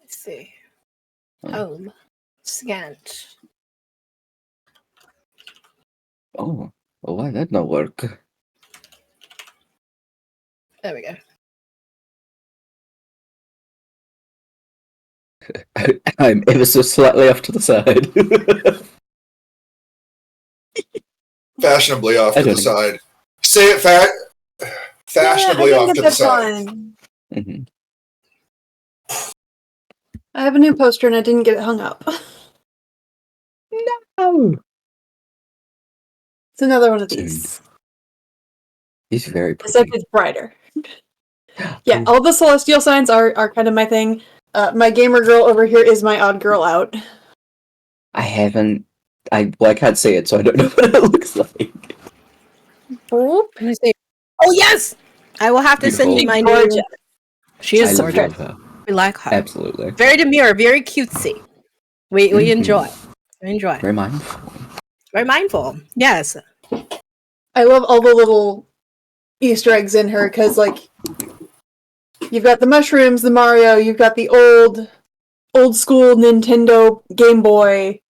Let's see. Oh. Home. Scant. Oh, well, why that not work? There we go. I'm ever so slightly off to the side. Fashionably off I to the don't side. Say it fashionably I off think to the that's side. fine. Mhm. I have a new poster and I didn't get it hung up. No! It's another one of Dude. these. He's very Except pretty. it's brighter. Yeah, all the celestial signs are kind of my thing. My gamer girl over here is my odd girl out. I haven't... I can't say it, so I don't know what it looks like. Let me see. Oh, yes! I will have to send you Beautiful. my Gorgeous. new... She is I gorgeous. love her. We like her. Absolutely. Very demure, very cutesy. We Mhm. enjoy. We enjoy. Very mindful. Very mindful. Yes. I love all the little Easter eggs in her, because, like, you've got the mushrooms, the Mario, you've got the old school Nintendo Game Boy,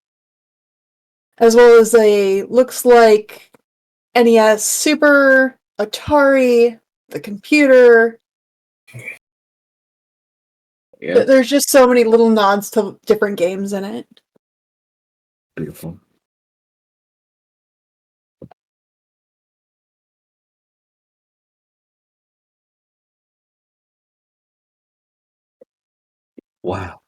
as well as a, looks like, NES Super, Atari, the computer. Yeah. There's just so many little nods to different games in it. Beautiful. Wow.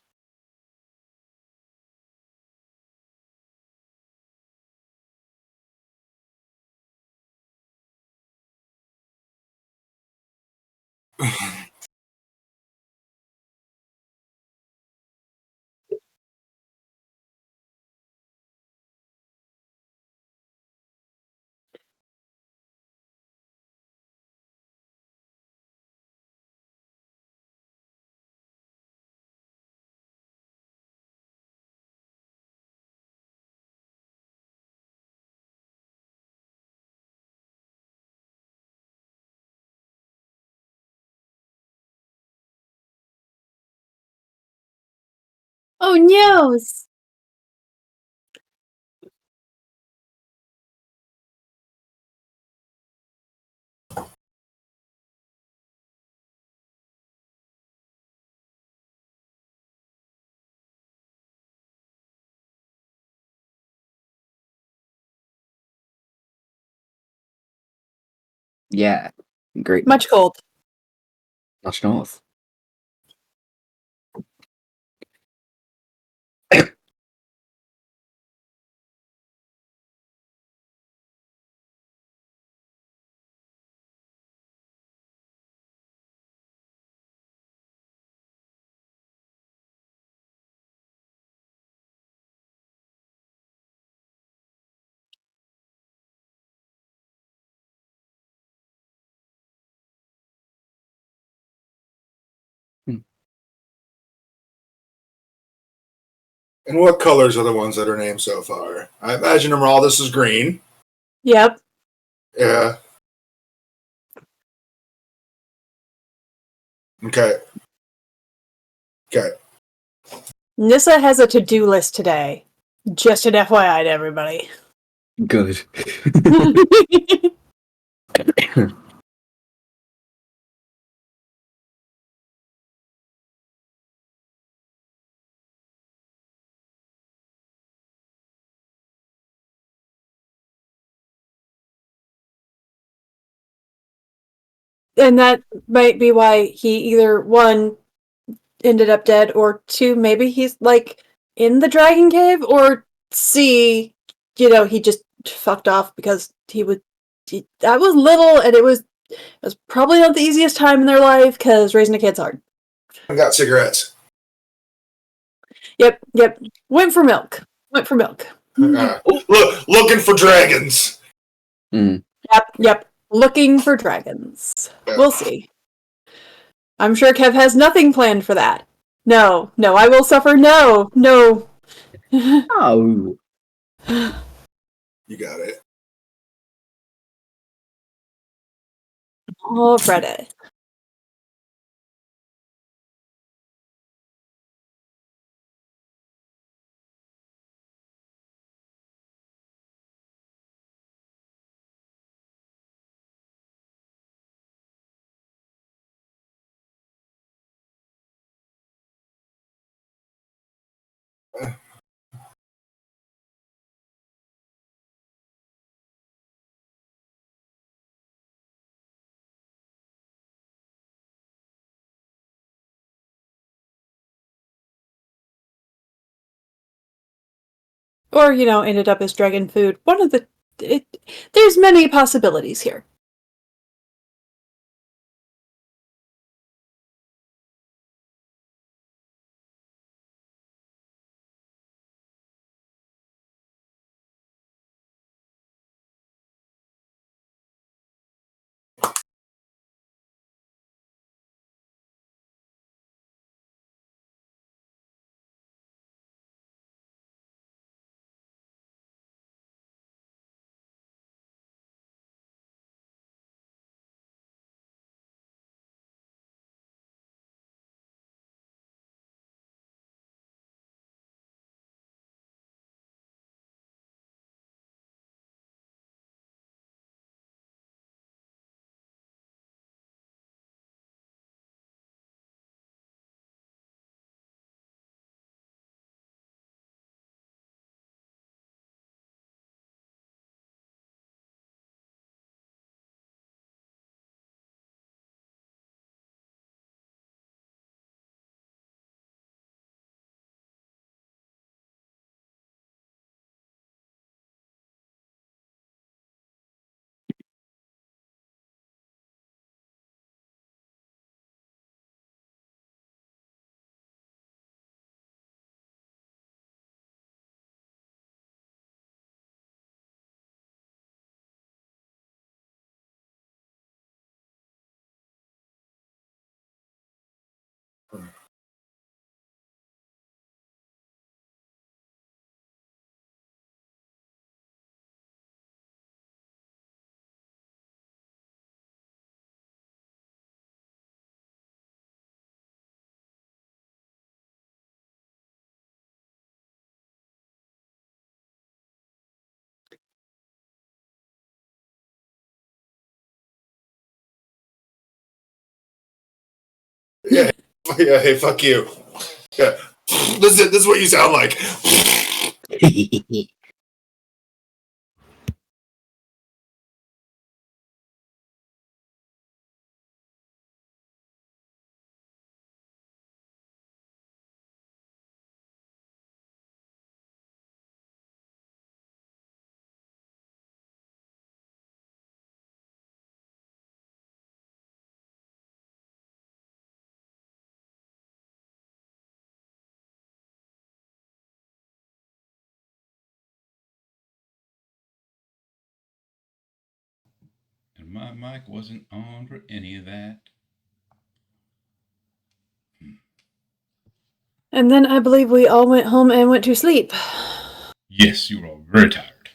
Oh no! Yeah. Great. Much cold. Much north. And what colors are the ones that are named so far? I imagine Emeraldus is green. Yep. Yeah. Okay. Okay. Nissa has a to-do list today. Just an FYI to everybody. Good. And that might be why he either, one, ended up dead, or two, maybe he's, like, in the Dragon Cave, or C, he just fucked off because I was little, and it was probably not the easiest time in their life, because raising a kid's hard. I got cigarettes. Yep. Went for milk. Looking for dragons. Mm. Yep. Looking for dragons. Yeah. We'll see. I'm sure Kev has nothing planned for that. No, I will suffer. No. Oh. You got it. Oh, Reddit. Or, ended up as dragon food. There's many possibilities here. Yeah, yeah. Hey, fuck you. Yeah, this is what you sound like. And my mic wasn't on for any of that. And then I believe we all went home and went to sleep. Yes, you were all very tired.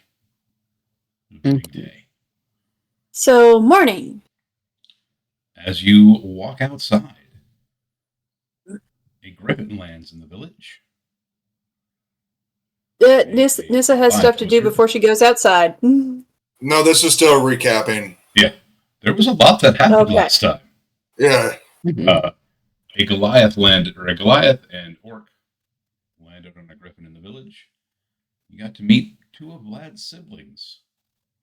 It was a big day. So, morning. As you walk outside, a griffin lands in the village. Nissa has stuff to do before she goes outside. No, this is still recapping. Yeah, there was a lot that happened last time. Yeah. A Goliath and Orc landed on a griffin in the village. You got to meet two of Vlad's siblings,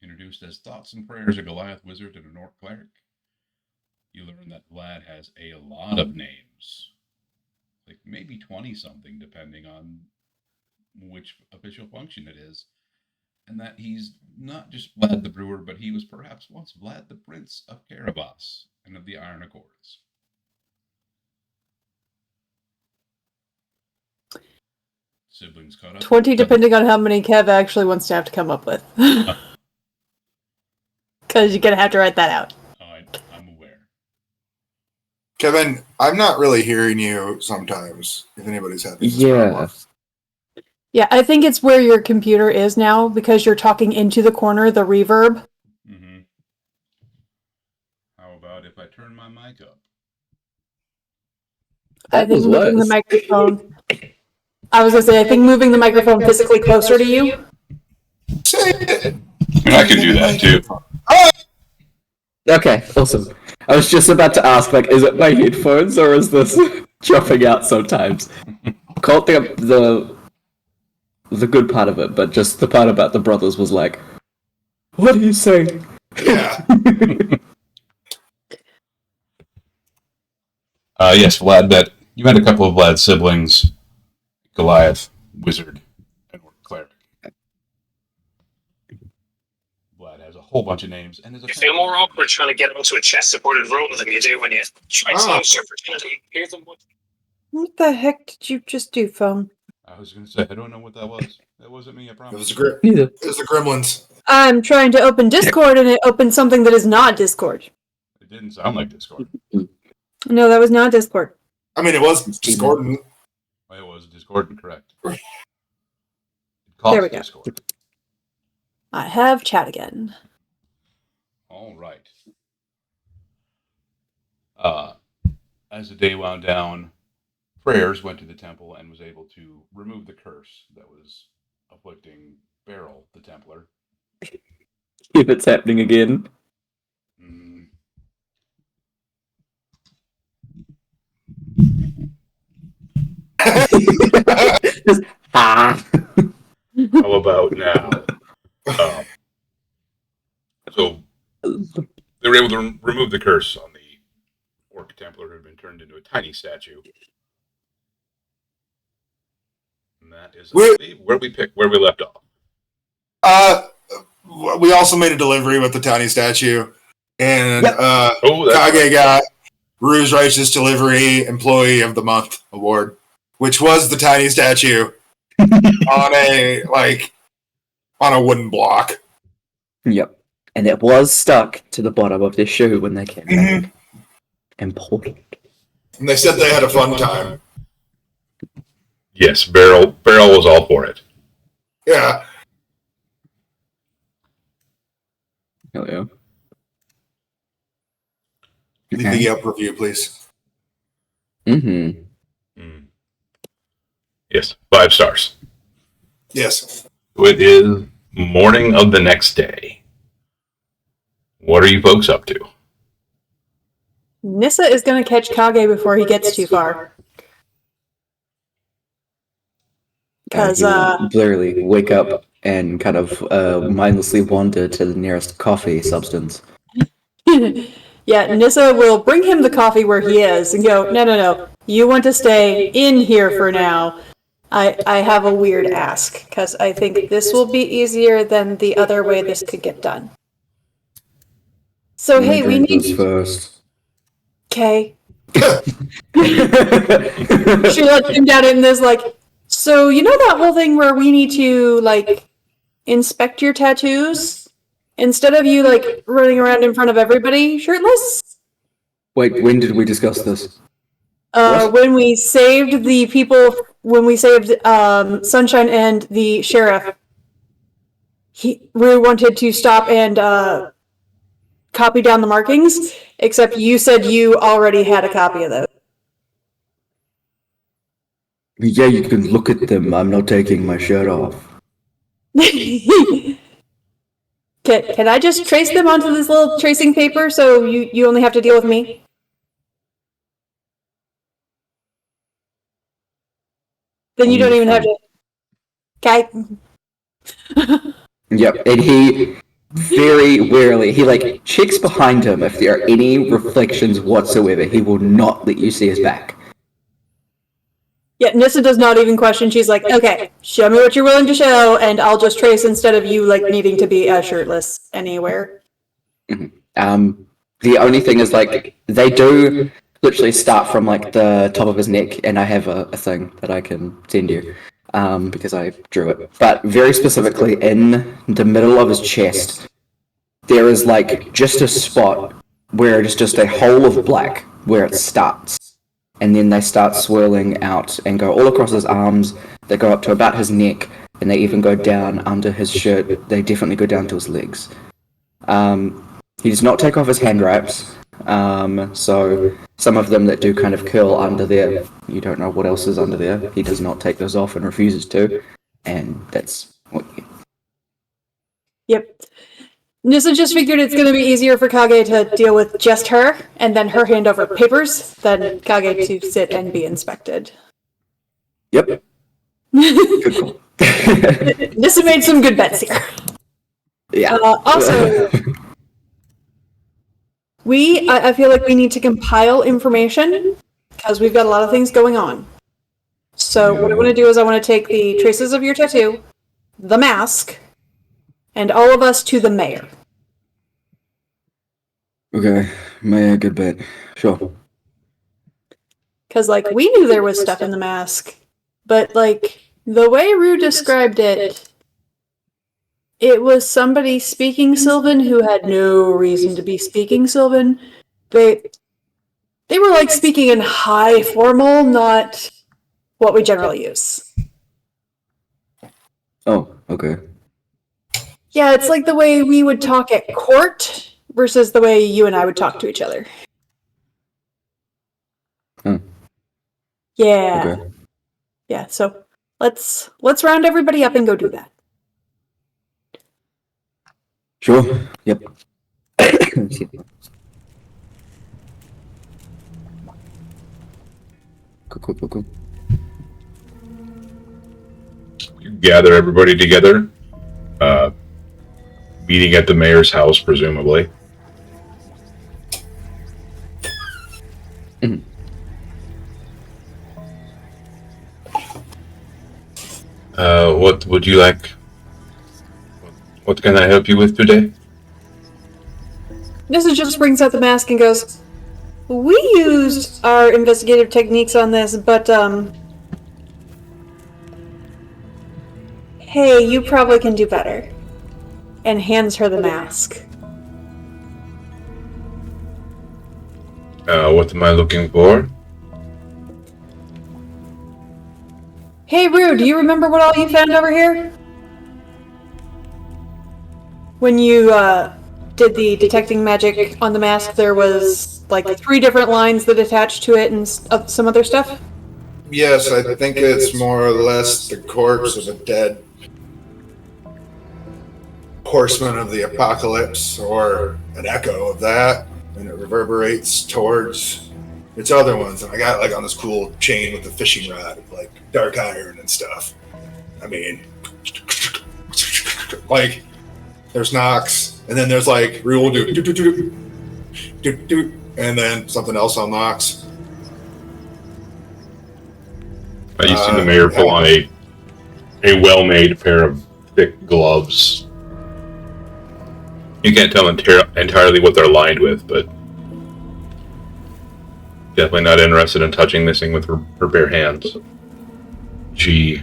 introduced as Thoughts and Prayers, a Goliath wizard and an Orc cleric. You learn that Vlad has a lot of names, like maybe 20-something, depending on which official function it is, and that he's not just Vlad the Brewer, but he was perhaps once Vlad the Prince of Karabas and of the Iron Accords. Siblings caught up. 20, depending on how many Kev actually wants to have to come up with. Because you're going to have to write that out. I'm aware. Kevin, I'm not really hearing you sometimes, if anybody's having this Yeah. problem. Yeah, I think it's where your computer is now, because you're talking into the corner, the reverb. Mm-hmm. How about if I turn my mic up? I think moving the microphone... I was going to say, I think moving the microphone physically closer to you. Say it. I can do that too. Okay, awesome. I was just about to ask, like, is it my headphones or is this dropping out sometimes? Can't think of the good part of it, but just the part about the brothers was like, what are you saying? Yeah. Yes, Vlad, you met a couple of Vlad's siblings, Goliath, wizard, and Orc cleric. whole bunch of names. And there's You feel more awkward trying to get onto a chest-supported room than you do when you try to lose your virginity. Here's them. What the heck did you just do, phone? I was going to say, I don't know what that was. That wasn't me, I It promise. was Neither. the Gremlins. I'm trying to open Discord and it opened something that is not Discord. It didn't sound like Discord. No, that was not Discord. I mean, it was discordant. It was Discord, correct. There There we go. Discord. I have chat again. All right. As the day wound down, Prayers went to the temple and was able to remove the curse that was afflicting Beryl, the Templar. If it's happening again. Mm. Just, ah. How about now? So they were able to remove the curse on the Orc Templar who had been turned into a tiny statue. And that is, I believe, where we left off. We also made a delivery with the tiny statue, and Yep. Kage got Rouge Righteous Delivery Employee of the Month award, which was the tiny statue on a wooden block. Yep. And it was stuck to the bottom of their shoe when they came back. Important. And they said they had a fun time. Yes, Beryl was all for it. Yeah. Hell yeah. Leave the Yelp review, please. Mm-hmm. Mm. Yes, 5 stars. Yes. It is morning of the next day. What are you folks up to? Nissa is going to catch Kage before he gets too far. Because, He will literally wake up and kind of mindlessly wander to the nearest coffee substance. yeah, Nissa will bring him the coffee where he is and go, no, you want to stay in here for now. I have a weird ask, because I think this will be easier than the other way this could get done. So, hey, we need... first. Okay. She lets him down and is like, so you know that whole thing where we need to, inspect your tattoos? Instead of you, running around in front of everybody shirtless? Wait, when did we discuss this? When we saved the people, when we saved Sunshine and the sheriff, Rue wanted to stop and copy down the markings, except you said you already had a copy of those. Yeah, you can look at them. I'm not taking my shirt off. Can I just trace them onto this little tracing paper so you only have to deal with me? Then you don't even have to... Okay. Yep, and he very warily, he checks behind him if there are any reflections whatsoever. He will not let you see his back. Yeah, Nissa does not even question. She's like, okay, show me what you're willing to show, and I'll just trace instead of you, needing to be shirtless anywhere. Mm-hmm. The only thing is, they do literally start from, the top of his neck, and I have a thing that I can send you, because I drew it. But very specifically, in the middle of his chest, there is, just a spot where it is just a hole of black where it starts. And then they start swirling out and go all across his arms. They go up to about his neck, and they even go down under his shirt. They definitely go down to his legs. He does not take off his hand wraps. So some of them that do kind of curl under there, you don't know what else is under there. He does not take those off and refuses to. And that's what you... Yep. Nissa just figured it's going to be easier for Kage to deal with just her, and then her hand over papers, than Kage to sit and be inspected. Yep. Good call. Nissa made some good bets here. Yeah. Also, I feel like we need to compile information, because we've got a lot of things going on. So what I want to do is I want to take the traces of your tattoo, the mask, and all of us to the mayor. Okay, may a good bit. Sure. Because, like, we knew there was stuff in the mask, but, like, the way Rue described it, it was somebody speaking Sylvan who had no reason to be speaking Sylvan. They were, like, speaking in high formal, not what we generally use. Oh, okay. Yeah, it's like the way we would talk at court versus the way you and I would talk to each other. Hmm. Yeah. Okay. Yeah, so let's round everybody up and go do that. Sure. Yep. Cool. You gather everybody together, meeting at the mayor's house, presumably. Mhm. What would you like? What can I help you with today? Nissa just brings out the mask and goes, "We used our investigative techniques on this, but, hey, you probably can do better." And hands her the mask. What am I looking for? Hey, Rue, do you remember what all you found over here? When you, did the detecting magic on the mask, there was, like, 3 different lines that attached to it and some other stuff? Yes, I think it's more or less the corpse of a dead horseman of the apocalypse, or an echo of that, and it reverberates towards its other ones. And I got it, like, on this cool chain with the fishing rod, like dark iron and stuff. I mean, like, there's knocks, and then there's like Rue will do do, and then something else unlocks. You see the mayor pull on a well-made pair of thick gloves. You can't tell entirely what they're lined with, but definitely not interested in touching this thing with her bare hands. She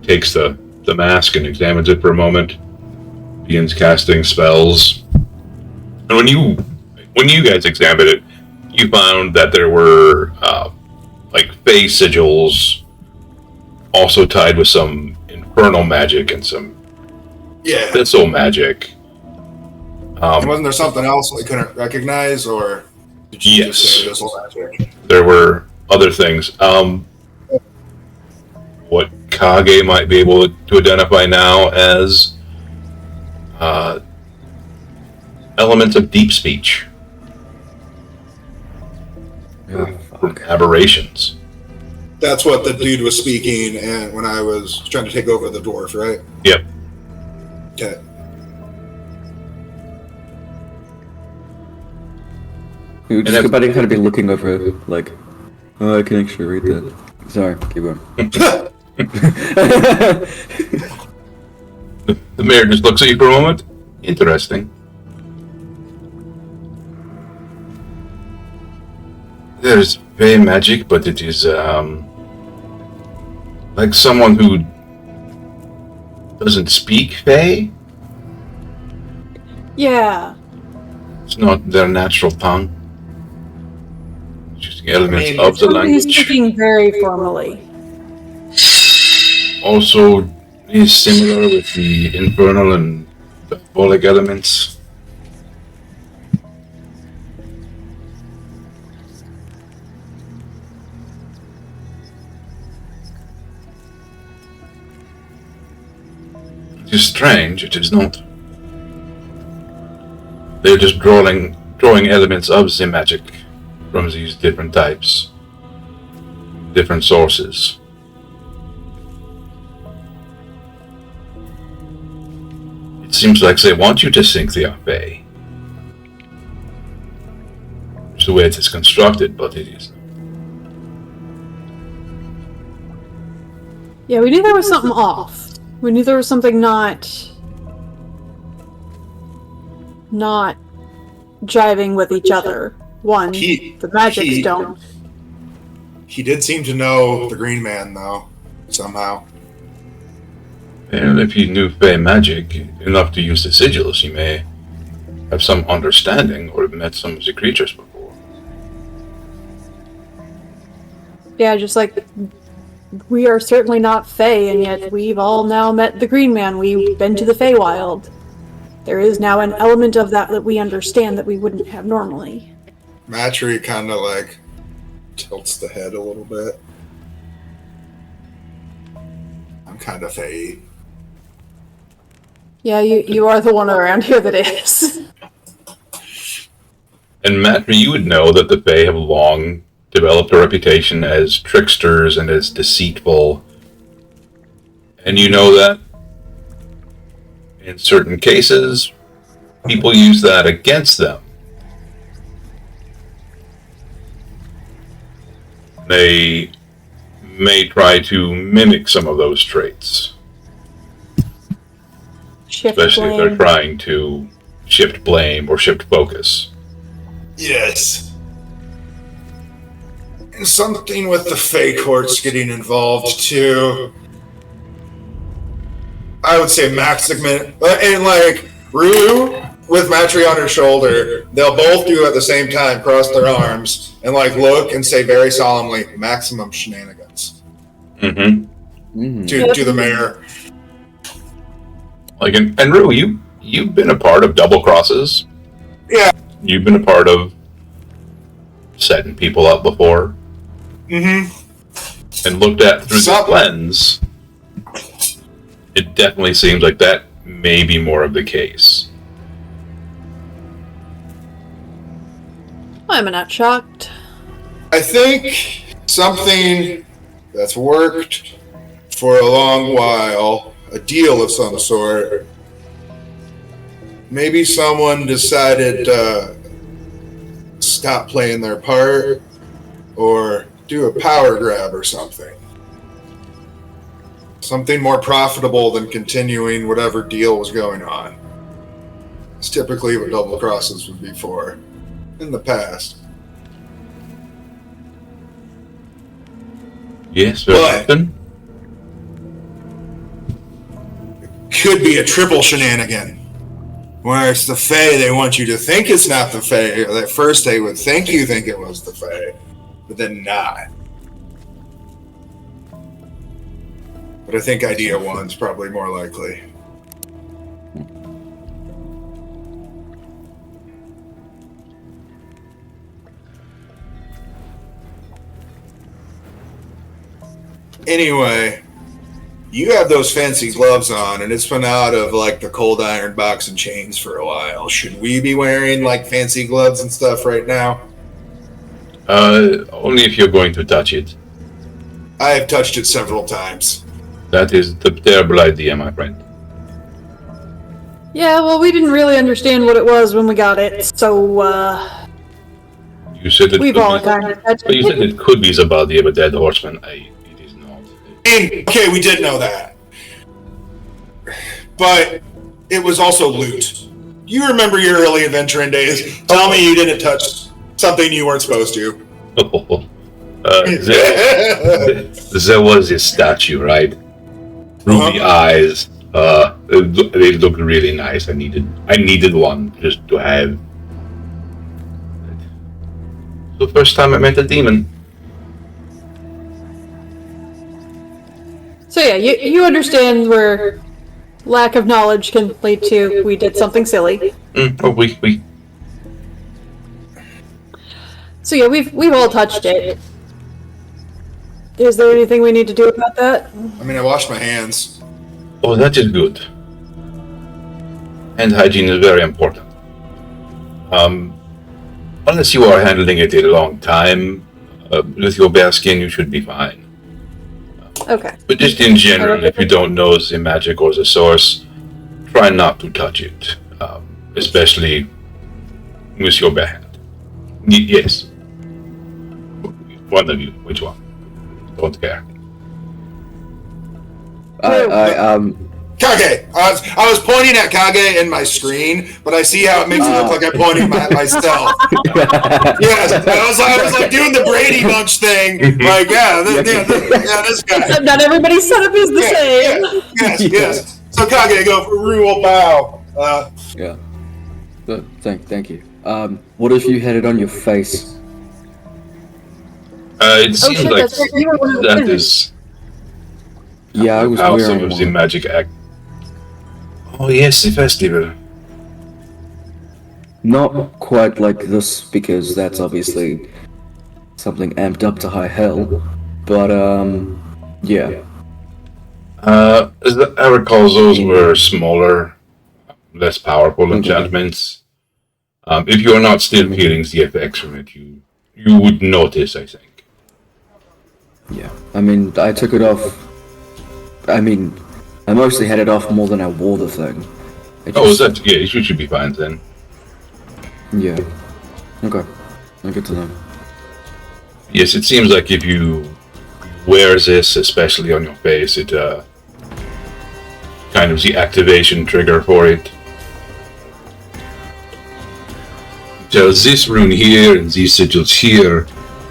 takes the mask and examines it for a moment, begins casting spells. And when you guys examined it, you found that there were like fey sigils also tied with some infernal magic and some thistle magic. And wasn't there something else I couldn't recognize, or did you just say thistle magic? There were other things. What Kage might be able to identify now as elements of deep speech. Aberrations. That's what the dude was speaking, and when I was trying to take over the dwarf, right? Yep. Okay. We were just about to kind of be looking over, like, oh, I can actually read that. Sorry, keep going. The mayor just looks at you for a moment. Interesting. There's fey magic, but it is like someone who doesn't speak fey. Yeah. It's not their natural tongue. It's just elements of the Somebody who's language. speaking very formally. Also is similar with the infernal and diabolic elements. It is strange, it is not. They're just drawing elements of the magic from these different types, different sources. It seems like they want you to think they are fey. It's the way it is constructed, but it is. Yeah, we knew there was something off. We knew there was something not jiving with each other. One, the magics don't. He did seem to know the Green Man, though, somehow. And if he knew Fey magic enough to use the sigils, he may have some understanding or have met some of the creatures before. Yeah, just like we are certainly not Fey, and yet we've all now met the Green Man. We've been to the Feywild. There is now an element of that we understand that we wouldn't have normally. Matry kind of like tilts the head a little bit. I'm kind of Fey. Yeah, you are the one around here that is. And Matt, you would know that the Fae have long developed a reputation as tricksters and as deceitful. And you know that in certain cases, people use that against them. They may try to mimic some of those traits. Especially if they're trying to shift blame or shift focus. Yes. And something with the Fey courts getting involved too. I would say Maximum and like Rulu with Matry on her shoulder, they'll both do at the same time, cross their arms, and like look and say very solemnly, maximum shenanigans. Mm-hmm. To the mayor. Like and Rue, you've been a part of double crosses. Yeah. You've been a part of setting people up before. Mm-hmm. And looked at through the lens, it definitely seems like that may be more of the case. I'm not shocked. I think something that's worked for a long while, a deal of some sort. Maybe someone decided to stop playing their part or do a power grab or something. Something more profitable than continuing whatever deal was going on. It's typically what double crosses would be for in the past. Yes, very often. Could be a triple shenanigan. Where it's the Fae, they want you to think it's not the Fae. Or at first they would think you think it was the Fae, but then not. But I think idea one's probably more likely. Anyway, you have those fancy gloves on, and it's been out of like the cold iron box and chains for a while. Should we be wearing like fancy gloves and stuff right now? Only if you're going to touch it. I have touched it several times. That is the terrible idea, my friend. Yeah, well, we didn't really understand what it was when we got it, so, You said it we've all kind of touched you said it could be the body of a dead horseman. It is not. Okay, we did know that. But it was also loot. You remember your early adventuring days. Tell me you didn't touch something you weren't supposed to. There was this statue, right? Ruby eyes. They looked really nice. I needed one just to have. The first time I met a demon. So yeah, you understand where lack of knowledge can lead to we did something silly. We. So yeah, we've all touched it. Is there anything we need to do about that? I mean, I washed my hands. Oh, that is good. Hand hygiene is very important. Unless you are handling it a long time, with your bare skin, you should be fine. Okay. But just in general, if you don't know the magic or the source, try not to touch it, especially with your bare hand. Yes. One of you, which one? Don't care. Kage. I was pointing at Kage in my screen, but I see how it makes it look like I'm pointing at myself. Yes, I was like doing the Brady Bunch thing. Like, this guy. Except not everybody's setup is the same. Yes. So Kage, go for rule bow. Yeah. But thank you. What if you had it on your face? It seems shit, like that's right. You were one of the that winners. is Yeah, I was also wearing of the one. magic act. Oh yes, the festival. Not quite like this, because that's obviously something amped up to high hell. But, yeah. As I recall, those were smaller, less powerful Okay. enchantments. If you are not still feeling the effects from it, you would notice, I think. Yeah. I mean, I took it off. I mean, I mostly had it off more than I wore the thing. It Oh, just- that yeah, you should be fine then. Yeah. Okay. Good to know. Yes, it seems like if you wear this, especially on your face, it kind of the activation trigger for it. So this rune here and these sigils here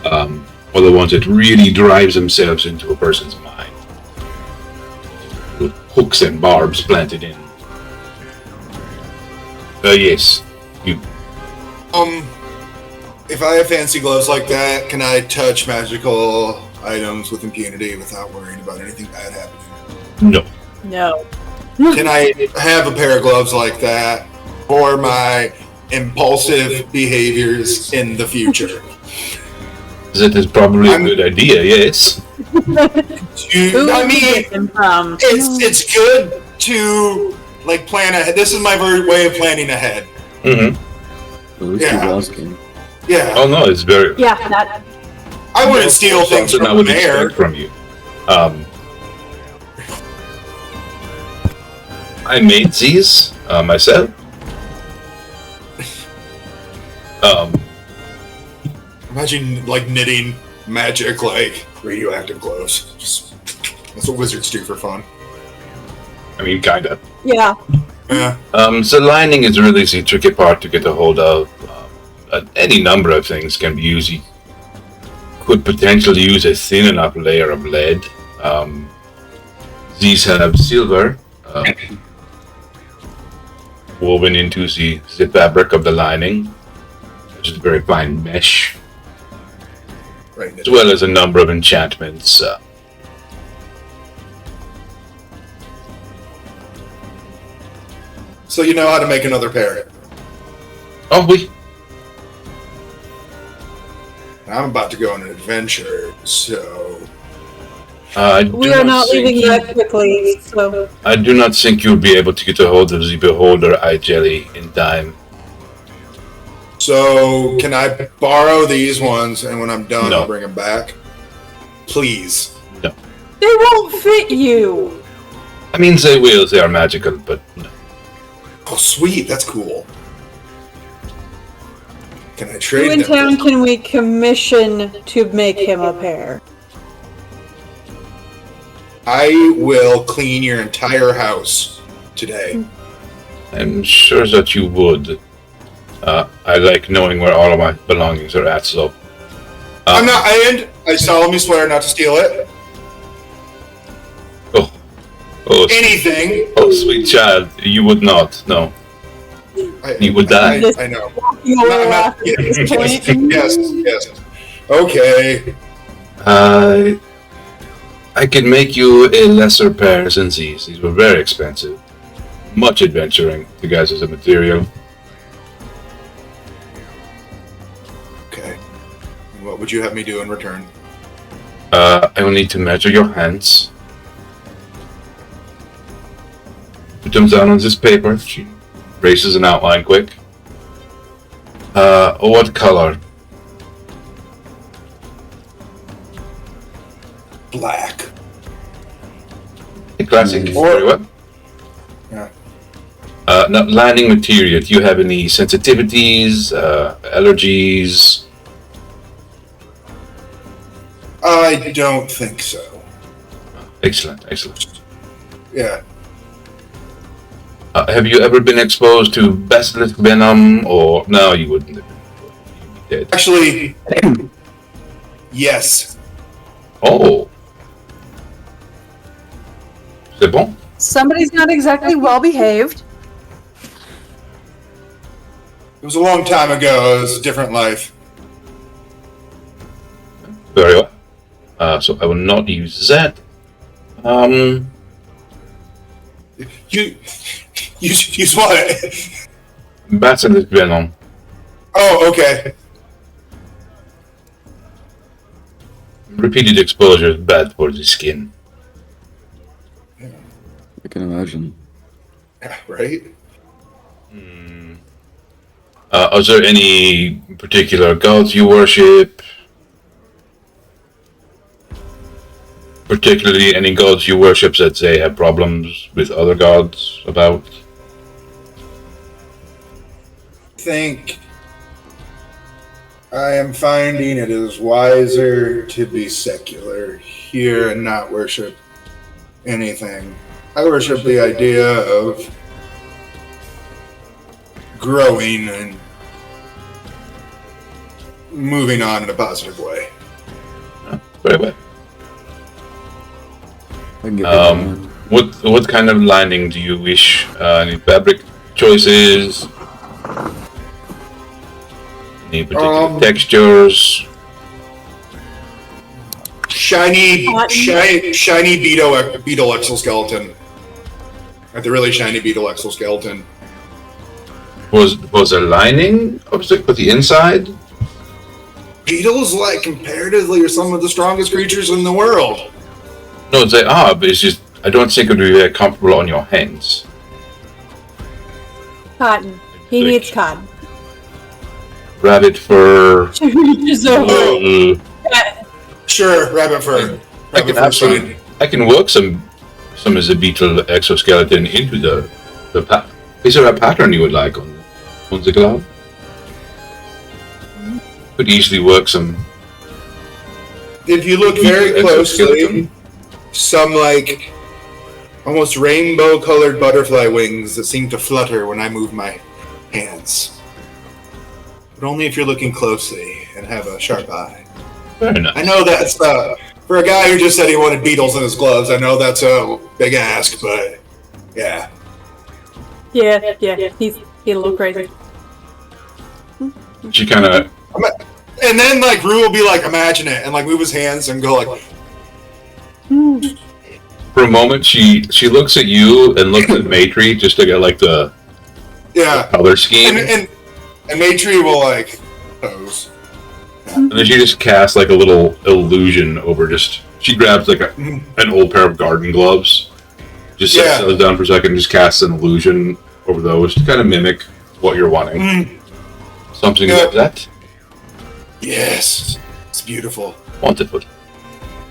are the ones that really drives themselves into a person's mind. With hooks and barbs planted in. Yes, you. If I have fancy gloves like that, can I touch magical items with impunity without worrying about anything bad happening? No. No. Can I have a pair of gloves like that for my impulsive behaviors in the future? That is probably a good idea, yes. I mean, it's good to like plan ahead. This is my way of planning ahead. Mm-hmm. At least Yeah. you were asking. Yeah, Oh no, it's very. Yeah, that. I wouldn't steal things Something I from would the mayor. expect from you. I made these myself. Imagine like knitting magic like radioactive gloves. Just that's what wizards do for fun. I mean, kinda. Yeah. Yeah. So lining is really the tricky part to get a hold of. Any number of things can be used. You could potentially use a thin enough layer of lead. These have silver woven into the fabric of the lining, which is very fine mesh, Right. as well as a number of enchantments. So you know how to make another pair. Oh, I'm about to go on an adventure, so We are not leaving that quickly, so. I do not think you'll be able to get a hold of the Beholder Eye Jelly in time. can I borrow these ones and when I'm done No. I'll bring them back? Please. They won't fit you! I mean, they will. They are magical, but no. Oh sweet, that's cool. Can I Who trade in them? town can we commission to make him a pair? I will clean your entire house today. I'm sure that you would. I like knowing where all of my belongings are at, so. I'm not I solemnly swear not to steal it. Oh, Anything. oh, sweet child, you would not. No, you would die. I know. You I'm know, not- at this point. yes. Okay. I could make you a lesser pair than these. These were very expensive. Much adventuring to guys as a material. Okay. What would you have me do in return? I will need to measure your hands. Put them down on this paper. She traces an outline quick. What color? Black. A classic. Mm. Very well. Yeah. Now, lining material. Do you have any sensitivities, allergies? I don't think so. Excellent, excellent. Yeah. Have you ever been exposed to basilisk venom, or no? You wouldn't have been. You'd be dead. Actually, yes. Oh, c'est bon. Somebody's not exactly well behaved. It was a long time ago. It was a different life. Very well. So I will not use that. You what? Basilisk venom. Oh, okay. Repeated exposure is bad for the skin. I can imagine. Yeah, right? Are there any particular gods you worship? Particularly any gods you worship that they have problems with other gods about? I think I am finding it is wiser to be secular here and not worship anything. I worship the idea of growing and moving on in a positive way. Very well. I can get behind that. What kind of lining do you wish? Any fabric choices? Any particular textures? Shiny beetle exoskeleton. Like the really shiny beetle exoskeleton. Was there lining with the inside? Beetles, like, comparatively, are some of the strongest creatures in the world. No, they are, but it's just I don't think it would be very comfortable on your hands. Cotton. He needs cotton. Rabbit fur. Sure, rabbit fur. Rabbit fur's fine. I can work some of the beetle exoskeleton into the Is there a pattern you would like on the glove? Could easily work some. If you look very closely, some like almost rainbow-colored butterfly wings that seem to flutter when I move my hands. But only if you're looking closely and have a sharp eye. Very nice. I know that's for a guy who just said he wanted beetles in his gloves. I know that's a big ask, but yeah. Yeah, he's a little crazy. She kind of. And then like Rue will be like, imagine it, and like move his hands and go like. For a moment, she looks at you and looks at Matri just to get like the color scheme, and Matri will like pose. and then she just casts like a little illusion over. She grabs like an old pair of garden gloves, just sets those down for a second, and just casts an illusion over those to kind of mimic what you're wanting. Something like that. Yes, it's beautiful. Wonderful.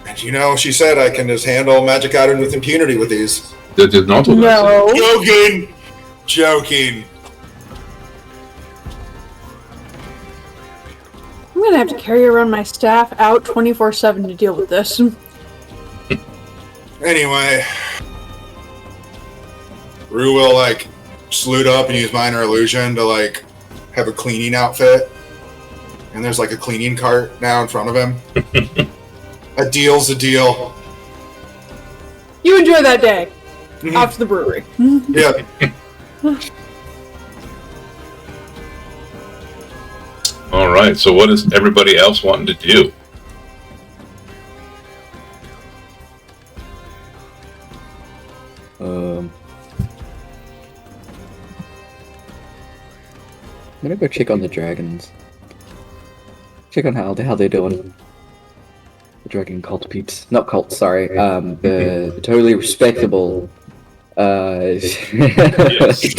And you know, she said I can just handle magic item with impunity with these. That did not what I said. Joking. I'm gonna have to carry around my staff out 24/7 to deal with this. Anyway, Rue will like salute up and use minor illusion to like have a cleaning outfit. And there's like a cleaning cart now in front of him. A deal's a deal. You enjoy that day. Off to the brewery. Yep. Alright, so what is everybody else wanting to do? I'm gonna go check on the dragons. Check on how they're doing. The dragon cult peeps. Not cult, sorry. The totally respectable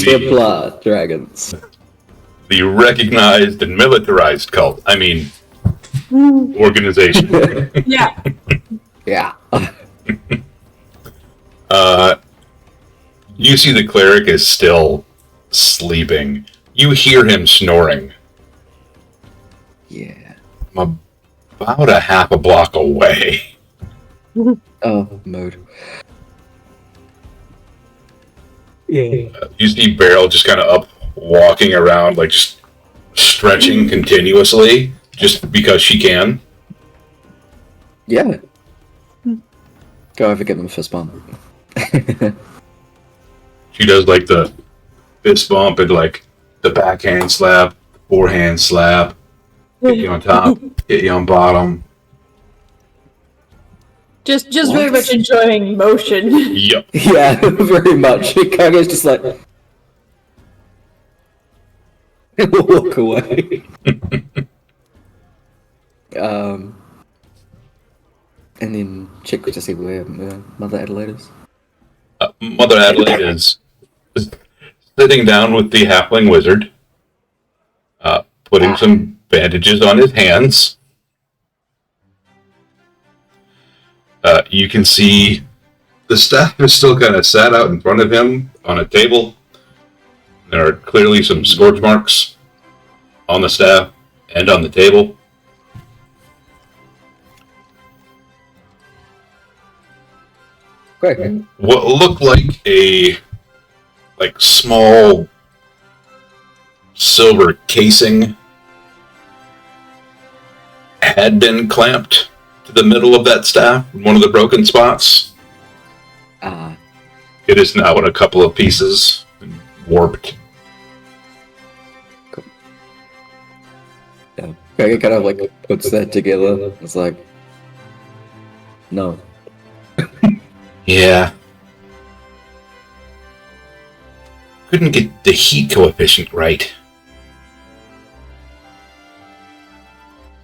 Templar dragons. The recognized and militarized cult. I mean, organization. Yeah. Yeah. You see the cleric is still sleeping. You hear him snoring. Yeah. I'm about a half a block away. Oh, mode. Yeah. You see Beryl just kind of up, walking around, like just stretching continuously, just because she can. Yeah. Go over, give them a fist bump. She does like the fist bump and like the backhand slap, forehand slap, hit you on top, hit you on bottom. Just very much enjoying motion. Yep. Yeah, very much. Kage's just like walk away. And then check to see where Mother Adelaide is. Mother Adelaide is sitting down with the halfling wizard, putting some bandages on his hands. You can see the staff is still kind of sat out in front of him on a table. There are clearly some scorch marks on the staff and on the table. Great. What looked like a small silver casing had been clamped to the middle of that staff in one of the broken spots. It is now in a couple of pieces and warped. Cool. Yeah. Kage kind of like puts that together. It's like, no. Yeah. Couldn't get the heat coefficient right.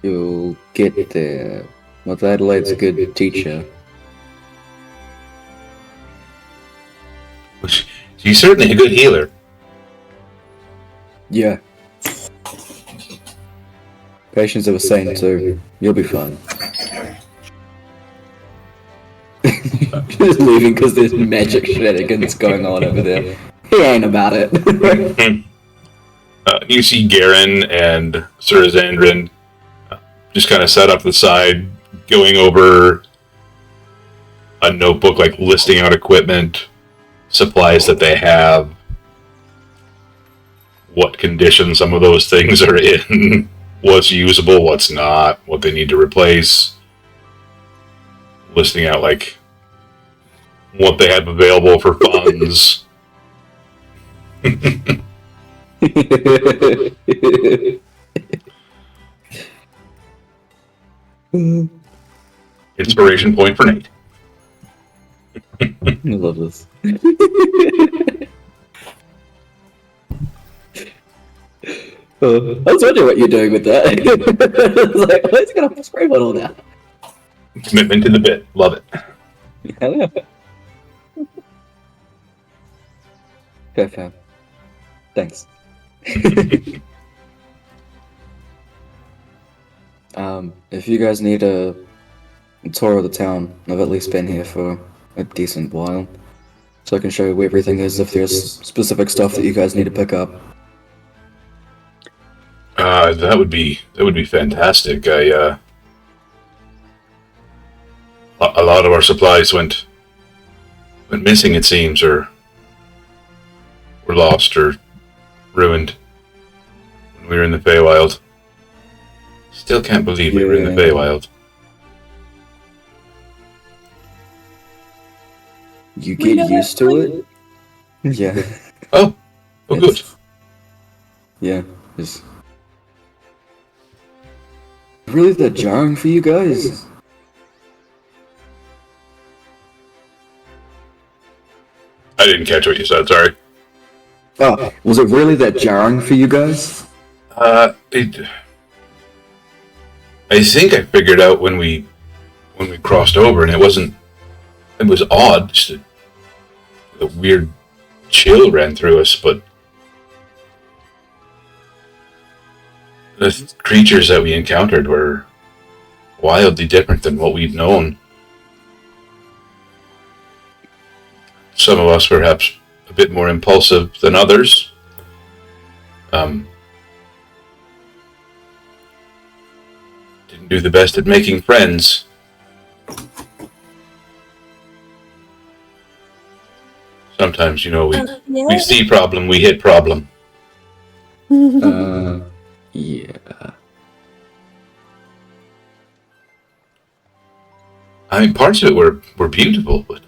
You'll get there. Mother Adelaide's a good teacher. She's certainly a good healer. Yeah. Patients of a saint too. You'll be fine. Just leaving because there's magic shenanigans going on over there. He ain't about it. You see Garen and Sir Xandrin just kind of sat up the side, going over a notebook, like listing out equipment, supplies that they have, what condition some of those things are in, what's usable, what's not, what they need to replace, listing out like what they have available for funds. Inspiration point for Nate. I love this. I was wondering what you're doing with that. I was like, why is he gonna spray bottle now? Commitment to the bit. Love it. Hell yeah. Fair, fair. Thanks. If you guys need a tour of the town, I've at least been here for a decent while, so I can show you where everything is if there's specific stuff that you guys need to pick up. That would be fantastic. A lot of our supplies went missing, it seems, or were lost or ruined when we were in the Feywild. Still can't believe we were in the Feywild. You get used to it? Yeah. Oh, good. Yeah, it's really that jarring for you guys? I didn't catch what you said, sorry. Oh, was it really that jarring for you guys? I think I figured out when we crossed over, and it was odd. Just a weird chill ran through us, but the creatures that we encountered were wildly different than what we'd known. Some of us perhaps a bit more impulsive than others. Didn't do the best at making friends. sometimes, you know, we Yeah. see problem, we hit problem. Yeah. I mean, parts of it were beautiful, but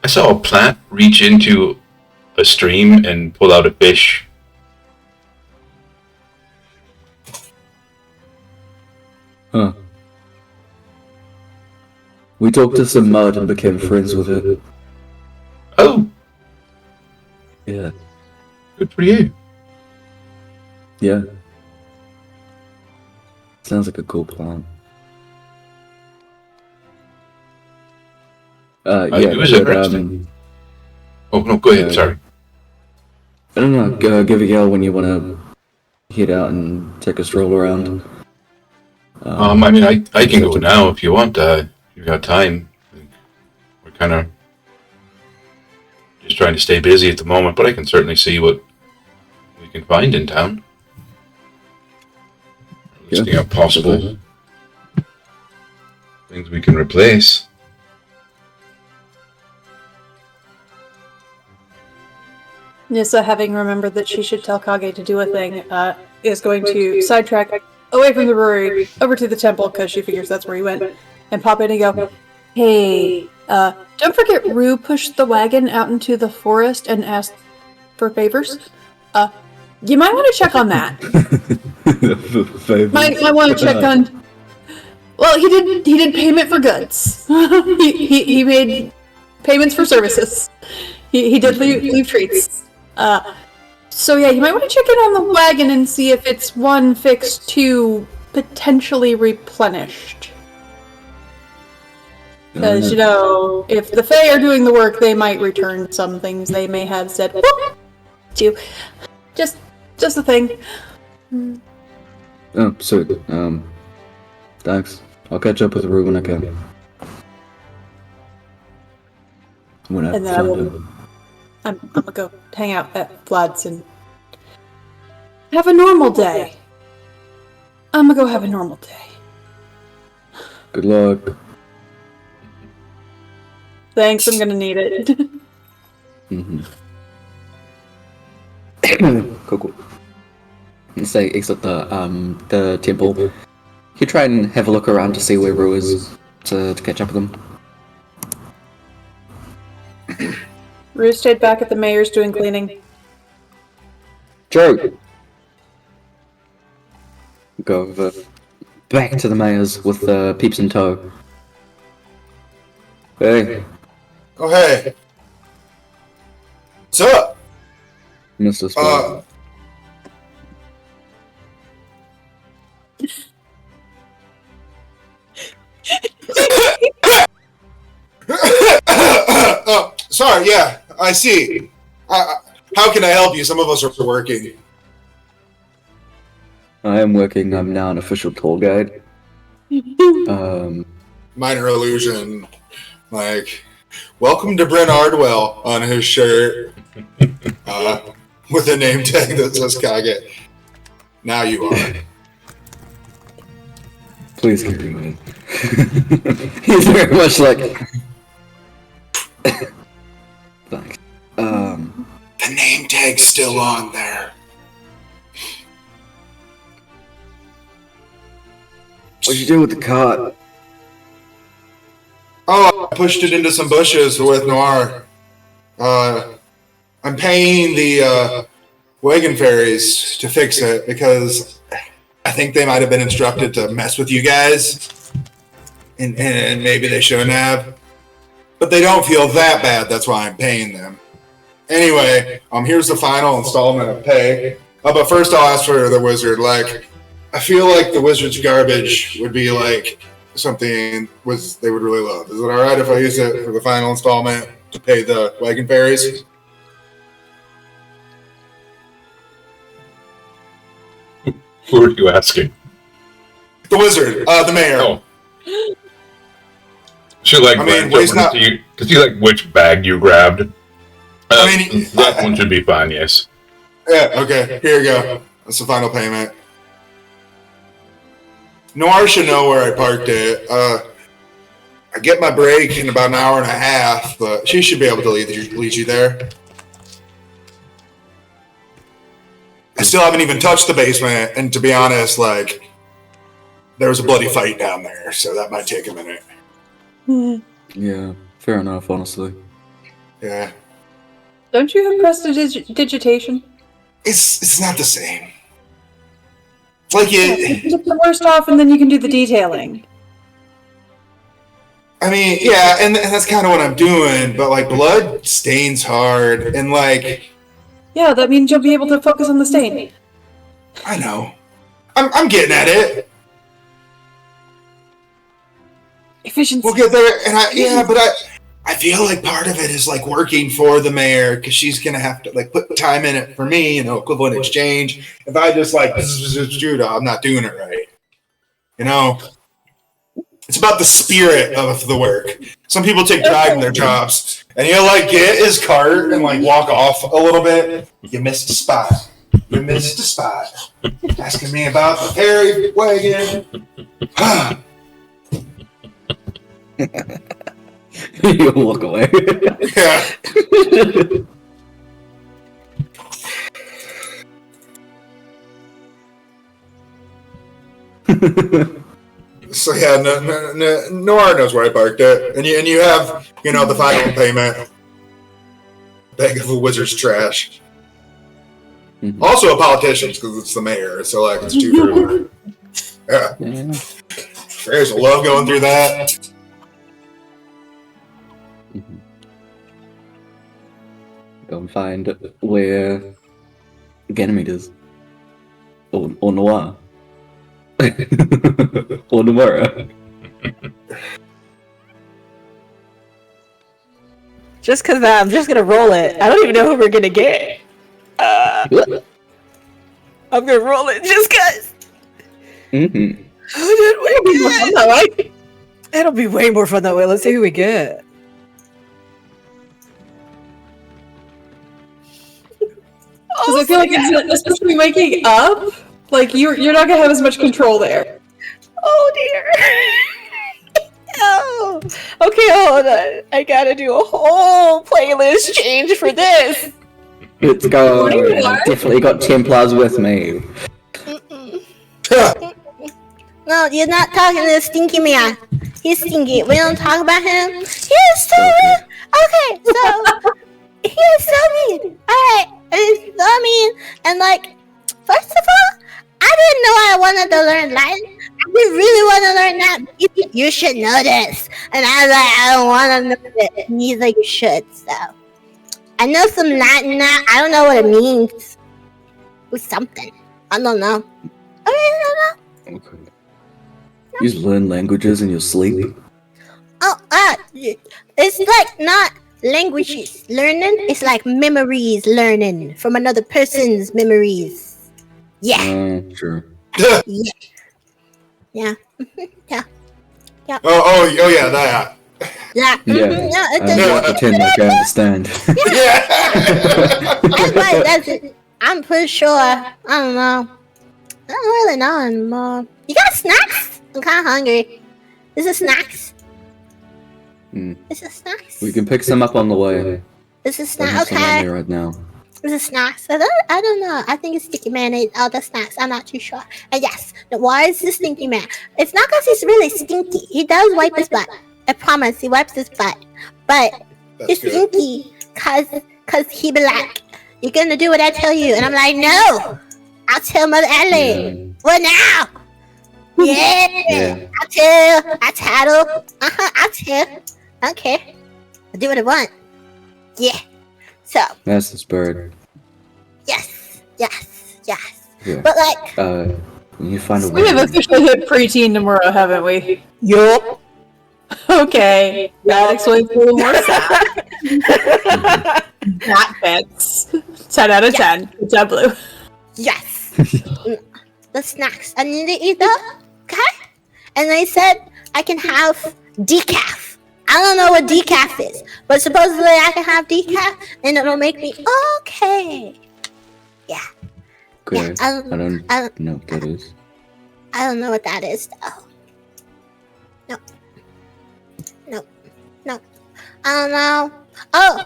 I saw a plant reach into a stream and pull out a fish. Huh. We talked to some mud and became friends with it. Oh, Yeah. good for you. Yeah. Sounds like a cool plan. Yeah, it was but, interesting. Oh, no, go ahead, sorry. I don't know, give a yell when you want to head out and take a stroll around. I mean, I can go now if you want. You've got time. We're kind of just trying to stay busy at the moment, but I can certainly see what we can find in town. Listing out possible things we can replace. Nissa, having remembered that she should tell Kage to do a thing, is going to sidetrack away from the brewery over to the temple because she figures that's where he went, and pop in and go, "Hey, don't forget Rue pushed the wagon out into the forest and asked for favors. You might want to check on that. Might want to check on. Well, he did payment for goods. he made payments for services. He did leave treats. So yeah, you might want to check in on the wagon and see if it's 1 fixed, 2 potentially replenished. Because, you know, if the Fae are doing the work, they might return some things they may have said, whoop, to. Just a thing. Oh, sweet. Thanks. I'll catch up with Rue when I can. When I And then I find will- him. I'm gonna go hang out at Vlad's and have a normal day. I'm gonna go have a normal day. Good luck. Thanks, I'm gonna need it. Mm-hmm. Cool. So exit the temple. You try and have a look around to see where Rue is to catch up with him. Rue stayed back at the mayor's doing cleaning. Joe! Go over back to the mayor's with Peeps in tow. Hey, Oh, hey. What's up? Mr. Spider. Oh, sorry, yeah, I see. How can I help you? Some of us are working. I am working. I'm now an official tour guide. Minor illusion. Like, welcome to Bryn Ardwell on his shirt. With a name tag that says Kage. Now you are. Please keep going. He's very much like. Thanks. The name tag's still on there. What'd you do with the cart? Oh, I pushed it into some bushes with Noir. I'm paying the wagon ferries to fix it because I think they might have been instructed to mess with you guys. And maybe they shouldn't have. But they don't feel that bad, that's why I'm paying them. Anyway, here's the final installment of pay. But first I'll ask for the wizard. Like, I feel like the wizard's garbage would be like something they would really love. Is it alright if I use it for the final installment to pay the wagon ferries? Who are you asking? The wizard, the mayor. Oh. She like he's not. to see like which bag you grabbed. That one I- should be fine. Yes. Yeah, okay, here you go. That's the final payment. Noir should know where I parked it. I get my break in about an hour and a half, but she should be able to lead you there. I still haven't even touched the basement, and to be honest, like, there was a bloody fight down there, so that might take a minute. Yeah, fair enough, honestly. Yeah. Don't you have prestidigitation? It's not the same. It's like You get the worst off, and then you can do the detailing. I mean, yeah, and that's kind of what I'm doing, but like blood stains hard, and like, Yeah, that means you'll be able to focus on the stain. I know, I'm getting at it. Efficiency. We'll get there, and but I feel like part of it is like working for the mayor because she's gonna have to like put time in it for me, equivalent exchange. If I just like Judah, I'm not doing it right. It's about the spirit of the work. Some people take pride in their jobs, and you like get his cart and like walk off a little bit. You missed a spot. You missed a spot. Asking me about the Perry wagon. You'll walk away. Yeah. So yeah, Noir knows where I parked it, and you have the final payment. Bag of a wizard's trash. Mhm. Also a politician because it's the mayor, so like it's 2 for 1. Yeah, Yeah. Fairies will love going through that. Mhm. Go and find where Ganymede is. Or Noir. Or Nomura. Just because I'm just gonna roll it. I don't even know who we're gonna get. I'm gonna roll it just because. Mm-hmm. Who did we get? It'll be way more fun that way. Let's see who we get. Because I feel like, especially waking up, like you're not gonna have as much control there. Oh dear. Oh. Okay, hold on. I gotta do a whole playlist change for this. It's going. I've definitely got Templars with me. No, you're not talking to the stinky man. He's stinky. We don't talk about him. He's so mean. Okay, so he is so mean. Alright, he's so mean. And like, first of all, I didn't know I wanted to learn Latin. I didn't really want to learn that. You should know this. And I was like, I don't want to know it. And he's like, you should. So I know some Latin now. I don't know what it means. It's something. I don't know. I really don't know. Okay. You learn languages in your sleep? Oh, it's like not languages learning. It's like memories learning from another person's memories. Yeah. Sure. Yeah. Yeah. Yeah. Oh yeah, that. Yeah. Yeah. No, it I doesn't. won't pretend like I understand. Yeah. Everybody does it. I'm pretty sure. I don't know. I don't really know anymore. You got snacks? I'm kind of hungry. Is it snacks? Mm. Is it snacks? We can pick some up on the way. Is it I snacks? have some on Okay. me right now. Is it snacks? I don't know. I think it's sticky man ate all the snacks. I'm not too sure. And yes, why is the stinky man? It's not because he's really stinky. He does wipe his butt. I promise, he wipes his butt. But he's That's good. stinky cause he be like, you're gonna do what I tell you. And I'm like, no! I'll tell Mother Ellie. What now? Yeah. I'll tattle. I'll tell. Okay. I'll do what I want. Yeah. So, That's the spirit. yes. Yeah. But like, You find a We way. have officially hit preteen Nomura, haven't we? Yup. Okay, that explains a little more stuff. That fits. 10 out of 10. It's that blue. yes. The snacks. I need to eat them. Okay? And they said I can have decaf. I don't know what decaf is, but supposedly I can have decaf and it'll make me okay. Okay. I I don't don't know what that is. I don't know what that is though. No. I don't know. Oh,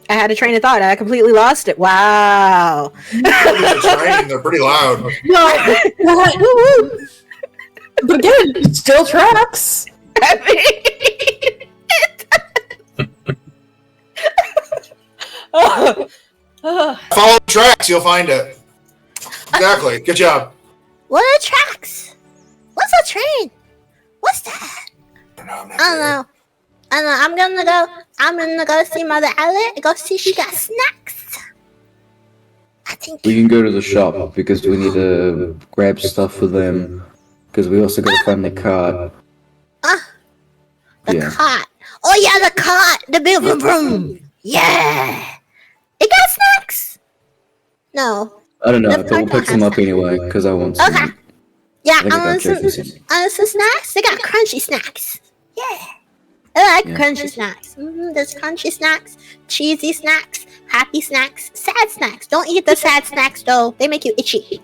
I had a train of thought. I completely lost it. Wow. They're pretty loud. Woo-woo. But again, it still tracks. Oh. Follow the tracks, you'll find it. Exactly. Good job. what are tracks? What's a train? What's that? I'm not I don't know. I'm gonna go see Mother Ellen and go see if she got snacks. I think. We can go to the shop because we need to grab stuff for them. Because we also got to find the cart. The Yeah. cart. Oh yeah, the cart. The big vroom vroom. Yeah. It got snacks. No. I don't know, The but we'll cart pick some has up anyway because I want some. Okay. Yeah, I think I want some snacks. They got crunchy snacks. Yeah. I like Yeah. crunchy snacks. There's crunchy snacks, cheesy snacks, happy snacks, sad snacks. Don't eat the sad snacks though. They make you itchy.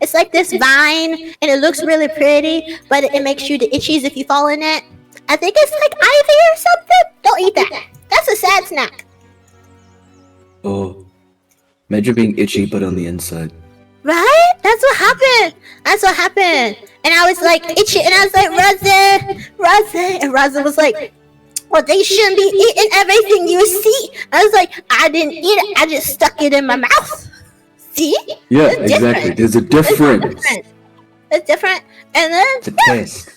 It's like this vine, and it looks really pretty, but it makes you the itchies if you fall in it. I think it's like ivy or something. Don't eat that. That's a sad snack. Oh. Imagine being itchy but on the inside. Right? That's what happened. And I was like itchy, and I was like, Rosa. And Rosa was like, well, they shouldn't be eating everything you see. I was like, I didn't eat it. I just stuck it in my mouth. See? Yeah, It's exactly. different. There's a difference. It's different. And then, The taste.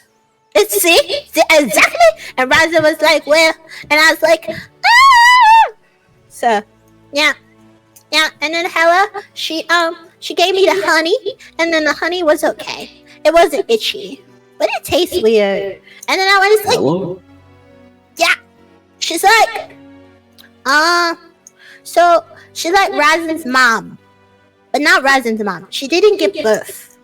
see, exactly. And Rosa was like, well, and I was like, ah! So, yeah. And then Hella, she gave me the honey, and then the honey was okay. It wasn't itchy, but it tastes weird. And then I was like, Hello? she's like, so she's like Razin's mom, but not Razin's mom. She didn't give birth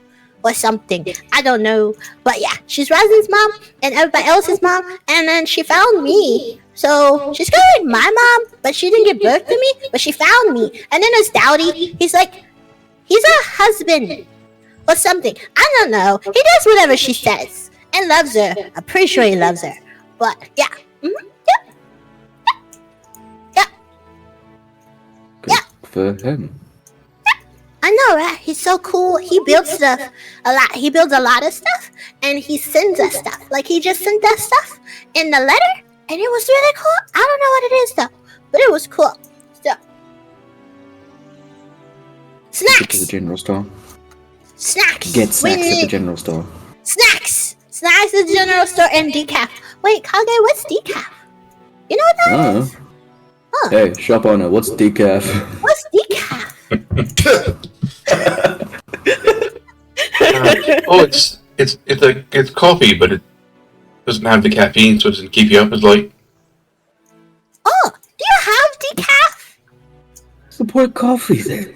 or something. I don't know, but yeah, she's Razin's mom and everybody else's mom. And then she found me, so she's kind of like my mom, but she didn't give birth to me. But she found me. And then there's Dowdy. He's like, he's a husband or something. I don't know. He does whatever she says and loves her. I'm pretty sure he loves her. But yeah. Good for him. I know, right? He's so cool. He builds stuff a lot. He builds a lot of stuff, and he sends us stuff. Like, he just sent us stuff in the letter, and it was really cool. I don't know what it is, though, but it was cool. So, Get to the snacks! general store. Snacks! Get We snacks at the need general store. snacks! Snacks at the general store and decaf. Wait, Kage, what's decaf? You know what that is? Huh. Hey, shop owner, what's decaf? What's decaf? It's coffee, but it doesn't have the caffeine, so it doesn't keep you up as late. Oh, do you have decaf? What's the point of coffee then?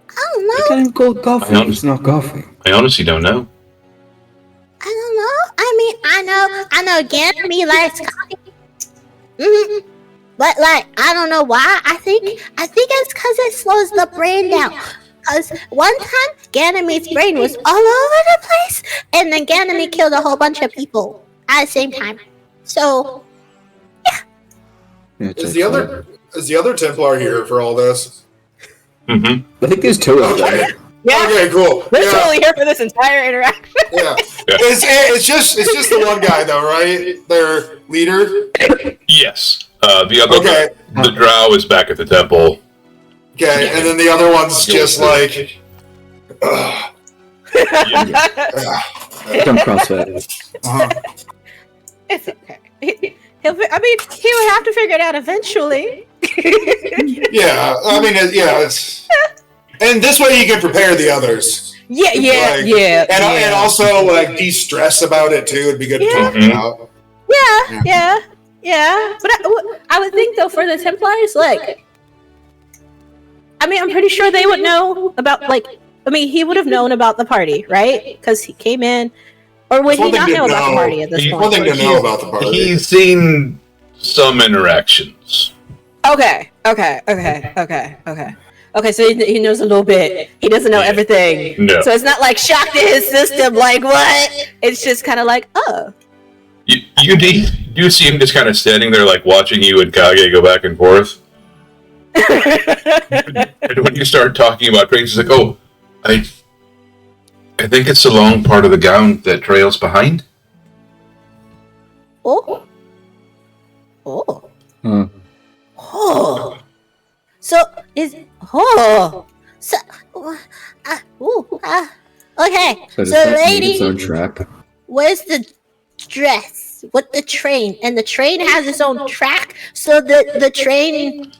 I don't You know. can't even call it coffee. I don't- It's not coffee. I honestly don't know. I don't know. I mean, I know Ganymede likes coffee. But like, I don't know why. I think it's because it slows the brain down. Because one time, Ganymede's brain was all over the place, and then Ganymede killed a whole bunch of people at the same time. So, Yeah, Is the other Templar here for all this? Mm-hmm. I think there's two of them. Okay. Yeah, Okay, cool. they're Yeah, totally here for this entire interaction. yeah. It's just the one guy though, right? Their leader. Yes. The other, Okay. the drow is back at the temple. Okay, and then the other one's just like. Ugh. Dumb CrossFit. Uh-huh. It's okay. He would have to figure it out eventually. Yeah, I mean, it's. And this way you can prepare the others. Yeah, And also, like, de-stress about it, too. It'd be good to talk Mhm. about. Yeah. But I would think though for the Templars, like, I mean, I'm pretty sure they would know about he would have known about the party, right? Because he came in, or would It's one he thing not to know about the know. party at this He- One point? thing to know about the party. He's seen some interactions. Okay. Okay, so he knows a little bit. He doesn't know everything. No. So it's not like shock to his system, like what? It's just kind of like, oh. You do see him just kind of standing there, like watching you and Kage go back and forth. And when you start talking about trains, he's like, "Oh, I think it's the long part of the gown that trails behind." Oh. Oh. Hmm. Oh. So is so okay. So does So that need its lady, own track? where's the dress with the train? And the train has its own track. So the train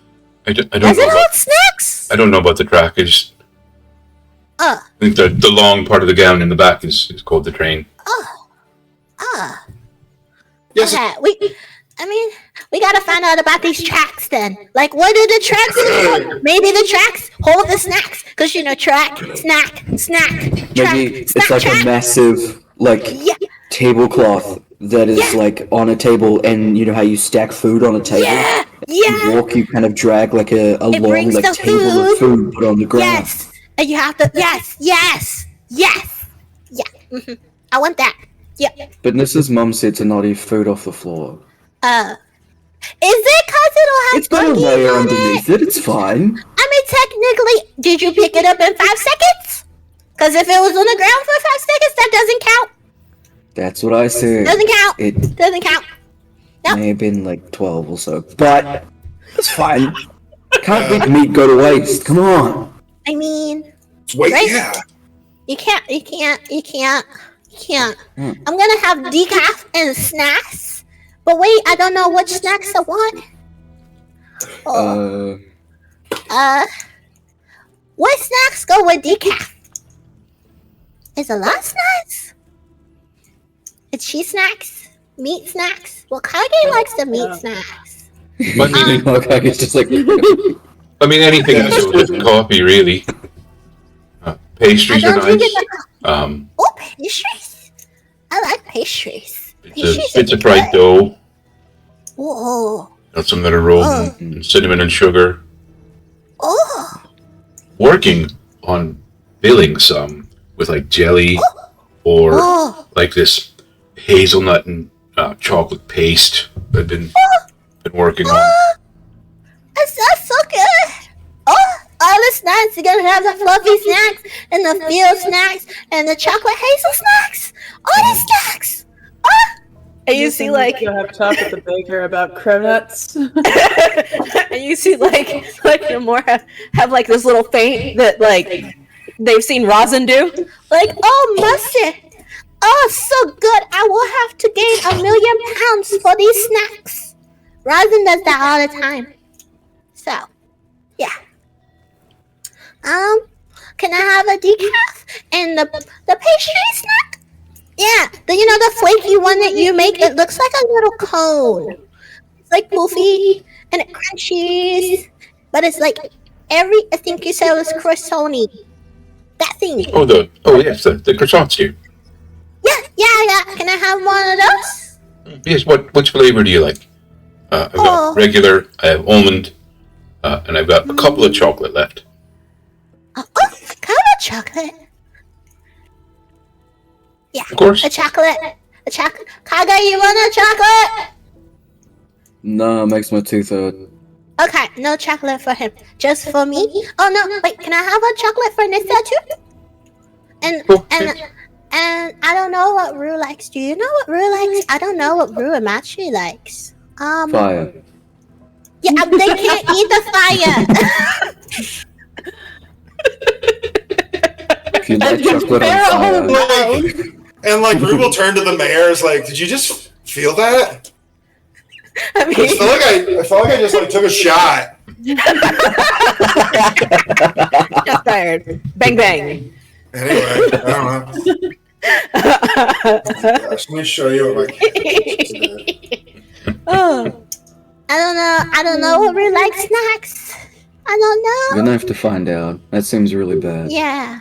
I don't does know. it hold snacks? I don't know about the track. I think the long part of the gown in the back is called the train. Yes. Okay, we gotta find out about these tracks then. Like, what do the tracks do? Maybe the tracks hold the snacks, cause track, snack, track, Maybe snack, it's like track. a massive Yeah, tablecloth that is like on a table, and you know how you stack food on a table. yeah, You yeah. walk, you kind of drag like a long brings like the table of food put on the ground. Yes, and you have to. Yes. Yeah. I want that. Yeah. But Mrs. Mum said to not eat food off the floor. Is it cause it'll have It's got a cookies layer on underneath it? it. It's fine. I mean, technically, did you pick it up in 5 seconds? Cause if it was on the ground for 5 seconds, that doesn't count. That's what I said. Doesn't count. It Doesn't count. Nope. may have been like 12 or so, but it's fine. Can't let meat go to waste. Come on. I mean, Wait, Right? yeah. you can't. Hmm. I'm gonna have decaf and snacks. But wait, I don't know what snacks I want. What snacks go with decaf? Is a lot of snacks? It's cheese snacks, meat snacks. Well, Kage likes the meat snacks. But I mean, Okay, it's just like anything that's with coffee, really. Pastries I are don't drink nice. it. Oh, pastries! I like pastries. Bits of fried dough. Oh, Got some that are rolled Oh. in cinnamon and sugar. oh, Working on filling some with like jelly or oh. like this hazelnut and chocolate paste I've been working on. That's so good. Oh, all the snacks. You're gonna have the fluffy snacks and the field snacks and the chocolate hazel snacks. All the snacks. Oh. And you see like, I have talked with the baker about cronuts. and you see like Nomura have like this little feint that like they've seen Rosin do. Like, oh mustard. Oh, so good. I will have to gain 1,000,000 pounds for these snacks. Rosin does that all the time. So, yeah. Can I have a decaf and the pastry snack? Yeah, the flaky one that you make. It looks like a little cone. It's like poofy and it crunchies, but it's like I think you said it was croissant-y. That thing. Oh yes, the croissants here. Yeah. Can I have one of those? Yes. Which flavor do you like? I've got regular. I have almond, and I've got a couple of chocolate left. Chocolate. Yeah, Of course. a chocolate. Kaga, you want a chocolate? no, it makes my tooth hurt. Okay, no chocolate for him. Just for me? Oh no, wait, can I have a chocolate for Nissa too? And I don't know what Rue likes. Do you know what Rue likes? I don't know what Rue Amachi likes. Fire. Yeah, they can't eat the fire. If you like chocolate on fire. And like Rue will turn to the mayor's like, did you just feel that? I I felt like I just like took a shot. Just fired. Bang bang. Anyway, I don't know. Gosh, let me show you what my Oh, I don't know what Rue likes snacks. I don't know. We're gonna have to find out. That seems really bad. Yeah,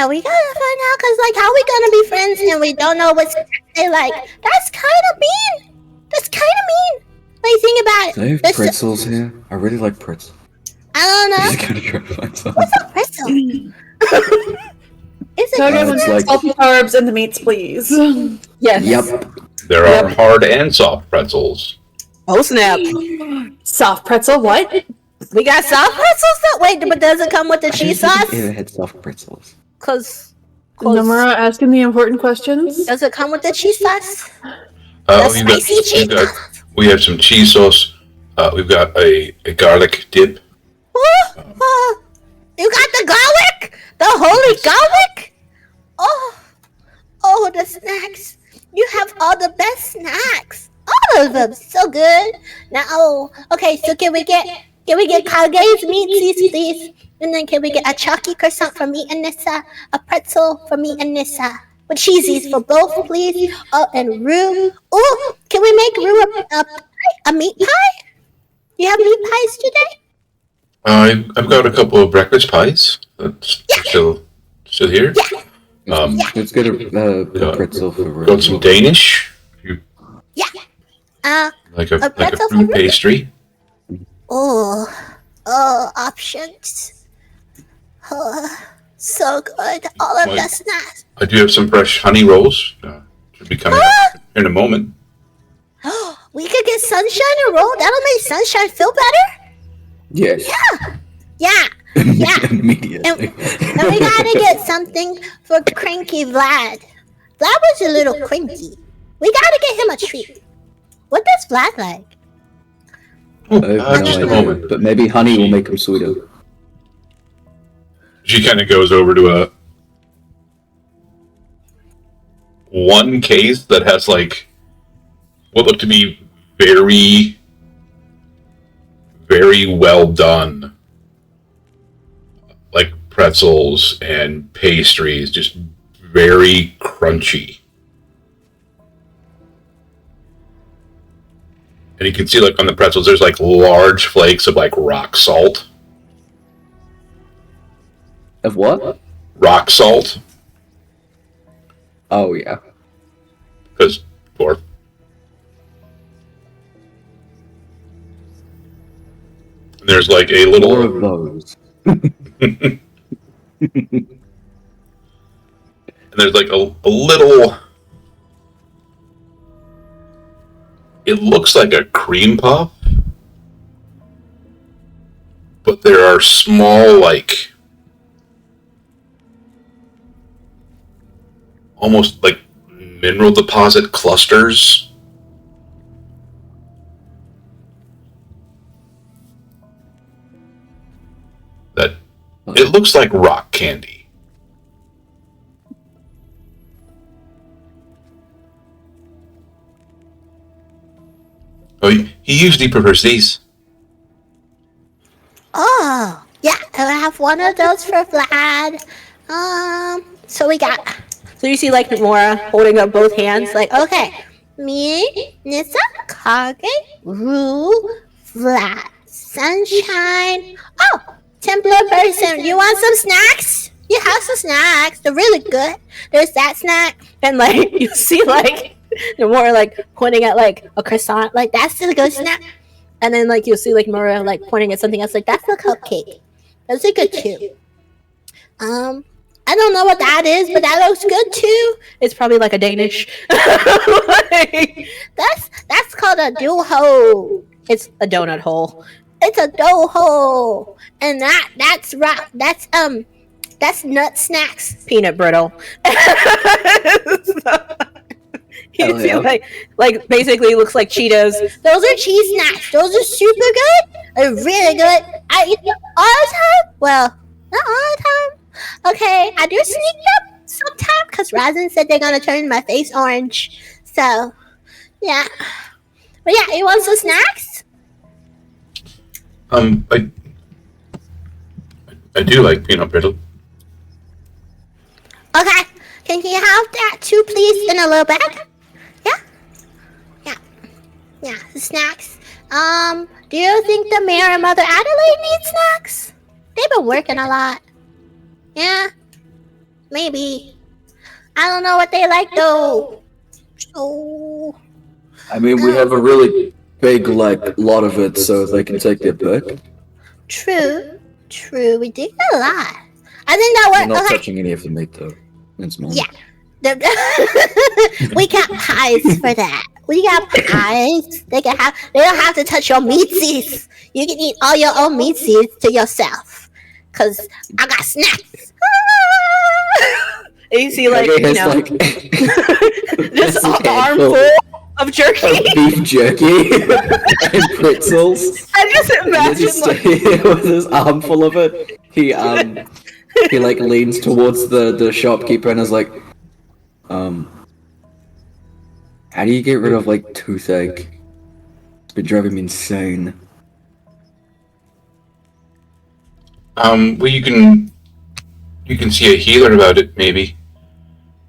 we gotta find out, cause like, how we gonna be friends and we don't know what they like? That's kind of mean. Like, think about it. Do they have That's- pretzels here? I really like pretzels. I Just don't gotta try to find know. something. What's a pretzel? Is it Kage it's wants like- salty carbs and the meats, please. Yes. Yep. There are hard and soft pretzels. Oh snap! Soft pretzel, what? We got soft pretzels though? Wait, but does it come with the cheese sauce? Ever had soft pretzels? Cause Nomura asking the important questions. Does it come with the cheese sauce? We've got, Spicy cheese sauce. we have some cheese sauce. We've got a garlic dip. Oh, you got the garlic? The holy garlic? Oh, the snacks. You have all the best snacks. All of them, so good. Now, okay, so can we get Kage's meatsies, please? And then can we get a chalky croissant for me and Nissa, a pretzel for me and Nissa, with cheesies for both, please. Oh, and roux. Oh, can we make roux a meat pie? Do you have meat pies today? I've got a couple of breakfast pies. That's still here. Let's get a pretzel for Got some Danish. Like a pretzel fruit for pastry. Oh, options. Oh, so good. All of the snacks. I do have some fresh honey rolls. Should be coming up in a moment. We could get sunshine and roll. That'll make sunshine feel better. Yes. Yeah. Immediately. And we gotta get something for cranky Vlad. Vlad was a little cranky. We gotta get him a treat. What does Vlad like? Just a moment. But maybe honey will make them sweeter. She kind of goes over to one case that has like what looked to be very, very well done, like pretzels and pastries, just very crunchy. And you can see, like, on the pretzels, there's like large flakes of like rock salt. Of what? Rock salt. Oh yeah. Because dwarf. And there's like a More little. of those. And there's like a little. It looks like a cream puff, but there are small, like, almost like mineral deposit clusters. That it looks like rock candy. Oh, he usually prefers these. Oh, yeah, I have one of those for Vlad. So we got. So you see like Mora holding up both hands, like, Okay, me, Nissa, Kage, Rue, Vlad, Sunshine. Oh, Templar person, you want some snacks? You have some snacks. They're really good. There's that snack. and like you see like Mora like pointing at like a croissant, like That's the good snack. and then like you'll see like Mora like pointing at something else, like that's That's the cupcake. Those are good too. I don't know what that is, but that looks good too. it's probably like a Danish. That's called a dough hole. It's a donut hole. It's a dough hole, and that's rock. That's nut snacks. Peanut brittle. You Hell see, yeah. like basically looks like Cheetos. Those are cheese snacks. Those are super good. They're really good. I eat them all the time. Well, not all the time. Okay, I do sneak them sometimes because Razin said they're gonna turn my face orange. So, yeah. But yeah, you want some snacks? I do like peanut brittle. Okay. Can you have that too, please, in a little bag? Yeah, snacks. Do you think the mayor and Mother Adelaide need snacks? They've been working a lot. Yeah, maybe. I don't know what they like though. So, I mean, we have a really big like lot of it, so they can take their pick. True. We do get a lot. I think that We're was not okay. touching any of the meat though. It's mine. Yeah. We got pies for that. We got pies. They don't have to touch your meatsies. You can eat all your own meatsies to yourself. Cause I got snacks. And you see, like, Okay, you it's know, like this it's a handful armful of jerky. of beef jerky and pretzels. I just And imagine, just like, with his armful of it, he like leans towards the shopkeeper and is like, how do you get rid of like toothache? It's been driving me insane. Well, you can see a healer about it, maybe.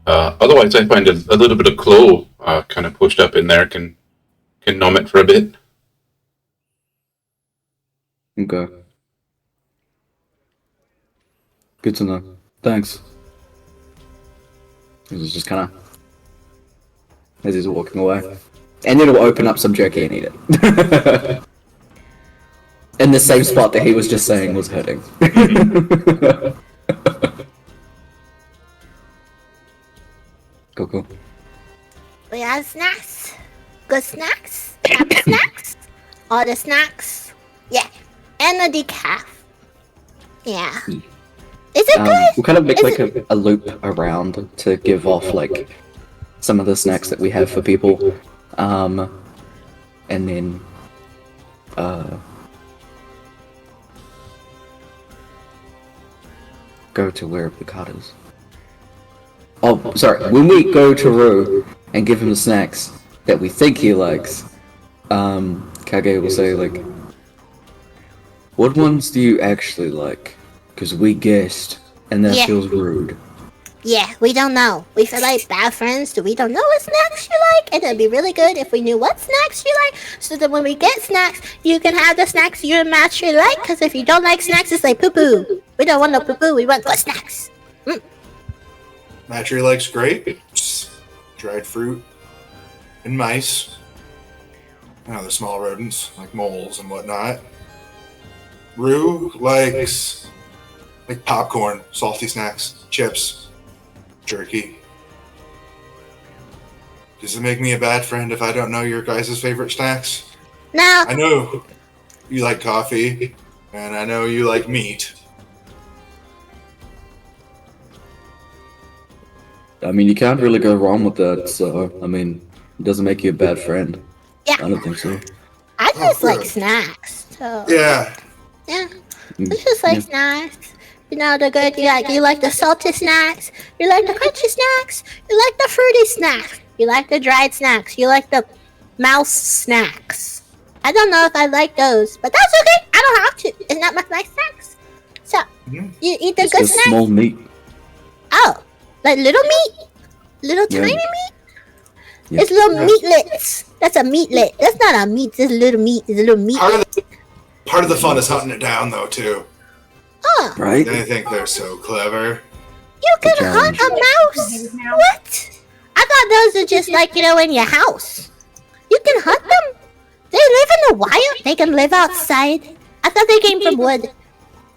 Otherwise, I find a little bit of clove kind of pushed up in there can numb it for a bit. Okay. Good to know. Thanks. He's just kind of as he's walking away, and then he'll open up some jerky and eat it. In the same spot that he was just saying was hurting. Cool. We have snacks. Good snacks. Happy snacks. All the snacks. Yeah. And a decaf. Yeah. Is it good? We'll kind of make Is like a loop around to give off like some of the snacks that we have for people, and then go to wherever the cart is. Oh, sorry. When we go to Rue and give him the snacks that we think he likes, Kage will say like, "What ones do you actually like? Because we guessed, and that Yeah. feels rude." Yeah, we don't know. We feel like bad friends, so we don't know what snacks you like, and it'd be really good if we knew what snacks you like, so that when we get snacks, you can have the snacks you and Matri like, because if you don't like snacks, it's like poo-poo. We don't want no poo-poo, we want good snacks. Matri likes grapes, dried fruit, and mice. You know, the small rodents, like moles and whatnot. Rue likes like popcorn, salty snacks, chips, jerky. Does it make me a bad friend if I don't know your guys' favorite snacks? No, I know you like coffee, and I know you like meat. I mean, you can't really go wrong with that, so, I mean, it doesn't make you a bad friend. Yeah. I don't think so. I just Oh, like good. snacks, so Yeah, yeah. Mm, I just like snacks. You know, they're good. You like the salty snacks. You like the crunchy snacks. You like the fruity snacks. You like the dried snacks. You like the mouse snacks. I don't know if I like those, but that's okay. I don't have to. It's not my snacks. So, Mhm. you eat the It's good just snacks? small meat. Oh, like little meat? Little Yeah. tiny meat? Yeah. It's little Yeah. meatlets. That's a meatlet. That's not a meat. It's little meat. It's a little meat. part of the fun is hunting it down, though, too. Oh, Right? They think they're so clever. you can Good hunt a challenge. mouse? What? I thought those are just like, in your house. You can hunt them? They live in the wild? They can live outside? I thought they came from wood.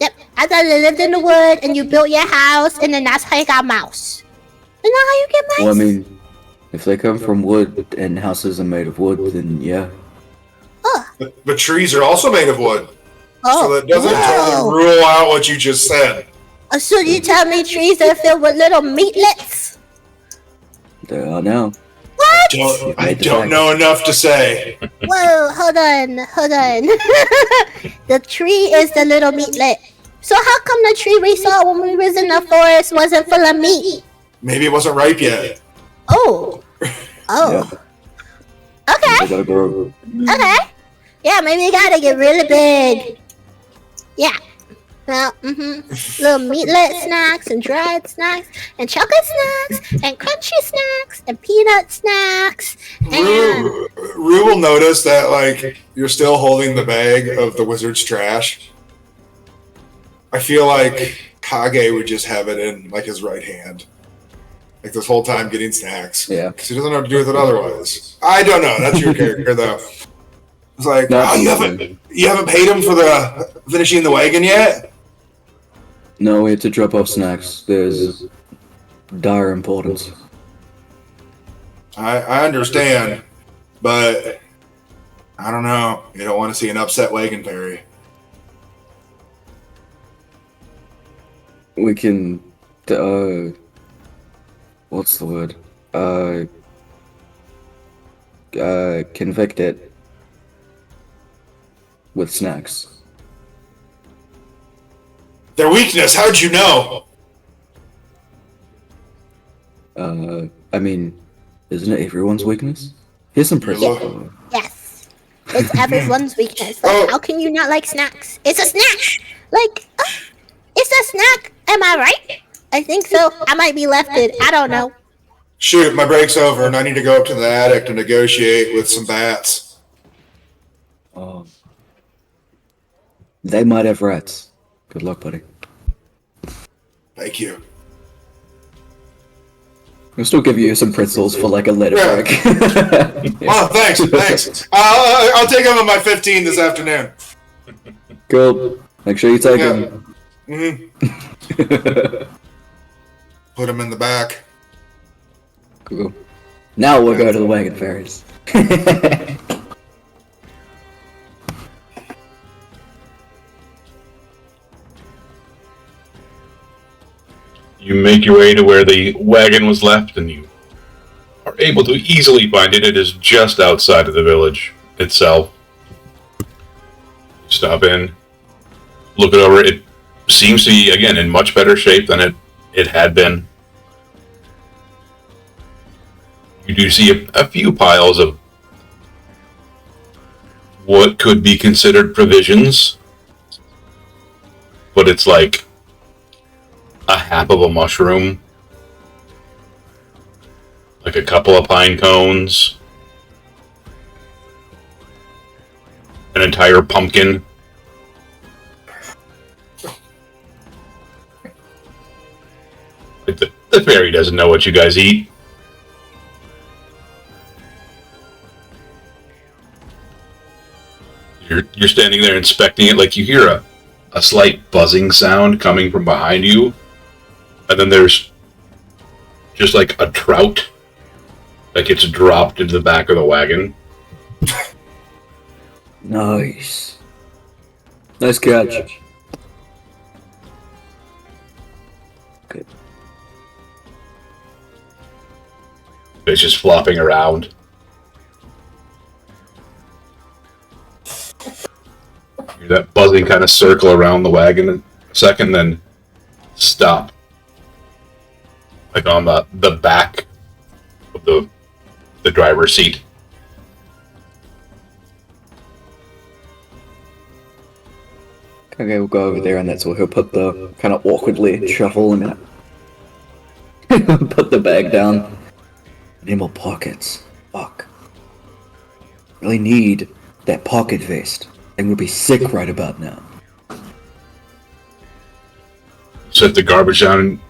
Yep, I thought they lived in the wood and you built your house and then that's how you got mouse. Isn't that how you get mice? Well, I mean, if they come from wood and houses are made of wood, then yeah. But trees are also made of wood. So that doesn't whoa. totally rule out what you just said. So you tell me trees are filled with little meatlets? They are now. What? I don't know enough to say. Whoa, hold on. The tree is the little meatlet. So how come the tree we saw when we was in the forest wasn't full of meat? Maybe it wasn't ripe yet. Oh. Oh. Okay. They gotta grow. Okay. Yeah, maybe you gotta get really big. Yeah. Well, little meatlet snacks and dried snacks and chocolate snacks and crunchy snacks and peanut snacks and Rue will notice that, like, you're still holding the bag of the wizard's trash. I feel like Kage would just have it in, like, his right hand. Like, this whole time getting snacks. Yeah. Because he doesn't know what to do with it otherwise. I don't know. That's your character, though. It's like, No, oh, you haven't paid him for the finishing the wagon yet? No, we had to drop off snacks. There's dire importance. I understand, but I don't know. You don't want to see an upset wagon fairy. We can, what's the word? Convict it with snacks. Their weakness, how'd you know? I mean, isn't it everyone's weakness? Here's some pretzel. look- Yes. It's everyone's weakness. Like, Oh. how can you not like snacks? It's a snack! Like, it's a snack! Am I right? I think so. I might be lefted. I don't know. Shoot, my break's over and I need to go up to the attic to negotiate with some bats. Oh. They might have rats. Good luck, buddy. Thank you. I'll still give you some pretzels for like a letter Yeah. break. Oh, thanks. I'll take them on my 15 this afternoon. Cool. Make sure you take Yeah. them. Put them in the back. Cool. Now we'll go to the wagon fairies. You make your way to where the wagon was left, and you are able to easily find it. It is just outside of the village itself. Stop in, look it over. It seems to be, again, in much better shape than it had been. You do see a few piles of what could be considered provisions, but it's like a half of a mushroom, like a couple of pine cones, an entire pumpkin. Like the fairy doesn't know what you guys eat. You're standing there inspecting it, like you hear a slight buzzing sound coming from behind you, and then there's just like a trout that gets dropped into the back of the wagon. Nice. Nice catch. Good. It's just flopping around. Hear that buzzing kind of circle around the wagon a second, then stop. Like on the back of the driver's seat. Okay, we'll go over there and that's where he'll put the kind of awkwardly shuffle him in. Put the bag down. Any more pockets? Fuck. Really need that pocket vest. And we'll be sick right about now. Set the garbage down and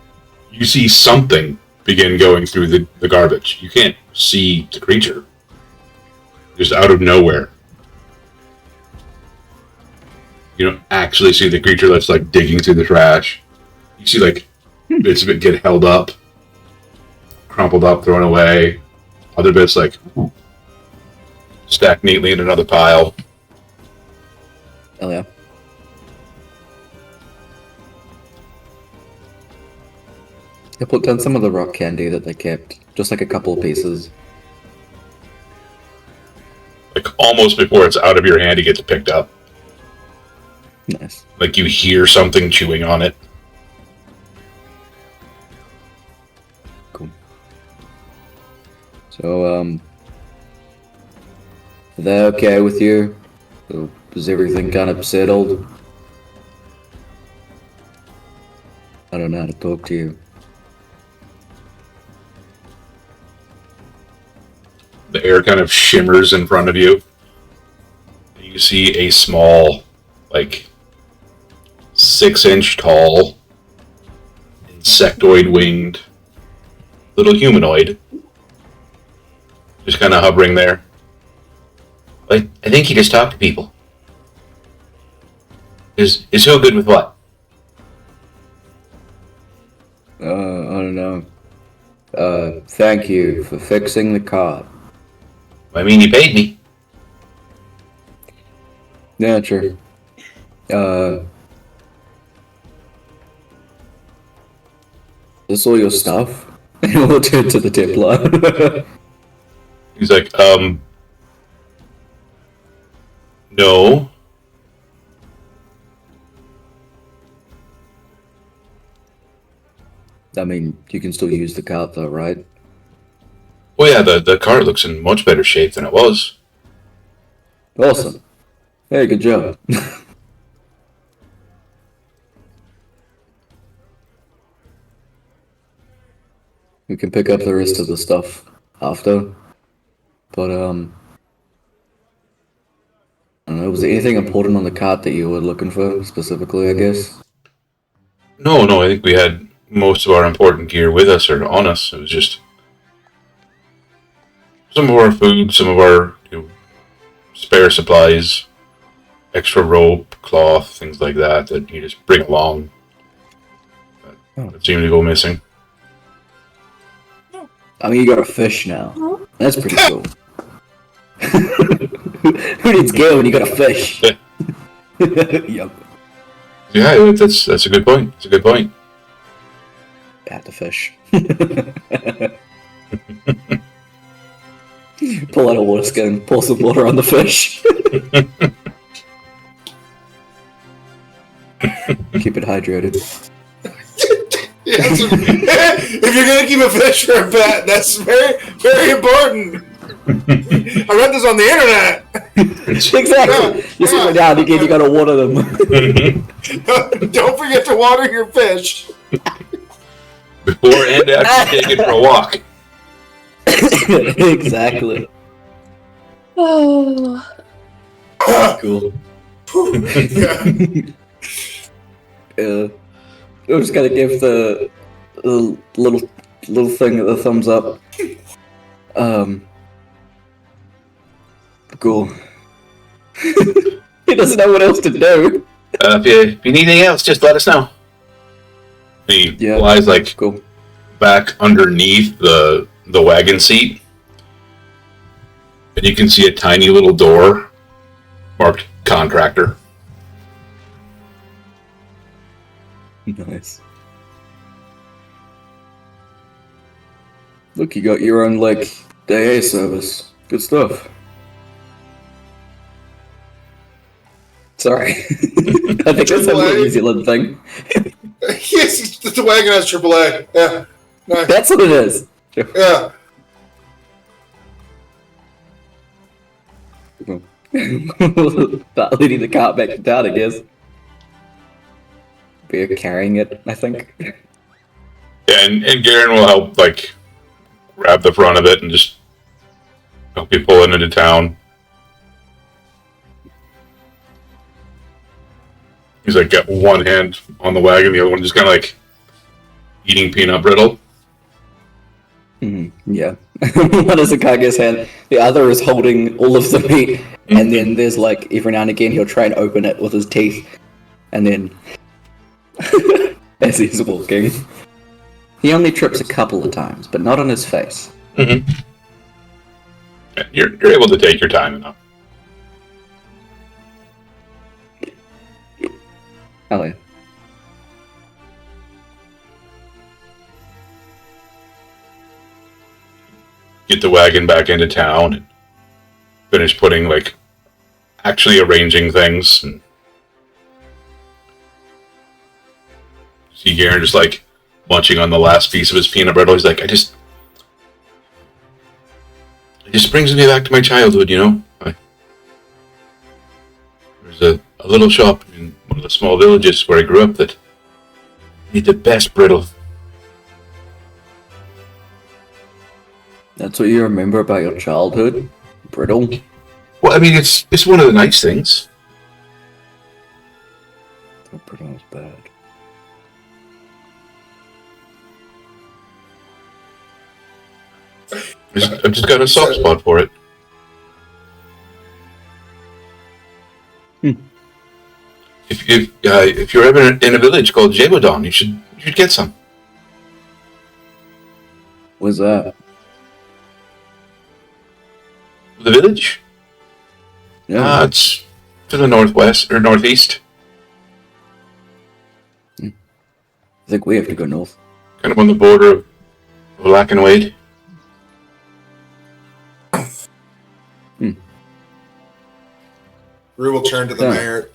you see something begin going through the garbage. You can't see the creature. Just out of nowhere. You don't actually see the creature that's like digging through the trash. You see like bits of it get held up, crumpled up, thrown away. Other bits like stacked neatly in another pile. Hell yeah. I put down some of the rock candy that they kept, just like a couple of pieces. Like almost before it's out of your hand, it gets picked up. Nice. Like you hear something chewing on it. Cool. So, are they okay with you? So, is everything kind of settled? I don't know how to talk to you. The air kind of shimmers in front of you. You see a small, like 6-inch tall, insectoid winged little humanoid. Just kind of hovering there. I think he just talked to people. Is who good with what? I don't know. Thank you for fixing the cart. I mean, he paid me. Yeah, sure. This all your stuff? And we'll turn to the Templar. He's like, no. I mean, you can still use the cart though, right? Well, yeah, the cart looks in much better shape than it was. Awesome. Hey, good job. We can pick up the rest of the stuff after. But, I don't know, was there anything important on the cart that you were looking for, specifically, I guess? No, I think we had most of our important gear with us or on us. It was just some of our food, some of our spare supplies, extra rope, cloth, things like that you just bring along. That seemed to go missing. I mean, you got a fish now. That's pretty cool. Who needs gear when you got a fish? Yup. Yeah, that's a good point. It's a good point. At the fish. Pull out a water skin, pour some water on the fish. Keep it hydrated. Yeah, if you're gonna keep a fish for a pet, that's very, very important. I read this on the internet. Exactly. You sit them down again, you gotta water them. Don't forget to water your fish. Before and after you take it for a walk. Exactly. Oh. Cool. Yeah. I'm just gonna give the little thing the thumbs up. Cool. He doesn't know what else to do. If you need anything else, just let us know. He flies like cool. back underneath the wagon seat, and you can see a tiny little door marked contractor. Nice. Look, you got your own like AA service. Good stuff. Sorry. I think that's a New Zealand thing. Yes, the wagon has AAA. Yeah. Nice. That's what it is. Yeah. Start leading the cart back to town, I guess. We're carrying it, I think. Yeah, and Garen will help, like, grab the front of it and just help you pull it into town. He's like got one hand on the wagon, the other one just kind of like eating peanut brittle. Yeah. One is a Kage's hand, the other is holding all of the meat, and then there's like, every now and again he'll try and open it with his teeth, and then, as he's walking, he only trips a couple of times, but not on his face. Mm-hmm. Yeah, you're able to take your time enough. Oh yeah. Get the wagon back into town and finish putting, like, actually arranging things. And see Garen just, like, munching on the last piece of his peanut brittle. He's like, it just brings me back to my childhood, you know? There's a little shop in one of the small villages where I grew up that made the best brittle. That's what you remember about your childhood? Brittle? Well, I mean, it's one of the nice things. That brittle is bad. I've just got a soft spot for it. If you're ever in a village called Jebodon, you should get some. What's that? The village? Yeah. It's to the northwest or northeast. I think we have to go north. Kind of on the border of Black and Wade. Rue will turn to the Yeah. mayor.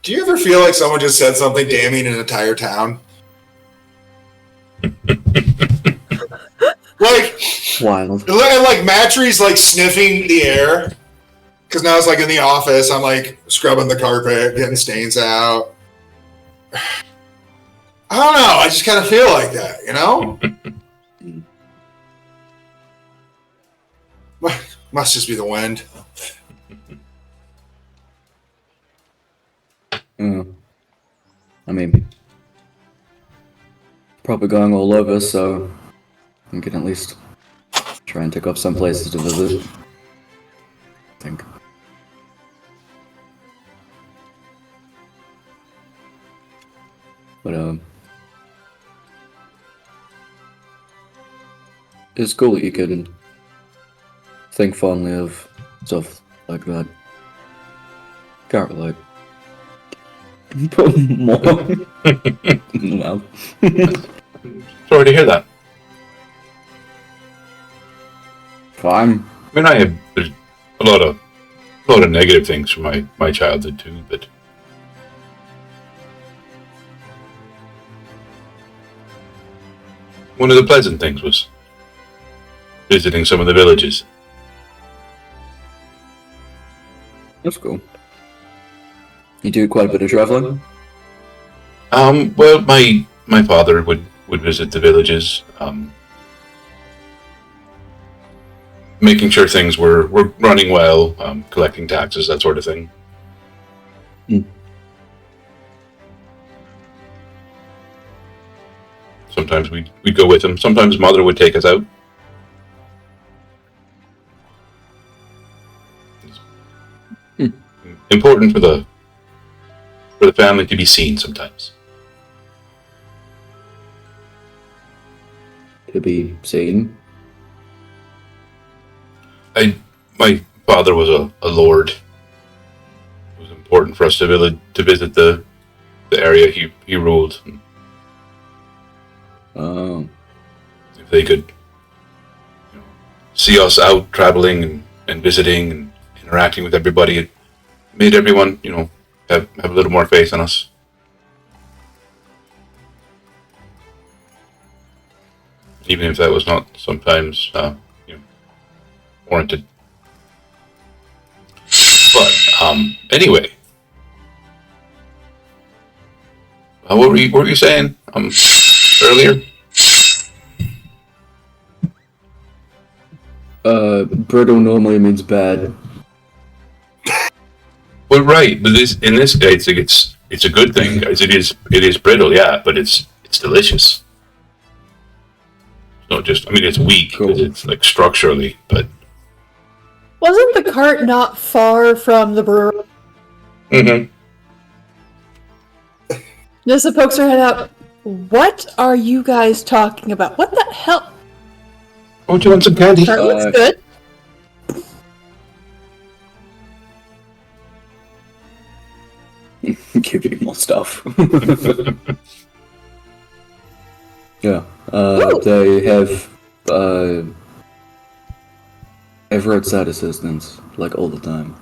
Do you ever feel like someone just said something damning an entire town? Like, Wild. and like Matri's like sniffing the air because now it's like in the office. I'm like scrubbing the carpet, getting stains out. I don't know. I just kind of feel like that, you know? Must just be the wind. I mean, probably going all over, so we can at least try and tick off some places to visit. I think. But it's cool that you can think fondly of stuff like that. Can't relate. Put more. Well. Sorry to hear that. Fine. I mean, there's a lot of negative things from my childhood too, but one of the pleasant things was visiting some of the villages. That's cool. You do quite a bit of traveling? Well, my father would visit the villages, making sure things were running well, collecting taxes, that sort of thing. Sometimes we'd go with him. Sometimes Mother would take us out. It's important for the family to be seen sometimes. To be seen? My father was a lord. It was important for us to visit the area he ruled. Oh. If they could see us out traveling and visiting and interacting with everybody, it made everyone, have a little more faith in us. Even if that was not sometimes warranted. But anyway, what were you saying earlier? Brittle normally means bad. Well, right, but in this case, it's a good thing, guys. It is brittle, yeah, but it's delicious. It's not just, it's weak. Cool. It's like structurally, but Wasn't the cart not far from the brewery? mm-hmm. Nissa pokes her head out. What are you guys talking about? What the hell? Oh, do you want some candy? Cart looks good. Give you more stuff. Yeah. Ooh. They have roadside assistance, like, all the time.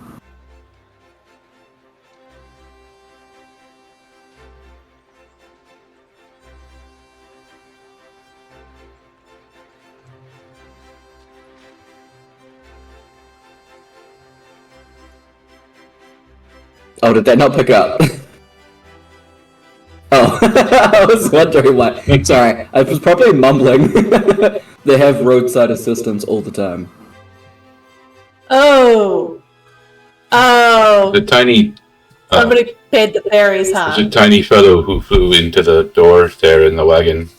Oh, did that not pick up? Oh, I was wondering why. Sorry, I was probably mumbling. They have roadside assistance all the time. Oh. Oh. The tiny Somebody paid the fairies, there's a huh? tiny fellow who flew into the door there in the wagon.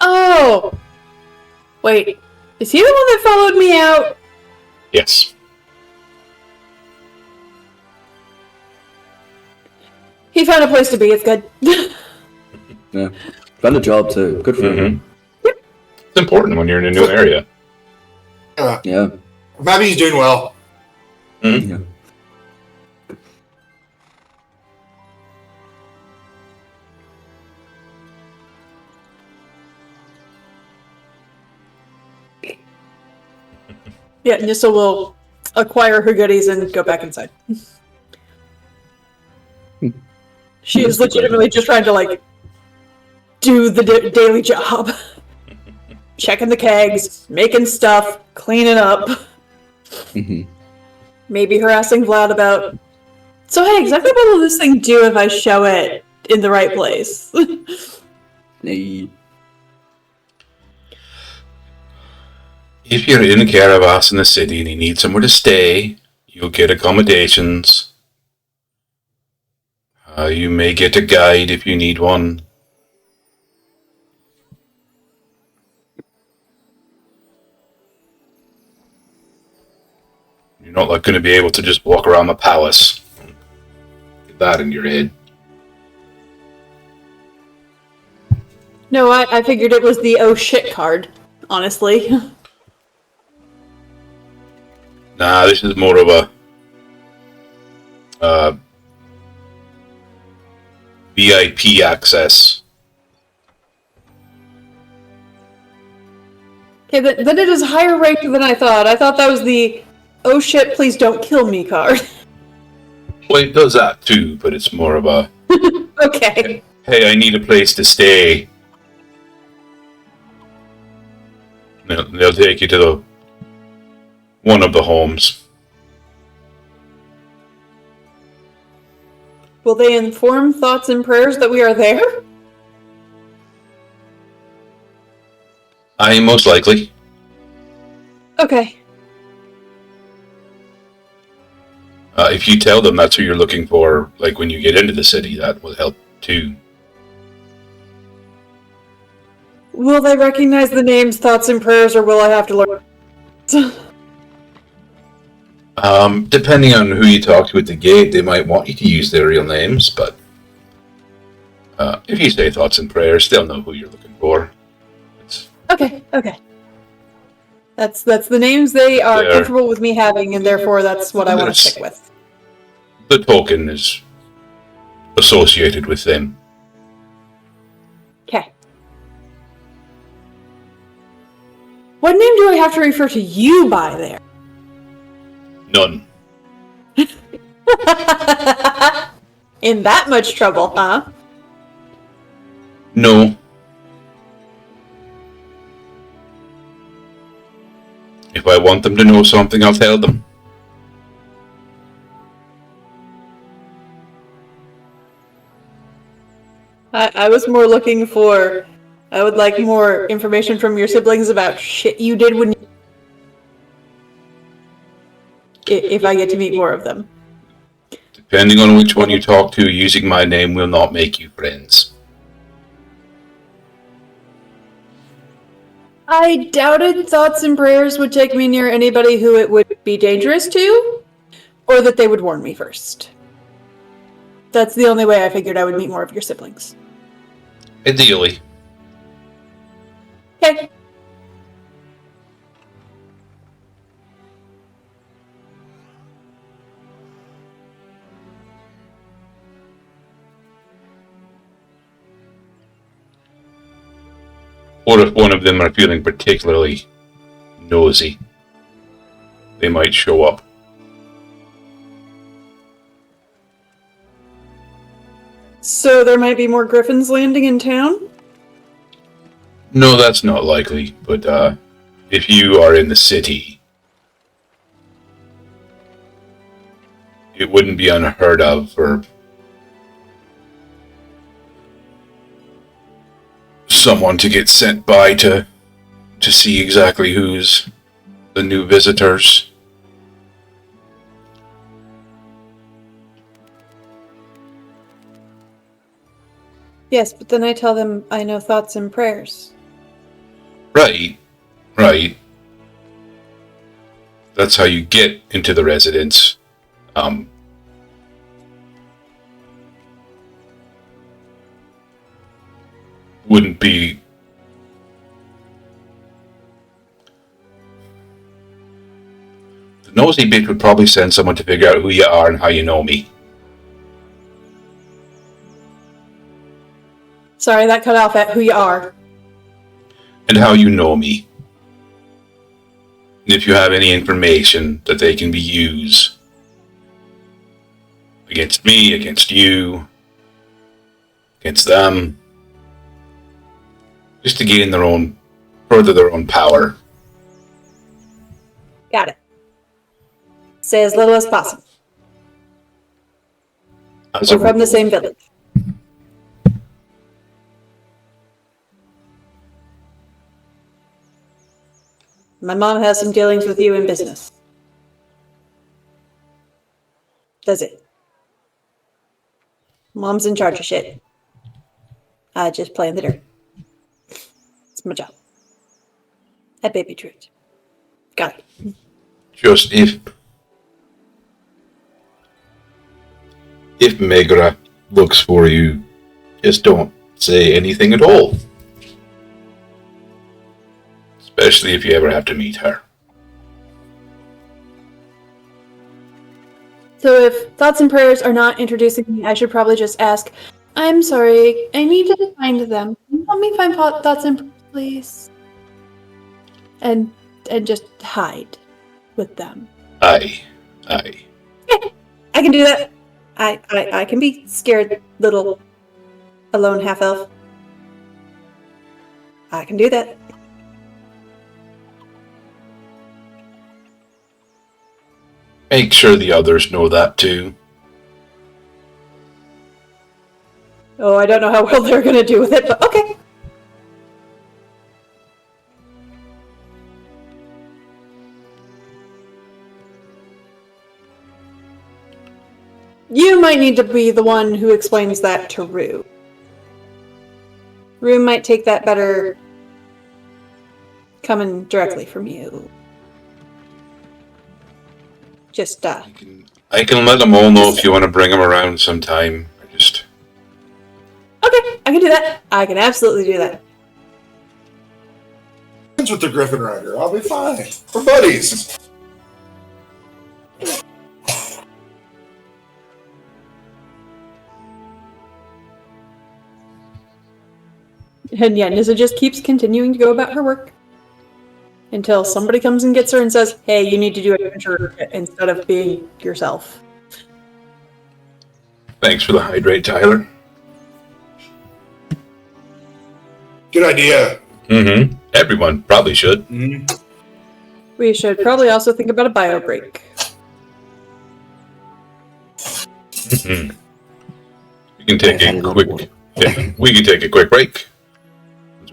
Oh. Wait. Is he the one that followed me out? Yes. He found a place to be. It's good. Yeah. Found a job too. Good for him. It's important when you're in a new area. Yeah. Maybe he's doing well. Yeah. Yeah, Nissa will acquire her goodies and go back inside. She is legitimately just trying to, like, do the daily job. Checking the kegs, making stuff, cleaning up. Maybe harassing Vlad about, so hey, exactly what will this thing do if I show it in the right place? Hey. If you're in Caravas in the city and you need somewhere to stay, you'll get accommodations. You may get a guide if you need one. You're not like going to be able to just walk around the palace. Get that in your head. No, I figured it was the oh shit card, honestly. Nah, this is more of a VIP access. Okay, then it is higher ranked than I thought. I thought that was the oh shit, please don't kill me card. Well, it does that too, but it's more of a Okay. hey, I need a place to stay. They'll take you to one of the homes. Will they inform thoughts and prayers that we are there? Most likely. Okay. If you tell them that's who you're looking for, like when you get into the city, that will help too. Will they recognize the names, thoughts, and prayers, or will I have to learn? Depending on who you talk to at the gate, they might want you to use their real names, but if you say thoughts and prayers, they'll know who you're looking for. Okay. That's the names they are comfortable with me having, and therefore that's what I want to stick with. The token is associated with them. Okay. What name do I have to refer to you by there? None. In that much trouble, huh? No. If I want them to know something, I'll tell them. I was more looking for, I would like more information from your siblings about shit you did when you, if I get to meet more of them. Depending on which one you talk to, using my name will not make you friends. I doubted thoughts and prayers would take me near anybody who it would be dangerous to, or that they would warn me first. That's the only way I figured I would meet more of your siblings. Ideally. Okay. Or if one of them are feeling particularly nosy, they might show up. So there might be more griffins landing in town? No, that's not likely, but if you are in the city, it wouldn't be unheard of for someone to get sent by to see exactly who's the new visitors. Yes, but then I tell them I know thoughts and prayers. Right. That's how you get into the residence. wouldn't be. The nosy bitch would probably send someone to figure out who you are and how you know me. Sorry, that cut off at who you are. And how you know me. And if you have any information that they can be used against me, against you, against them, just to gain further their own power. Got it. Say as little as possible. We're from the same village. My mom has some dealings with you in business. Does it? Mom's in charge of shit. I just play in the dirt. It's my job. That baby truth. Got it. Just if Megra looks for you, just don't say anything at all. Especially if you ever have to meet her. So if thoughts and prayers are not introducing me, I should probably just ask, I'm sorry, I need to find them. Can you help me find thoughts and prayers, please? And just hide with them. Aye. Yeah, I can do that. I can be scared little alone half elf. I can do that. Make sure the others know that too. Oh, I don't know how well they're gonna do with it, but okay. You might need to be the one who explains that to Rue. Rue might take that better coming directly from you. Just, I can let them all know if you want to bring them around sometime. Okay, I can do that. I can absolutely do that. With the Griffin Rider, I'll be fine. We're buddies. And yeah, Nissa just keeps continuing to go about her work until somebody comes and gets her and says, hey, you need to do adventure instead of being yourself. Thanks for the hydrate, Tyler. Good idea. Mm-hmm. Everyone probably should. Mm-hmm. We should probably also think about a bio break. Mm-hmm. We can take a quick break.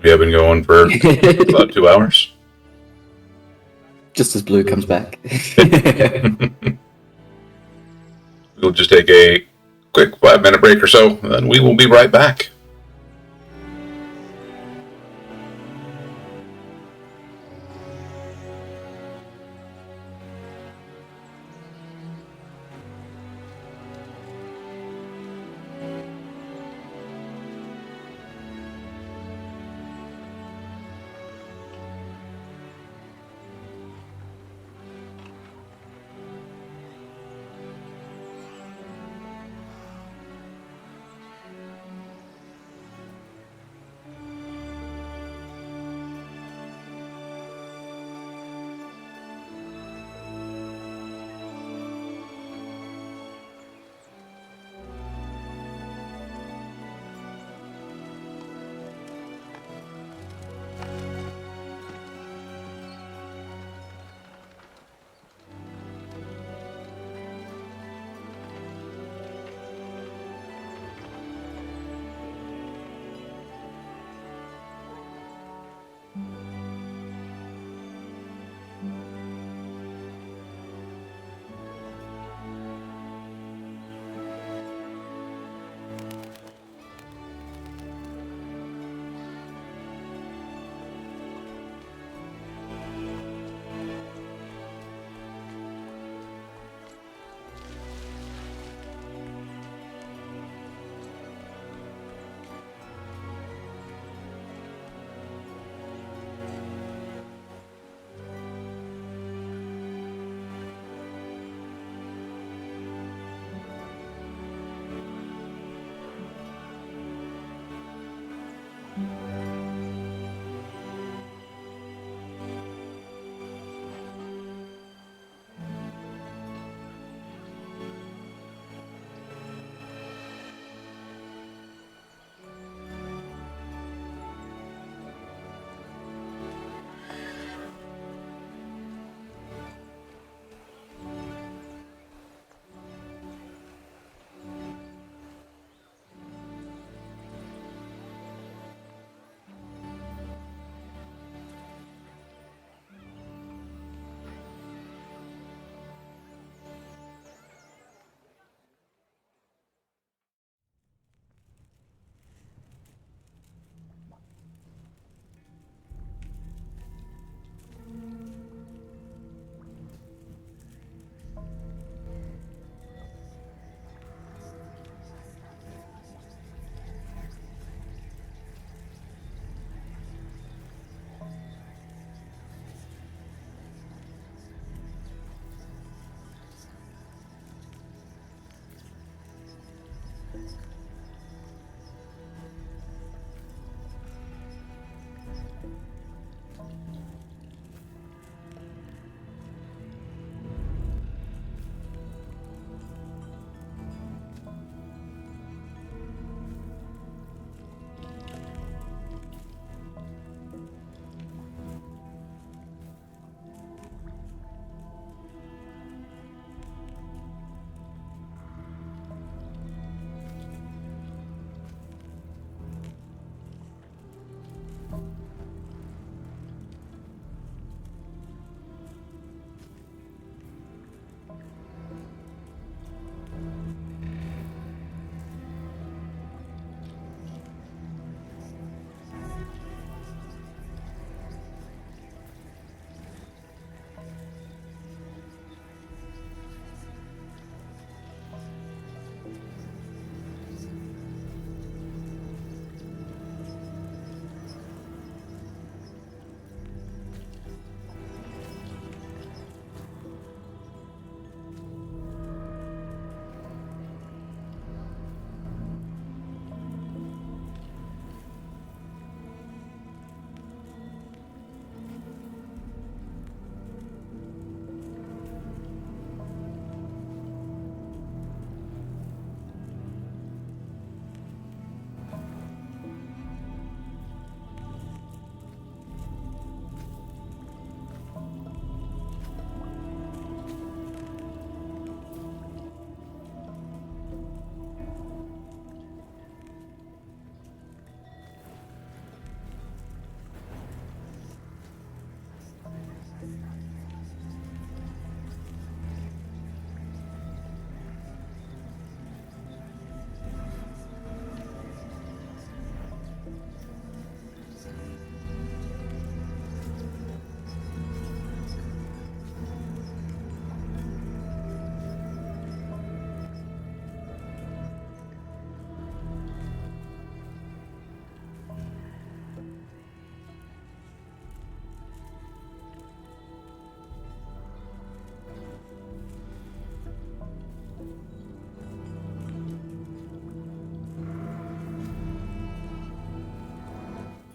We have been going for about 2 hours. Just as Blue comes back. We'll just take a quick 5-minute break or so, and then we will be right back.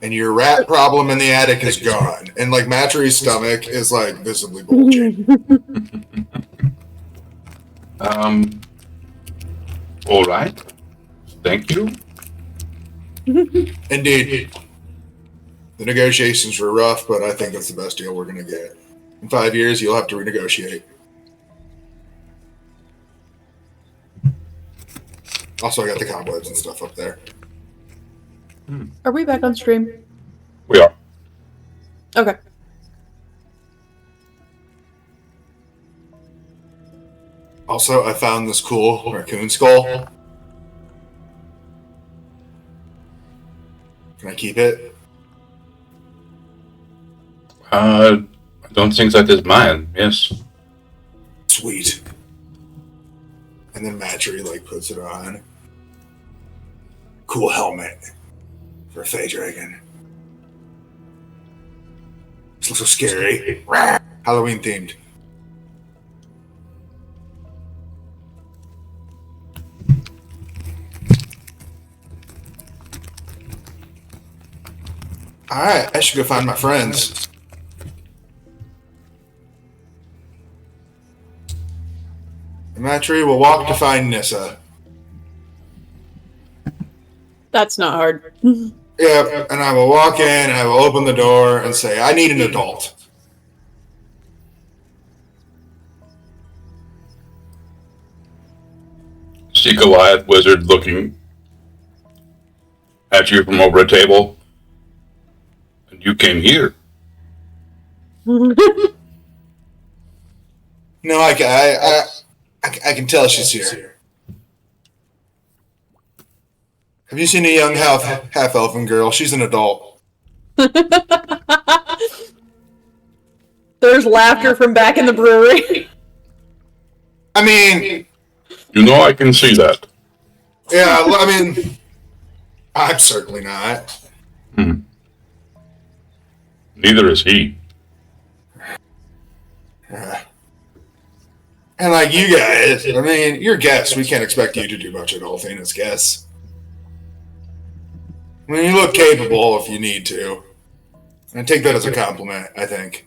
and your rat problem in the attic is gone. And like Matry's stomach is like visibly bulging. All right. Thank you. Indeed. The negotiations were rough, but I think that's the best deal we're going to get. In 5 years, you'll have to renegotiate. Also, I got the cobwebs and stuff up there. Are we back on stream? We are. Okay. Also, I found this cool raccoon skull. Can I keep it? I don't think that is mine. Yes. Sweet. And then Matry like puts it on. Cool helmet for a Fey Dragon. This looks so scary. Halloween themed. Alright, I should go find my friends. Matry will walk to find Nissa. That's not hard. Yep, and I will walk in and I will open the door and say, I need an adult. See Goliath wizard looking at you from over a table. And you came here. No, I can tell she's here. Have you seen a young half-elfin girl? She's an adult. There's laughter from back in the brewery. I mean... You know I can see that. Yeah, I mean... I'm certainly not. Neither is he. And like you guys, I mean, you're guests. We can't expect you to do much adulting as guests. I mean, you look capable if you need to. And I take that as a compliment, I think.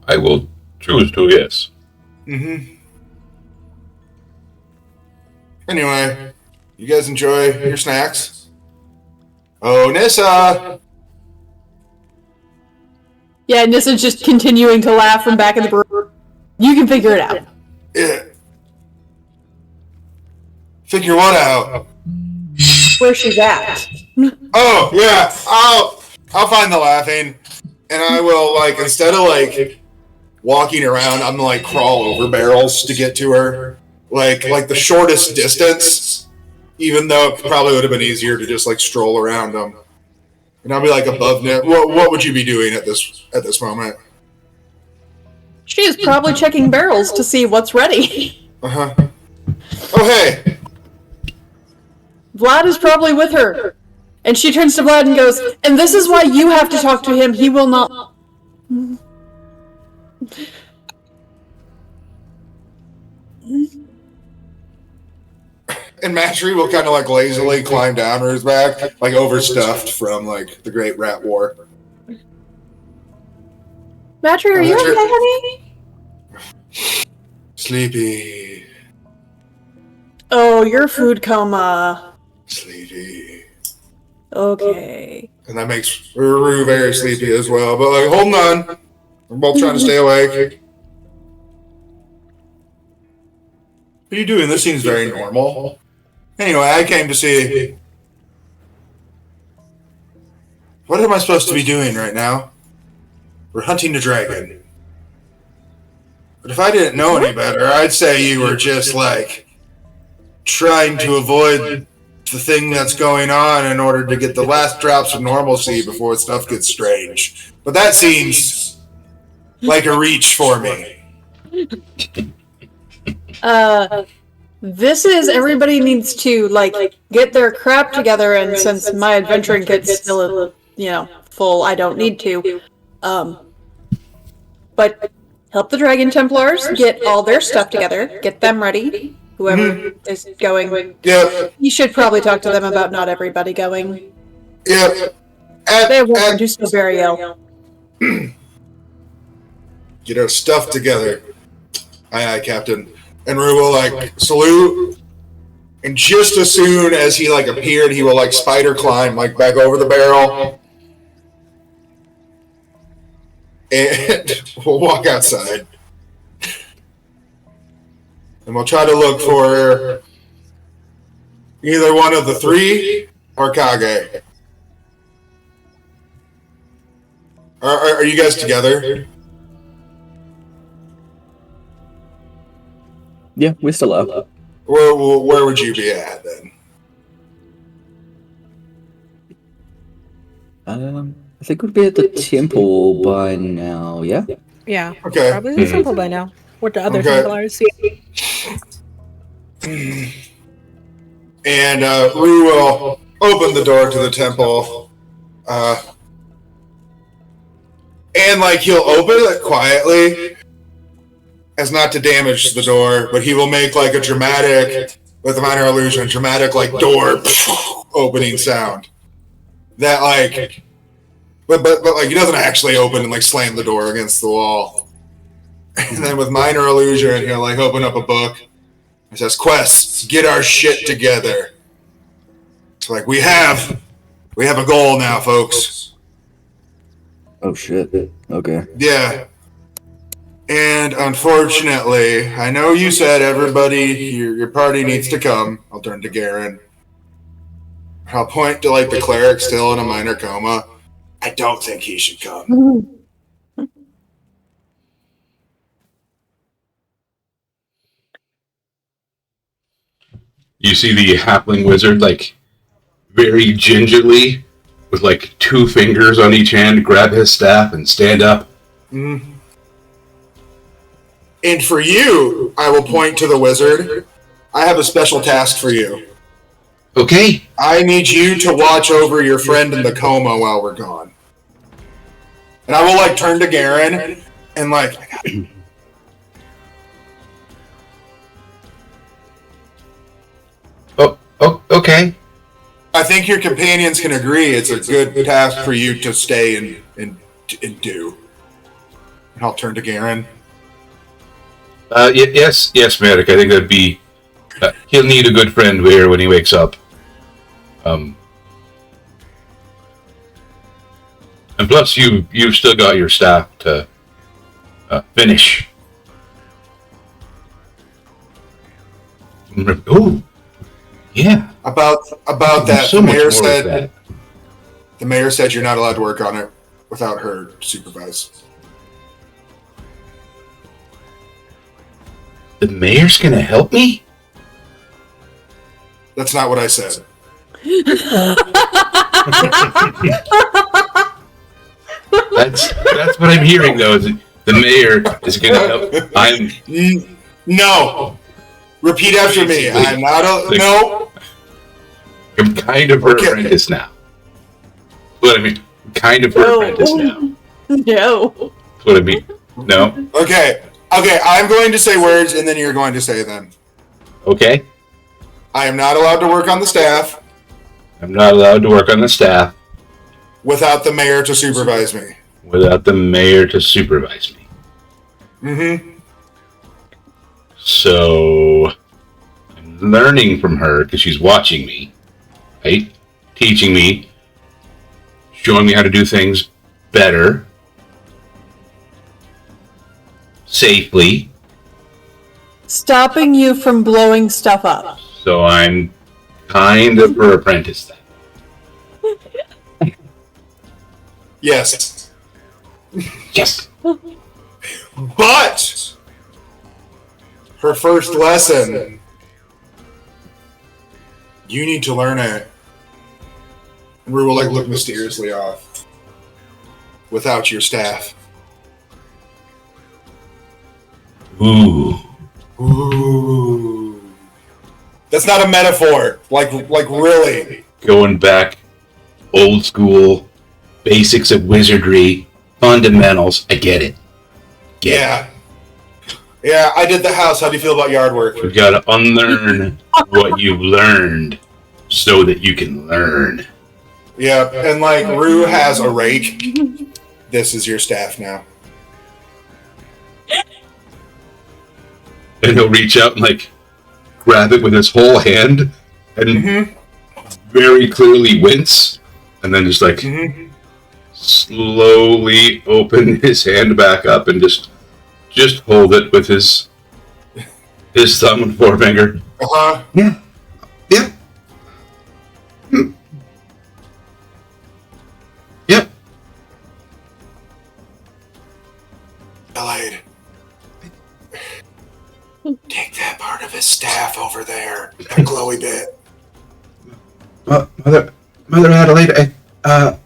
I will choose to, yes. Anyway, you guys enjoy your snacks? Oh, Nissa! Yeah, Nissa's just continuing to laugh from back in the brewery. You can figure it out. Yeah. Figure what out? Where she's at. Oh, yeah. I'll find the laughing. And I will, like, instead of, like, walking around, I'm gonna, like, crawl over barrels to get to her. Like the shortest distance, even though it probably would have been easier to just, like, stroll around them. And I'll be, like, above net. What would you be doing at this moment? She is probably checking barrels to see what's ready. Uh-huh. Oh, hey! Vlad is probably with her. And she turns to Vlad and goes, and this is why you have to talk to him. He will not... And Matry will kind of, like, lazily climb down her back, like, overstuffed from, like, the Great Rat War. Matry, are you okay, honey? Sleepy. Oh, your food coma. Sleepy. Okay. And that makes Ruru very sleepy as well. But, like, hold on. We're both trying to stay awake. What are you doing? This seems very normal. Anyway, I came to see... What am I supposed to be doing right now? We're hunting a dragon. But if I didn't know any better, I'd say you were just, like, trying to avoid the thing that's going on in order to get the last drops of normalcy before stuff gets strange. But that seems like a reach for me. This is everybody needs to, like, get their crap together, and since my adventuring kit's still, full, I don't need to. But help the Dragon Templars get all their stuff together, get them ready, whoever is going. Yep. You should probably talk to them about not everybody going. Yep. They won't do so very ill. Get our stuff together. Aye, Captain. And Rue will salute. And just as soon as he appeared, he will spider climb back over the barrel. And we'll walk outside. And we'll try to look for either one of the three or Kage. Are you guys together? Yeah, we're still up. Where would you be at then? I think we'd be at the temple by now, yeah? Yeah. Okay. Probably the temple by now. With the other Okay. Templars. And we will open the door to the temple. And he'll open it quietly as not to damage the door, but he will make a dramatic, with a minor illusion, dramatic door opening sound. That but he doesn't actually open and slam the door against the wall. And then with minor illusion, he'll open up a book. It says, "Quest, get our shit together." It's we have a goal now, folks. Oh shit. Okay. Yeah. And unfortunately, I know you said everybody, your party needs to come. I'll turn to Garen. I'll point to the cleric still in a minor coma. I don't think he should come. You see the halfling wizard, very gingerly, with 2 fingers on each hand, grab his staff and stand up. Mm. And for you, I will point to the wizard. I have a special task for you. Okay. I need you to watch over your friend in the coma while we're gone. And I will turn to Garen and I got it. Oh, okay. I think your companions can agree it's a good task for you to stay and do. And I'll turn to Garen. Yes, Merrick. I think that'd be. He'll need a good friend here when he wakes up. And plus, you've still got your staff to finish. Oh, yeah. About that, So the much mayor more said. with that. The mayor said you're not allowed to work on it without her supervise. The mayor's gonna help me? That's not what I said. That's what I'm hearing though. Is the mayor is gonna help. No. Repeat after me. I'm not a no. I'm kind of her apprentice now. What I mean, kind of her apprentice now. No. That's what I mean. No. Okay. I'm going to say words, and then you're going to say them. Okay. I am not allowed to work on the staff I'm not allowed to work on the staff without the mayor to supervise me. without the mayor to supervise me. Mm-hmm. So I'm learning from her because she's watching me, right? Teaching me, showing me how to do things better, safely. Stopping you from blowing stuff up. So I'm kind of her apprentice then. Yes. Yes. But her first lesson, you need to learn it. And we will look mysteriously off without your staff. Ooh. Ooh. That's not a metaphor. Like really. Going back, old school, basics of wizardry, fundamentals. I get it. Yeah. Yeah, I did the house. How do you feel about yard work? You gotta unlearn what you've learned so that you can learn. Yeah, and like Rue has a rake. This is your staff now. And he'll reach out and like grab it with his whole hand and very clearly wince, and then just like slowly open his hand back up and just hold it with his thumb and forefinger. Yeah. Yep. Adelaide, take that part of his staff over there. That glowy bit. Mother Adelaide, I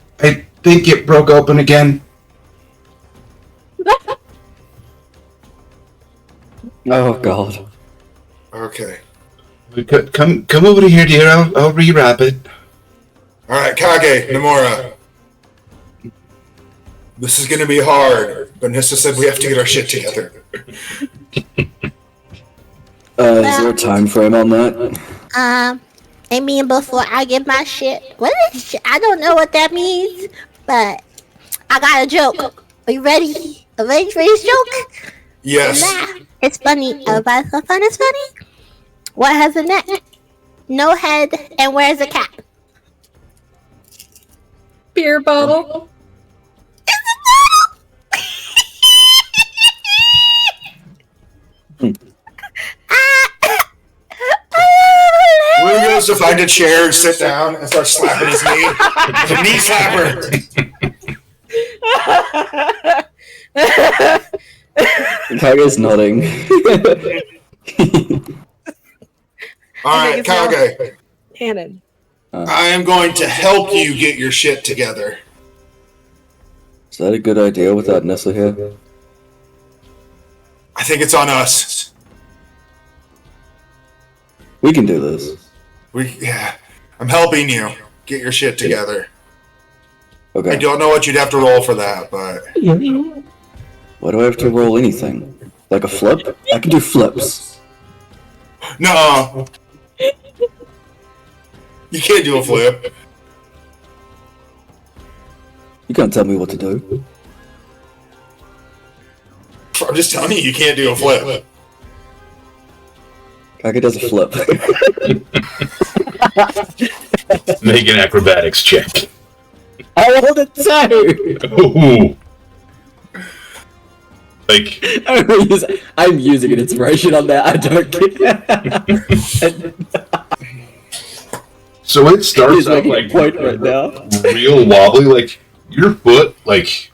think it broke open again. Oh God. Okay. Come over here, dear. I'll rewrap it. All right, Kage, Nomura. This is going to be hard, but Nissa said we have to get our shit together. Is there a time frame on that? I mean, before I get my shit. What is I don't know what that means, but I got a joke. Are you ready? Are you ready for this joke? Yes. Nah, it's funny. Everybody find it's funny? What has a neck, no head, and wears a cap? Beer bottle. Rue goes to find a chair and sit down and start slapping his knee. It's a knee slapper. Kage's nodding. Alright, Kage. Cannon. I am going to help you get your shit together. Is that a good idea without Nessa here? I think it's on us. We can do this. I'm helping you get your shit together. Okay. I don't know what you'd have to roll for that, but... Why do I have to roll anything? Like a flip? I can do flips. No! You can't do a flip. You can't tell me what to do. I'm just telling you can't do a flip. Kage does a flip. Make an acrobatics check. I rolled a 2! Ooh. Like, I'm using an inspiration on that. I don't care. so it starts He's out making like a point right now. real wobbly. Like your foot, like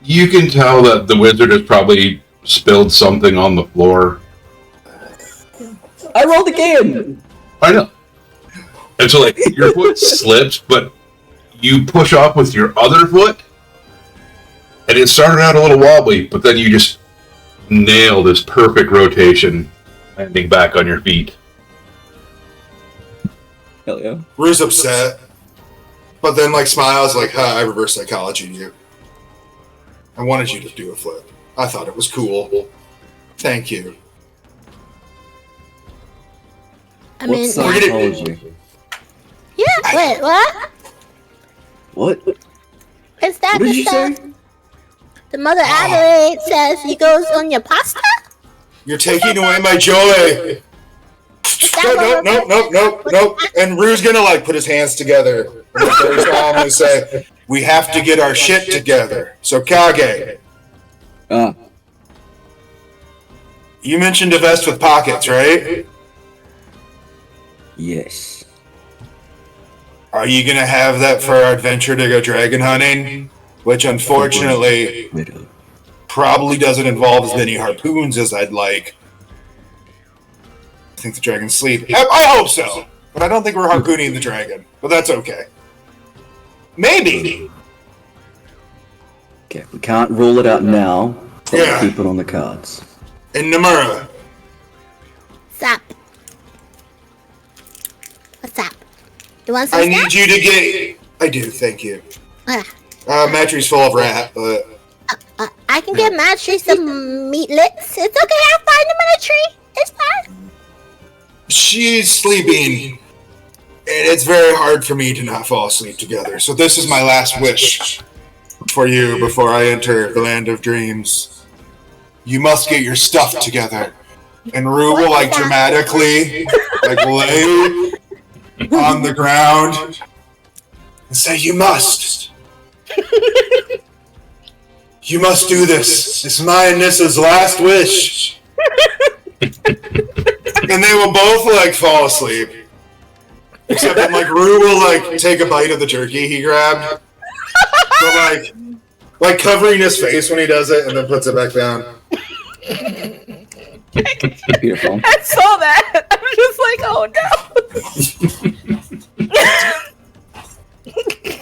you can tell that the wizard has probably spilled something on the floor. I rolled again. I know. And so, like, your foot slips, but you push off with your other foot, and it started out a little wobbly, but then you just nail this perfect rotation, landing back on your feet. Hell yeah. Rue's upset, but then, like, smiles like, I reverse psychology you. I wanted you to do a flip. I thought it was cool. Thank you. I mean, What's psychology? yeah. Wait, what? What? Is that What did the you stuff? say? The Mother Adelaide says he goes on your pasta? You're taking away my joy. Nope. And Rue's gonna, like, put his hands together. And very calmly say, we have to get our shit together. So, Kage, you mentioned a vest with pockets, right? Yes. Are you gonna have that for our adventure to go dragon hunting? Which, unfortunately, probably doesn't involve as many harpoons as I'd like. I think the dragons sleep. I hope so, but I don't think we're harpooning the dragon. But that's okay. Maybe. Okay, we can't rule it out now, but Yeah. we'll keep it on the cards. And Nomura, Sup? What's up? You want some I need you to get... I do, thank you. Matry's full of rat, but... I I can get Matry some meatlets. It's okay, I'll find them in a tree. It's fine. She's sleeping, and it's very hard for me to not fall asleep together. So this is my last wish for you before I enter the land of dreams. You must get your stuff together. And Rue will like dramatically like lay on the ground and say, "You must. You must do this. It's my and Nissa's last wish." And they will both like fall asleep. Except that like Rue will like take a bite of the jerky he grabbed. But like covering his face when he does it and then puts it back down. Beautiful. I saw that. I was just like, oh no.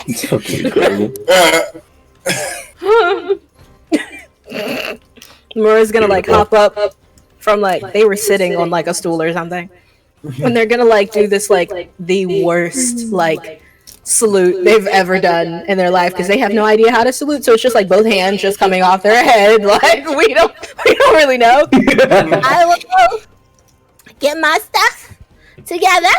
It's fucking incredible. Mura's gonna like hop up from like they were sitting on like a stool or something. And they're gonna like do this like the worst like salute they've ever done in their life because they have no idea how to salute, so it's just like both hands just coming off their head. Like we don't really know. I will get my stuff together.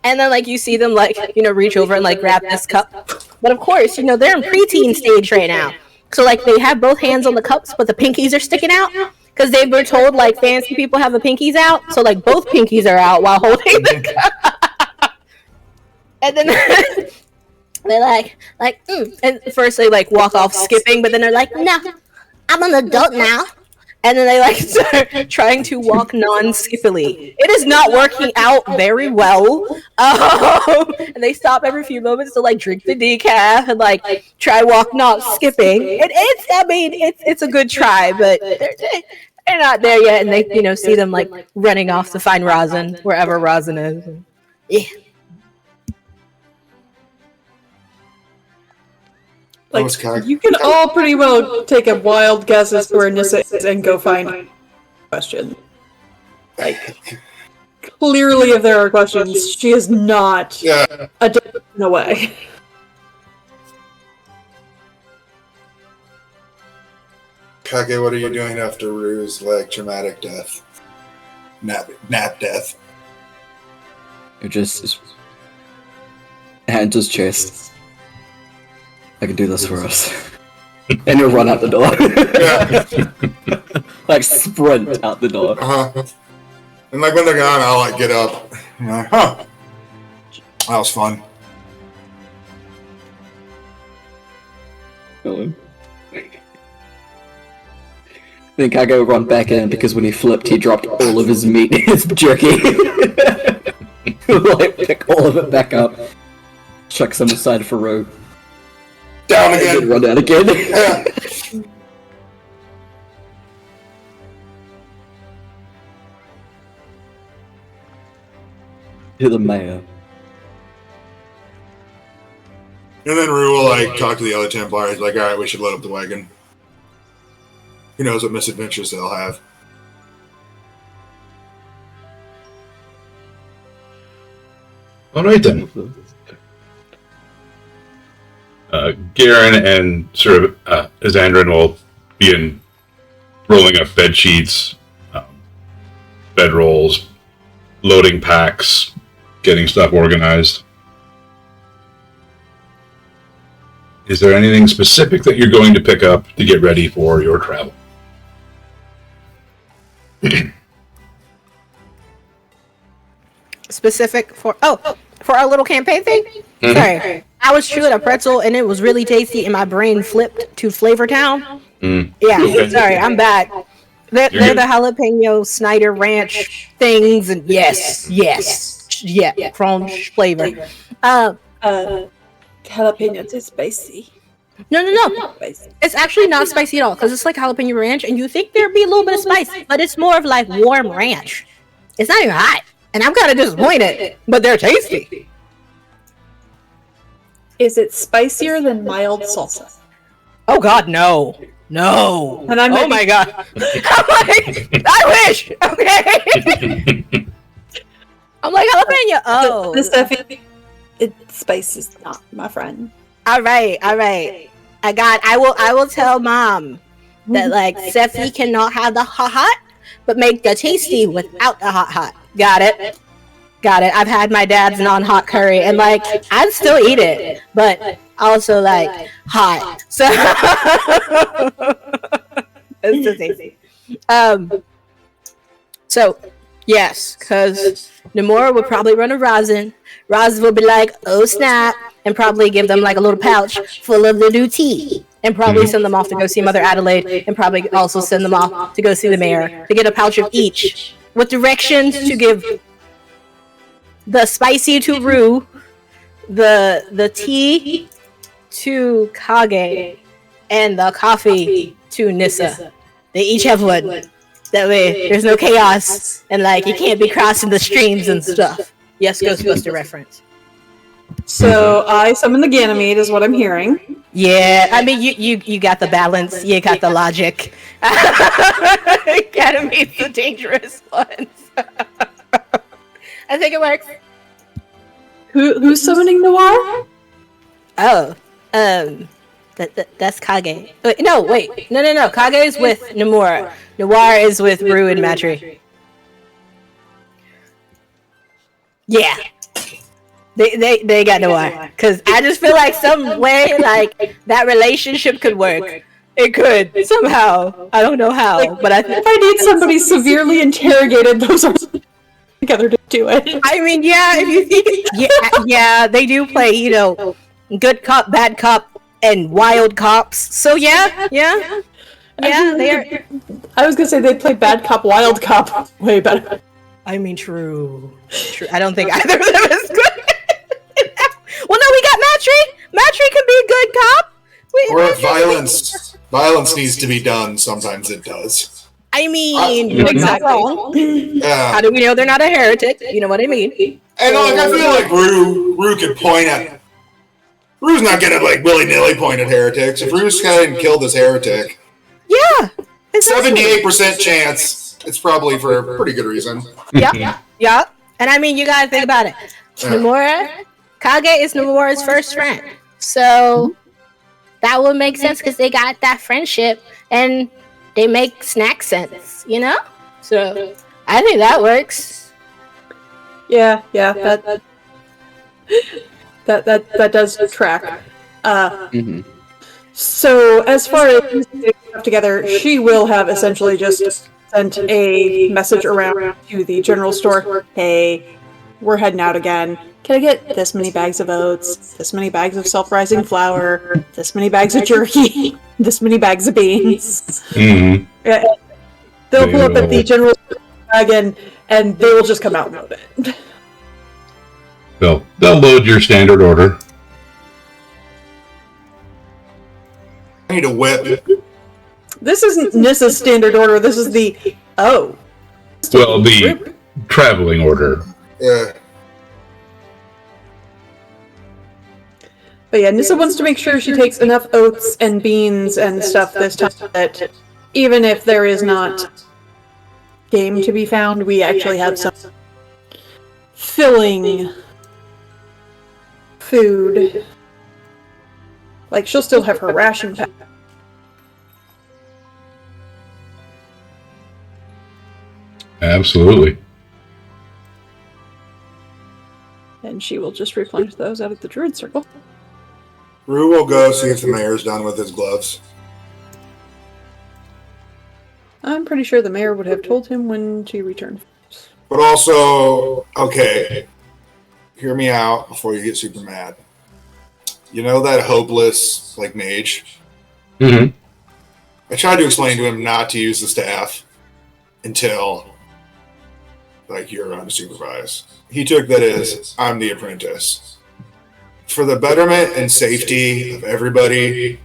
And then like you see them like, you know, reach over and like grab this cup. But of course, you know, they're in preteen stage right now. So like they have both hands on the cups, but the pinkies are sticking out. Because they were told like fancy people have the pinkies out. So like both pinkies are out while holding the cup. And then they're like, and first they like walk off skipping, but then they're like, No, I'm an adult now. and then they like start trying to walk non-skippily. It is not working out very well. And they stop every few moments to like drink the decaf and like try walk not skipping. It's a good try, but they're not there yet, and they see them like running off to find Rosin wherever Rosin is. Yeah. Like, you can all pretty well take a wild guess as to where Nissa is and go find question. Like, clearly if there are questions, she is not a in a way. Kage, what are you doing after Rue's like traumatic death? Nap death. It just hand his chest. I can do this for us. And he'll run out the door. Like sprint out the door. Uh-huh. And like when they're gone, I'll like get up. I'm like, huh. That was fun. Then Kage will run back in because when he flipped, he dropped all of his meat in his jerky. He'll like pick all of it back up, chuck some aside for Rogue. Down again. Run out again. Yeah. To the mayor. And then Rue will like talk to the other Templars, like, alright, we should load up the wagon. Who knows what misadventures they'll have. Alright then. Garen and sort of Azandrin will be rolling up bed sheets, bed rolls, loading packs, getting stuff organized. Is there anything specific that you're going to pick up to get ready for your travel? Specific for our little campaign thing? Mm-hmm. Sorry. I was chewing a pretzel and it was really tasty and my brain flipped to Flavor Town. Mm. Yeah, okay. Sorry, I'm back. They're the jalapeno Snyder Ranch things, and yes, from flavor. Jalapenos is spicy. No. It's actually not spicy at all because it's like jalapeno ranch, and you think there'd be a little bit of spice, but it's more of like warm ranch. It's not even hot, and I'm kind of disappointed, but they're tasty. Is it spicier than mild salsa? Oh God, no. And oh my God. I'm like, I wish. Okay. I'm like jalapeno. Oh, the stuff spice is not, my friend. All right. I will tell Mom that like Sephi cannot have the hot, but make the tasty without the hot. Got it. I've had my dad's non-hot curry, and like I'd still eat it, but also like hot. So it's so tasty. So yes, because Namora would probably run a rosin. Roz will be like, oh snap, and probably give them like a little pouch full of the new tea. And probably send them off to go see Mother Adelaide, and probably also send them off to go see the mayor to get a pouch of each, with directions to give the spicy to Rue, the tea to Kage, and the coffee to Nissa. They each have one. That way, there's no chaos, and like you can't be crossing the streams and stuff. Yes, Ghostbuster reference. So I summon the Ganymede, is what I'm hearing. Yeah, I mean you got the balance, you got the logic. Ganymede's the dangerous ones. I think it works. Who's summoning Noir? Oh, that's Kage. No. Kage is with Nomura. Noir is with Rue and Matri. Yeah. They got Noir. Because I just feel like some way like that relationship could work. It could somehow. I don't know how, like, but if I need somebody severely interrogated, those are together to do it. I mean, yeah, if you think, yeah, they do play, you know, good cop, bad cop, and wild cops. So yeah, they are. I was gonna say they play bad cop, wild cop way better. I mean, true. I don't think either of them is good. Well, no, we got Matri. Matri can be a good cop. Or if violence needs to be done, sometimes it does. I mean, you're not wrong. How do we know they're not a heretic? You know what I mean? And like, I feel like Rue could point at. Rue's not gonna like willy-nilly point at heretics. If Rue's hadn't killed this heretic, yeah, exactly. 78% chance. It's probably for a pretty good reason. Yeah. And I mean, you gotta think about it. Nomura, Kage is Nomura's first friend, so that would make sense because they got that friendship and they make snack sense, you know. So I think that works. Yeah, that does track. So as far as together, she will have essentially just sent a message around to the general store. Hey, we're heading out again. Can I get this many bags of oats, this many bags of self-rising flour, this many bags of jerky, this many bags of beans? Mm-hmm. They'll pull up at the general store wagon, and they will just come out and load it. They'll load your standard order. I need a whip. This isn't Nissa's standard order. This is the the traveling order. Yeah. But yeah, Nissa wants to make sure she takes enough oats and beans and stuff this time that even if there is not game to be found, we actually have some filling food. Like, she'll still have her ration pack. Absolutely. And she will just replenish those out of the druid circle. Rue will go see if the mayor's done with his gloves. I'm pretty sure the mayor would have told him when to return. But also, okay, hear me out before you get super mad. You know that hopeless, like, mage? Mm-hmm. I tried to explain to him not to use the staff until, like, you're around to supervise. He took that as, I'm the apprentice. For the betterment and safety of everybody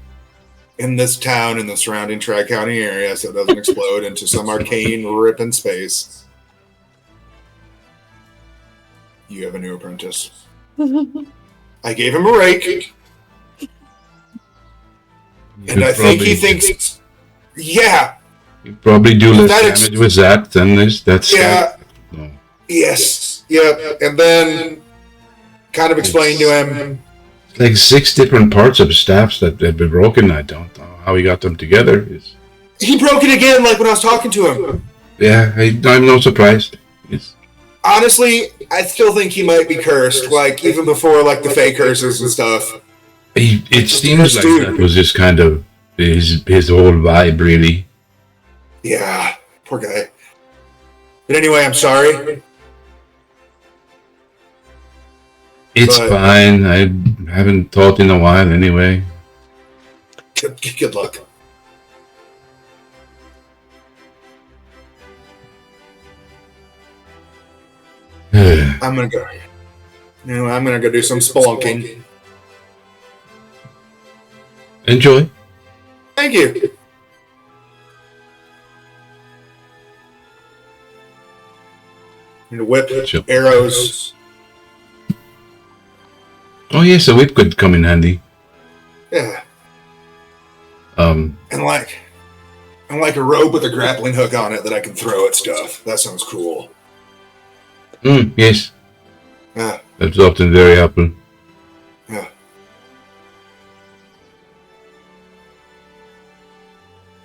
in this town and the surrounding Tri-County area so it doesn't explode into some arcane rip in space, you have a new apprentice. I gave him a rake. And I think he thinks, yeah. You probably do less damage with that than this. That's no. Yes. Yep. And then kind of explain to him. Like 6 different parts of staffs that have been broken. I don't know how he got them together. He broke it again, like when I was talking to him. Yeah, I'm not surprised. Yes. Honestly, I still think he might be cursed, like, even before, like, the fake curses and stuff. It seems like that was just kind of his whole vibe, really. Yeah, poor guy. But anyway, I'm sorry. It's fine. I haven't thought in a while, anyway. Good luck. I'm gonna go. Anyway, I'm gonna go do some spelunking. Enjoy. Thank you. And whip, Sure. arrows. Oh yes, a whip could come in handy. Yeah. Um, And like a rope with a grappling hook on it that I can throw at stuff. That sounds cool. yes, Yeah. that's often very helpful. Yeah.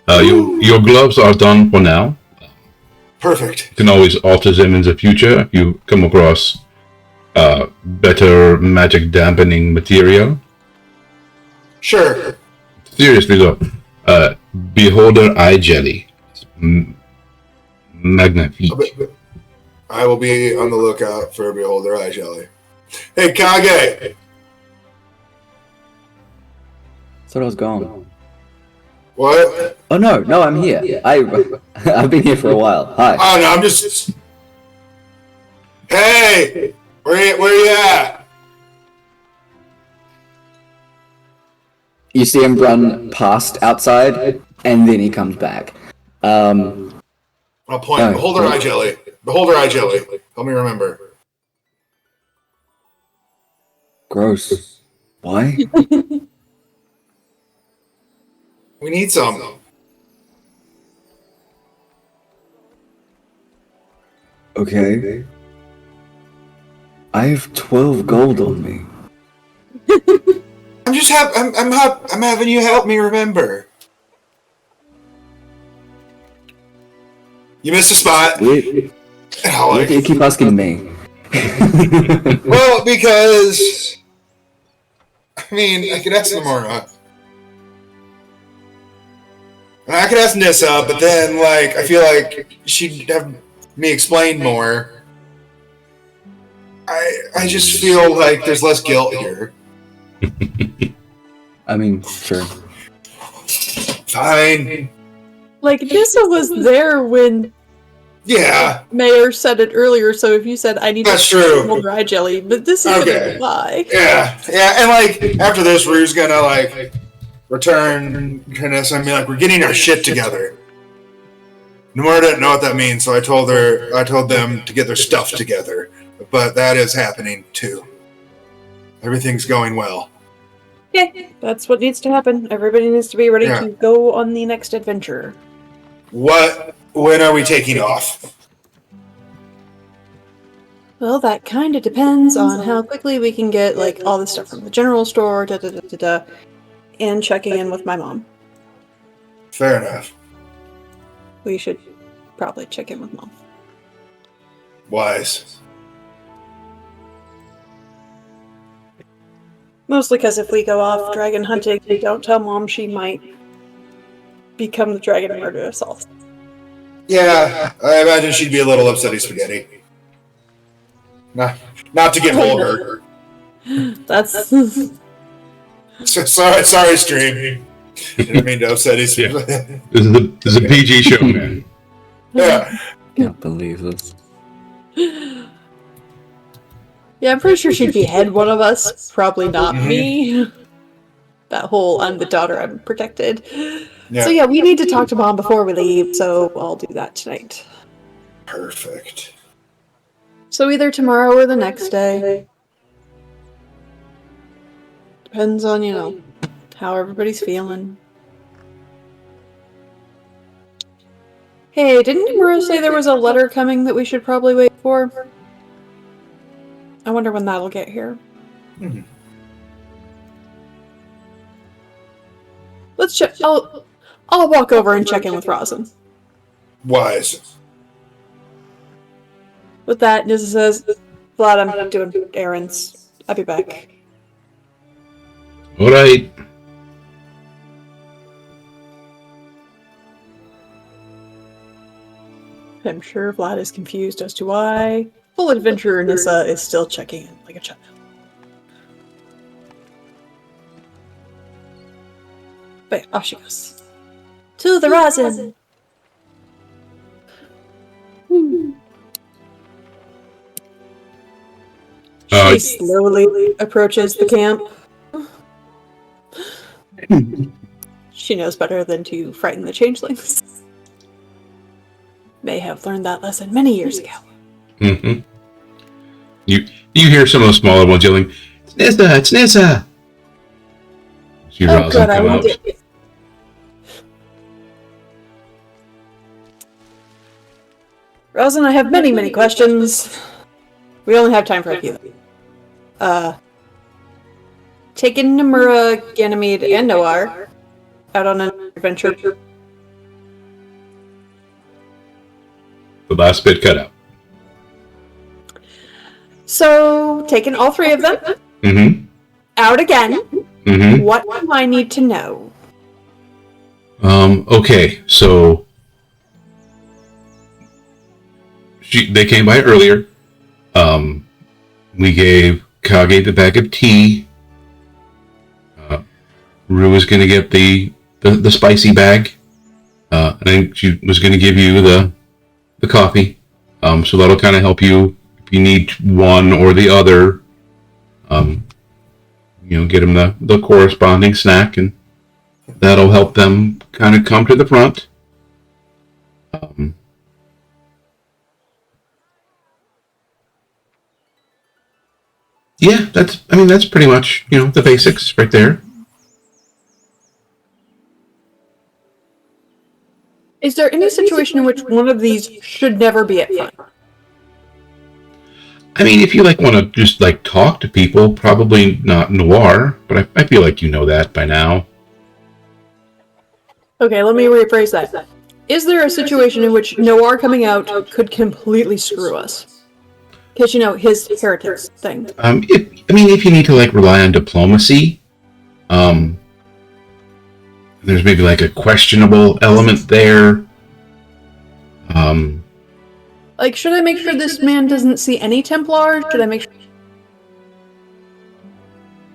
Your gloves are done for now. Perfect. You can always alter them in the future if you come across better magic dampening material. Sure. Seriously though, Beholder Eye Jelly. Magnifique. I will be on the lookout for Beholder Eye Jelly. Hey, Kage! Thought I was gone. What? Oh no, I'm here. I've been here for a while. Hi. Oh, no, I'm just... Hey! Where you at? You see him run past outside, and then he comes back. I'll point. Oh, Beholder Eye Jelly. Beholder Eye Jelly. Help me remember. Gross. Why? We need some. Okay. I have 12 gold on me. I'm just I'm having you help me remember. You missed a spot. Wait, why do you keep asking me? Well, because I mean, I could ask Namora. And I could ask Nissa, but then like I feel like she'd have me explain more. I just feel like there's less guilt here. I mean, sure. Fine. Like, Nissa was there when Yeah. Mayor said it earlier, so if you said, I need That's to true. hold dry jelly, but this is Okay. gonna lie. Yeah. And like after this, Rue's gonna like return to Nissa and be like, we're getting our shit together. Nomura didn't know what that means, so I told them to get their stuff together. But that is happening too. Everything's going well. Yeah, that's what needs to happen. Everybody needs to be ready Yeah. to go on the next adventure. When are we taking off? Well, that kind of depends on how quickly we can get, like, all the stuff from the general store, and checking in with my mom. Fair enough. We should probably check in with Mom. Wise. Mostly because if we go off dragon hunting, we don't tell Mom, she might become the dragon and murder us all. Yeah, I imagine she'd be a little upsetty spaghetti. Not to get vulgar. That's... Sorry, stream. Didn't mean to upsetty spaghetti. This is a PG show, man. Yeah. Can't believe this. Yeah, I'm pretty sure she'd behead one of us. Probably not me. That whole I'm the daughter, I'm protected. Yeah. So yeah, we need to talk to Mom before we leave, so I'll do that tonight. Perfect. So either tomorrow or the next day. Depends on, you know, how everybody's feeling. Hey, didn't Nomura say there was a letter coming that we should probably wait for? I wonder when that'll get here. Mhm. Let's check. I'll I'll walk over and check in with Rosin. Wise. With that, Nizza says, Vlad, I'm doing errands. I'll be back. All right. I'm sure Vlad is confused as to why full adventurer Nissa is still checking in like a child. But yeah, off she goes. To the Rosin! She slowly approaches the camp. She knows better than to frighten the changelings. May have learned that lesson many years ago. Mm-hmm. You hear some of the smaller ones yelling, "It's Nissa! It's Nissa!" She Oh good, I come out. did. Rosin, I have many, many questions. We only have time for a few. Taking Nomura, Ganymede, and Noir out on an adventure. The last bit cut out. So, taking all three of them Mm-hmm. out again. Mm-hmm. What do I need to know? Okay, so they came by earlier. Kyle gave the bag of tea. Rue was gonna get the spicy bag. I think she was gonna give you the coffee. So that'll kind of help you if you need one or the other. Get them the corresponding snack, and that'll help them kind of come to the front. Yeah, that's pretty much, the basics right there. Is there any situation in which one of these should never be at front? I mean, if you want to just talk to people, probably not Noir, but I feel like you know that by now. Okay, let me rephrase that. Is there a situation in which Noir coming out could completely screw us? Because, his heritage thing. If you need to rely on diplomacy, there's maybe a questionable element there. Should I make sure this man doesn't see any Templars? Should I make sure?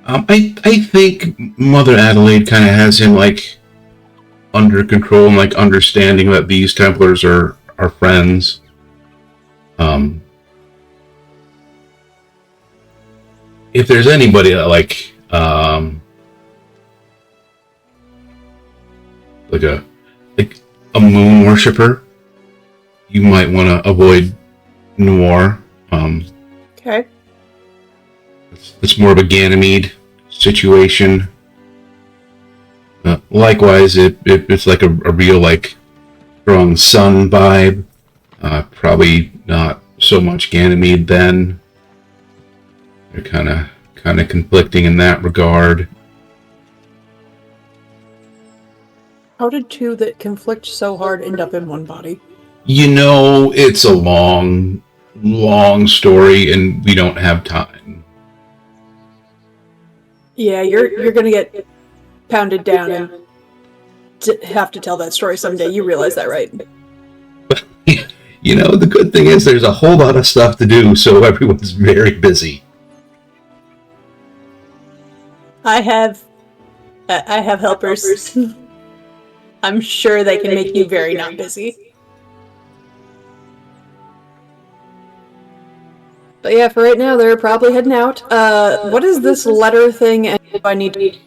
I think Mother Adelaide kind of has him under control and understanding that these Templars are friends. If there's anybody that a moon worshipper, you might want to avoid Noir. Okay. It's more of a Ganymede situation. Likewise, it's a real strong sun vibe. Probably not so much Ganymede then. They're kind of conflicting in that regard. How did two that conflict so hard end up in one body? It's a long story, and we don't have time. Yeah, you're gonna get pounded down and have to tell that story someday. You realize that, right? The good thing is there's a whole lot of stuff to do, so everyone's very busy. I have helpers. I'm sure they can make you very not busy. But yeah, for right now, they're probably heading out. What is this letter thing, and do I need to...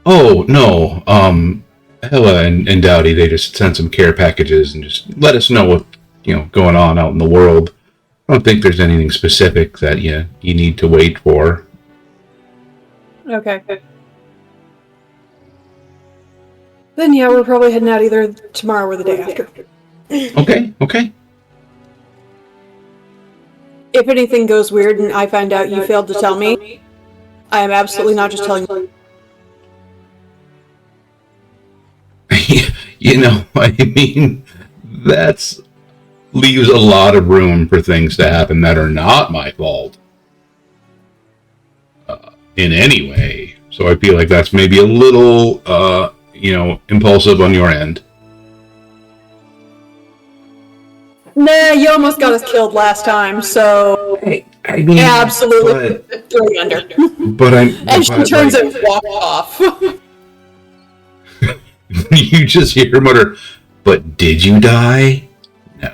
Oh, no. Hella and Dowdy, they just sent some care packages and just let us know what, going on out in the world. I don't think there's anything specific that you need to wait for. Okay. Then yeah, we're probably heading out either tomorrow or the day after. Okay. If anything goes weird and I find out you failed to tell me, I am absolutely not just telling you. I mean, that's leaves a lot of room for things to happen that are not my fault in any way. So I feel like that's maybe a little, impulsive on your end. Nah, you almost got us killed last time, so I mean, absolutely throw you under. And she turns and walks off. You just hear her mutter, "But did you die?" No.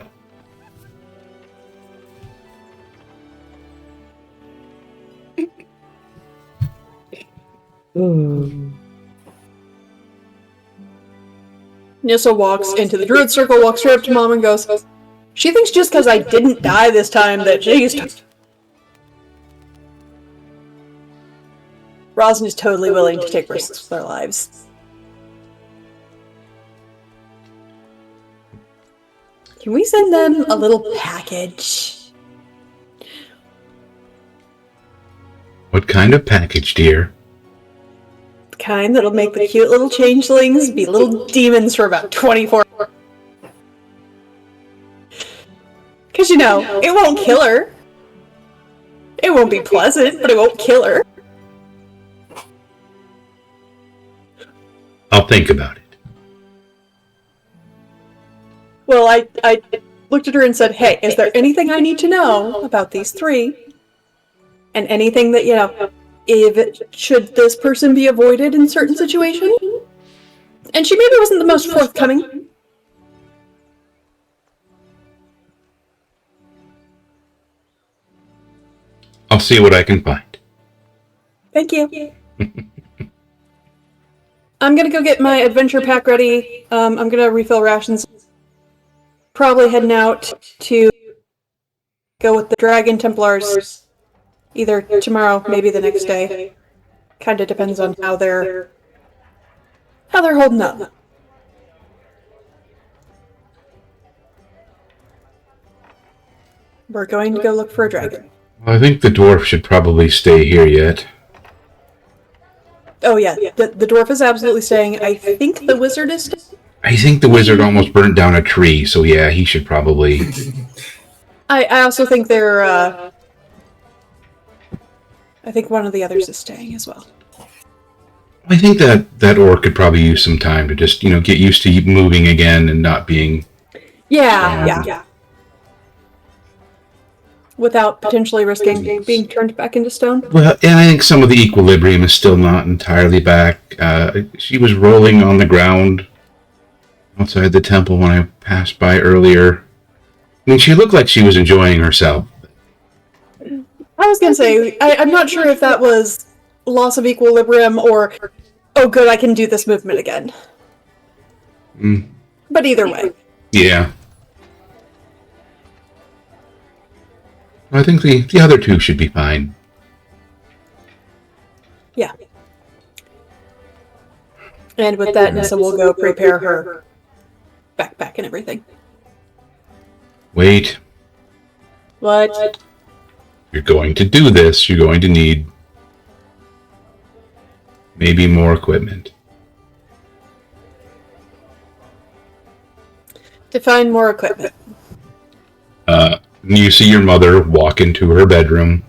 Nissa walks into the druid circle, walks straight up to Mom and goes, she thinks just because I didn't die this time that she's... Rosin is totally willing to take risks with their lives. Can we send them a little package? What kind of package, dear? The kind that'll make the cute little changelings be little demons for about 24 hours. Because, it won't kill her. It won't be pleasant, but it won't kill her. I'll think about it. Well, I looked at her and said, hey, is there anything I need to know about these three? And anything that, should this person be avoided in certain situations? And she maybe wasn't the most forthcoming. I'll see what I can find. Thank you. I'm gonna go get my adventure pack ready. I'm gonna refill rations. Probably heading out to go with the Dragon Templars. Either tomorrow, maybe the next day. Kinda depends on how they're holding up. We're going to go look for a dragon. Well, I think the dwarf should probably stay here yet. Oh yeah, the dwarf is absolutely staying. I think the wizard is staying. I think the wizard almost burnt down a tree, so yeah, he should probably... I also think they're, I think one of the others is staying as well. I think that orc could probably use some time to just, get used to moving again and not being... Yeah. Without potentially risking being turned back into stone? Well, and I think some of the equilibrium is still not entirely back. She was rolling on the ground outside the temple when I passed by earlier. I mean, she looked like she was enjoying herself. I was going to say, I'm not sure if that was loss of equilibrium or, oh good, I can do this movement again. But either way. Yeah. I think the other two should be fine. Yeah. And with that, Nissa will go prepare her backpack and everything. Wait. What? You're going to do this. You're going to need maybe more equipment. Define more equipment. You see your mother walk into her bedroom.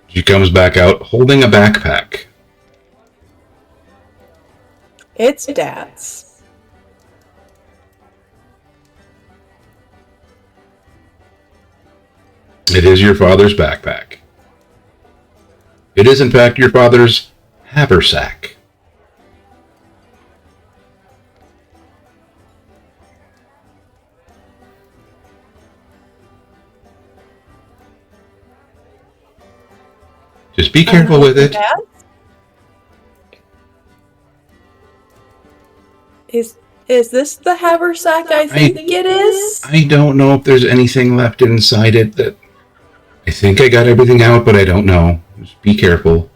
She comes back out holding a backpack. It's Dad's. It is your father's backpack. It is, in fact, your father's haversack. Just be careful with it. Is this the haversack I think it is? I don't know if there's anything left inside it that... I think I got everything out, but I don't know. Just be careful.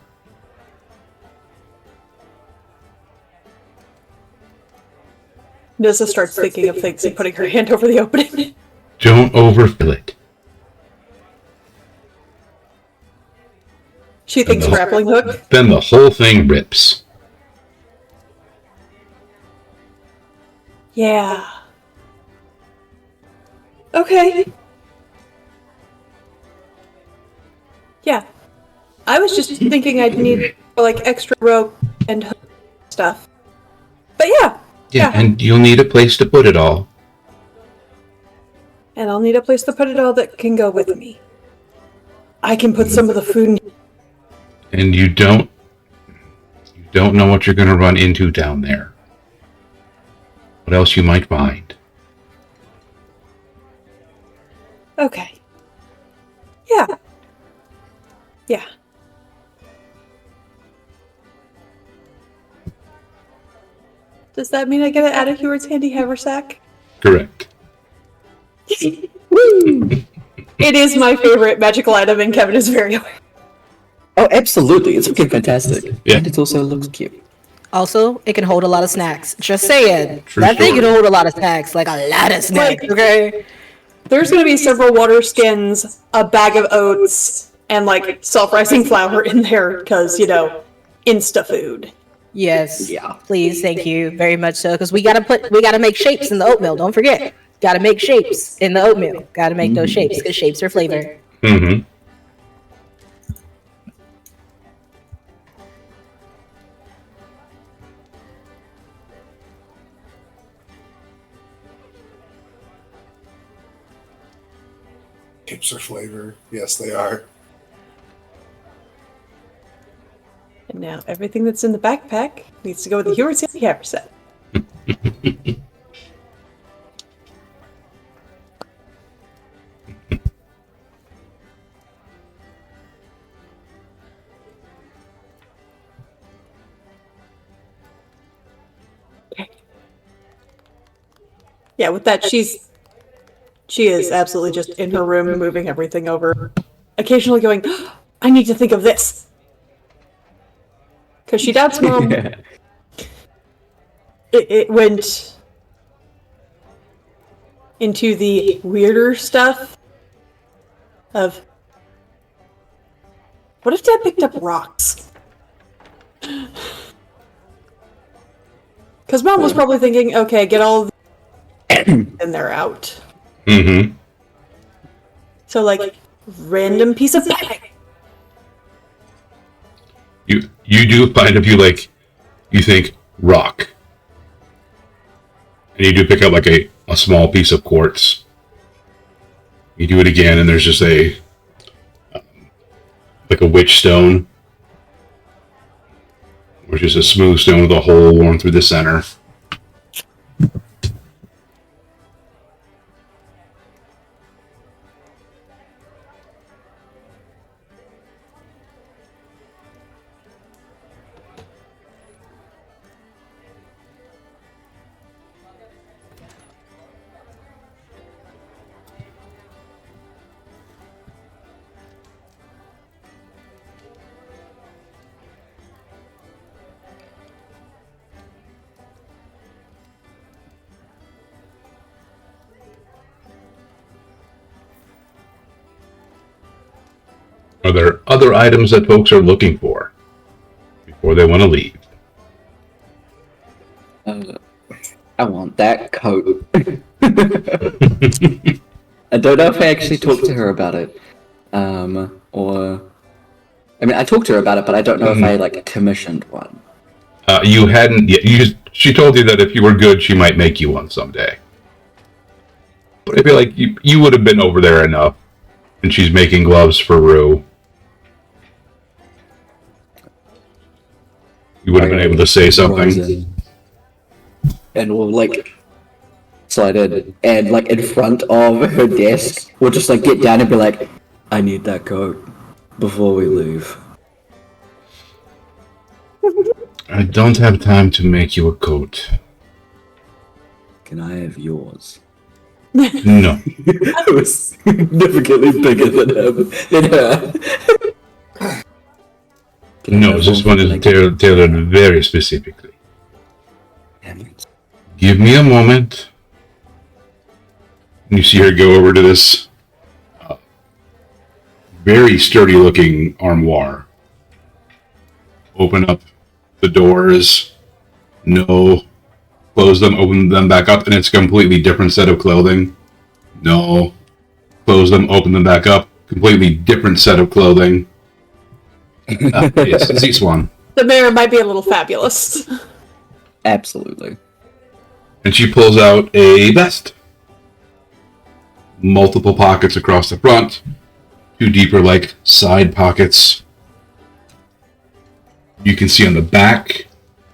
Nissa starts thinking of things and putting her hand over the opening. Don't overfill it. She thinks grappling hook. Then the whole thing rips. Yeah. Okay. Yeah. I was just thinking I'd need like extra rope and stuff. But yeah. Yeah, and you'll need a place to put it all. And I'll need a place to put it all that can go with me. I can put some of the food in. And you don't know what you're going to run into down there. What else you might find. Okay. Yeah. Yeah. Does that mean I get it out of Heward's handy haversack? Correct. It is my favorite magical item, and Kevin is very aware. Oh, absolutely. It's fucking fantastic. Yeah. And it also looks cute. Also, it can hold a lot of snacks. Just saying. True That thing story. can hold a lot of snacks. Like a lot of snacks, okay? There's going to be several water skins, a bag of oats, and like self-rising flour in there because, you know, insta food. Yes. Yeah. Please, thank you very much so. Because we gotta make shapes in the oatmeal. Don't forget. Gotta make shapes in the oatmeal. Gotta make those shapes because shapes are flavor. Mm-hmm. Hips are flavor. Yes, they are. And now everything that's in the backpack needs to go with the Heward's handy haversack. Yeah, with that, she is absolutely just in her room moving everything over, occasionally going, I need to think of this. Because she doubts Mom. It went into the weirder stuff of, what if Dad picked up rocks? Because Mom was probably thinking, okay, get all and they're out. Mm-hmm. So, like, random piece of bag. You do find if you think rock. And you do pick up like a small piece of quartz. You do it again and there's just like a witch stone. Which is a smooth stone with a hole worn through the center. Are there other items that folks are looking for before they want to leave? I want that coat. I don't know if I actually talked to her about it. Or... I mean, I talked to her about it, but I don't know if I, like, commissioned one. You hadn't yet. She told you that if you were good, she might make you one someday. But I feel like you would have been over there enough. And she's making gloves for Rue. You would have been able to say something. And we'll, like, slide in. And, like, in front of her desk, we'll just, like, get down and be like, I need that coat before we leave. I don't have time to make you a coat. Can I have yours? No. It was significantly bigger than her. No, this one is tailored very specifically. Damn it. Give me a moment. And you see her go over to this very sturdy-looking armoire. Open up the doors. No close them, open them back up, and it's a completely different set of clothing. No. Close them, open them back up, completely different set of clothing. Yes, this one. The mayor might be a little fabulous. Absolutely. And she pulls out a vest. Multiple pockets across the front. 2 deeper, like, side pockets. You can see on the back,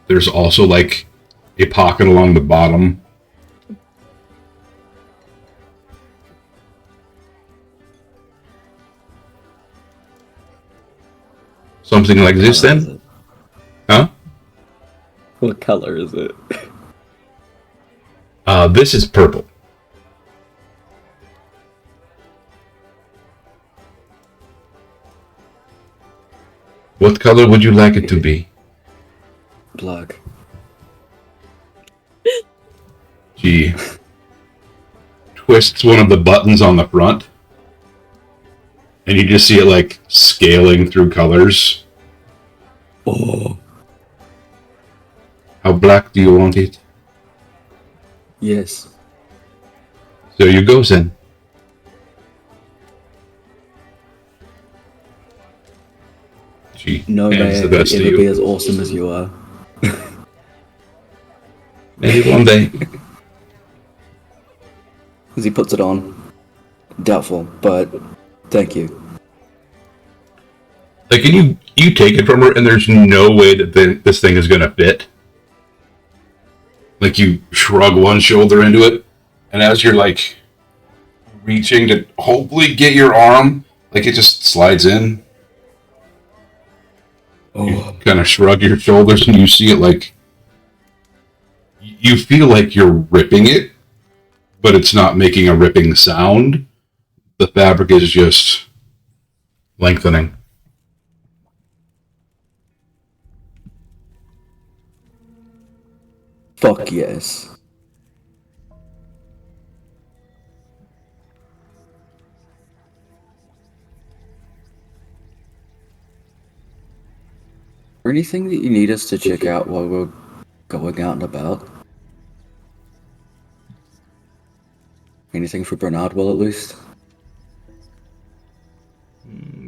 there's also, like, a pocket along the bottom. Something like this, then? Huh? What color is it? This is purple. What color would you like it to be? Black. She twists one of the buttons on the front, and you just see it, like, scaling through colors. Oh. How black do you want it? Yes. There you go, then. She No hands man the could vest to ever be you. as awesome as you are. Maybe one day. As he puts it on. Doubtful, but thank you. Like, and you take it from her, and there's no way that this thing is gonna fit. Like, you shrug one shoulder into it, and as you're, like, reaching to hopefully get your arm, like, it just slides in. You kind of shrug your shoulders, and you see it, like, you feel like you're ripping it, but it's not making a ripping sound. The fabric is just lengthening. Fuck yes. Or anything that you need us to check out while we're going out and about? Anything for Bryn Ardwell, at least?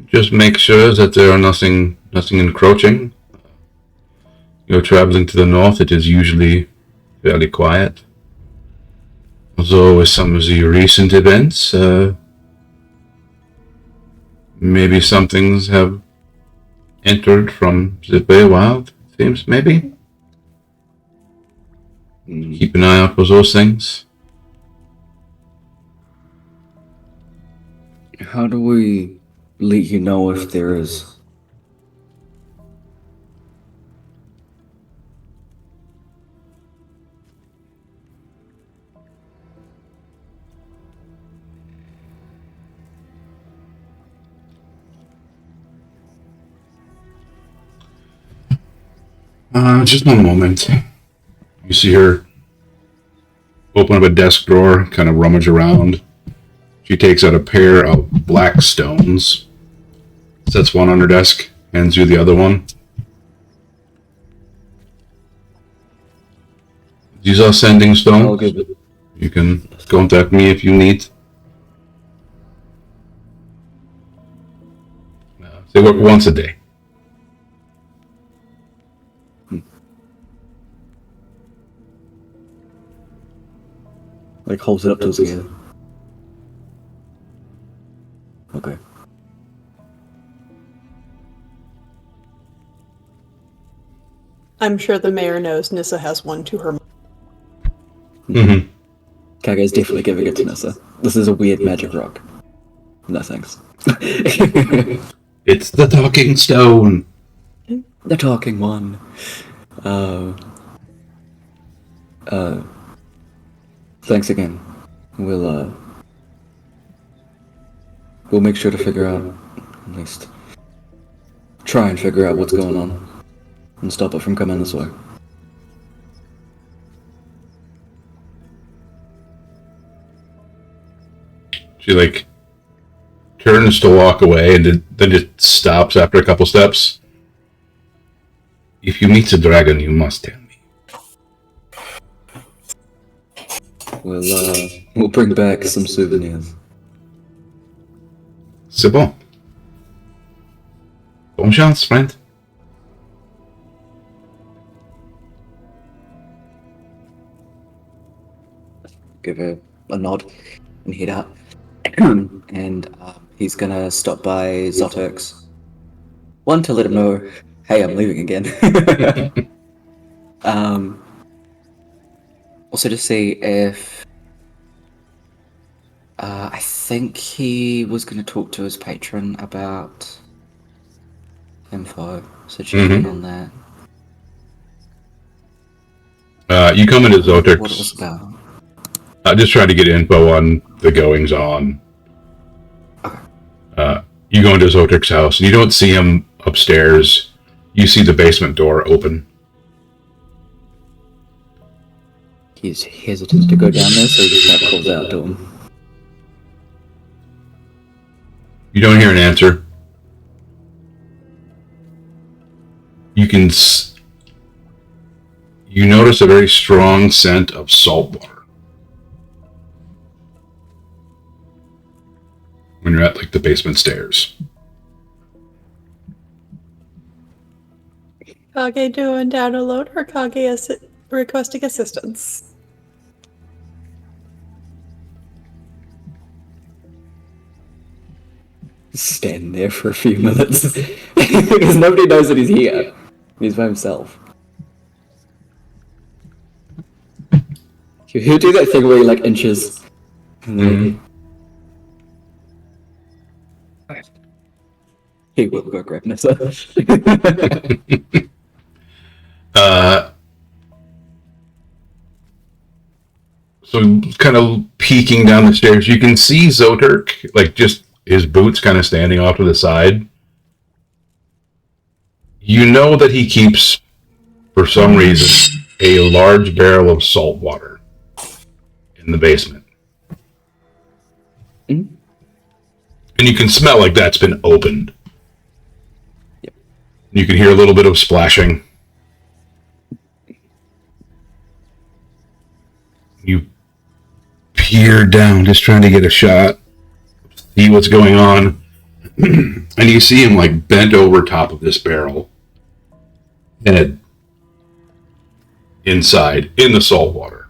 Just make sure that there are nothing encroaching. You're traveling to the north, it is usually fairly quiet. Although with some of the recent events, maybe some things have entered from the Feywild, seems, maybe? Keep an eye out for those things. How do we let you know if there is? Just one moment. You see her open up a desk drawer, kind of rummage around. She takes out a pair of black stones, sets one on her desk, hands you the other one. These are sending I'll stones. give it. You can contact me if you need. They work once a day. Like holds it up to his ear. Okay. I'm sure the mayor knows Nissa has one to her. Mm-hmm. Kaga's definitely giving it to Nissa. This is a weird magic rock. No thanks. It's the talking stone. The talking one. Thanks again. We'll make sure to figure out, at least, try and figure out what's going on, and stop it from coming this way. She, like, turns to walk away and then just stops after a couple steps. If you meet the dragon, you must tell me. We'll bring back some souvenirs. C'est bon. Bonne chance, friend. Give her a nod and head out. And he's gonna stop by Zotex. One, to let him know, hey, I'm leaving again. Also to see if... I think he was gonna talk to his patron about info, so check in on that. You come into Zotex. What it was about. Just trying to get info on the goings on. You go into Zotric's house, and you don't see him upstairs. You see the basement door open. He's hesitant to go down there, so he just kind of calls out to him. You don't hear an answer. You notice a very strong scent of salt water when you're at the basement stairs. Kage doing down alone or Kage requesting assistance? Stand there for a few minutes. Because nobody knows that he's here. He's by himself. He'll do that thing where he inches. And then... He will go grab Nissa. So kind of peeking down the stairs, you can see Zoturk, just his boots kind of standing off to the side. You know that he keeps, for some reason, a large barrel of salt water in the basement. Mm-hmm. And you can smell like that's been opened. Yep. You can hear a little bit of splashing. You peer down, just trying to get a shot, see what's going on. And you see him bent over top of this barrel, head inside in the salt water.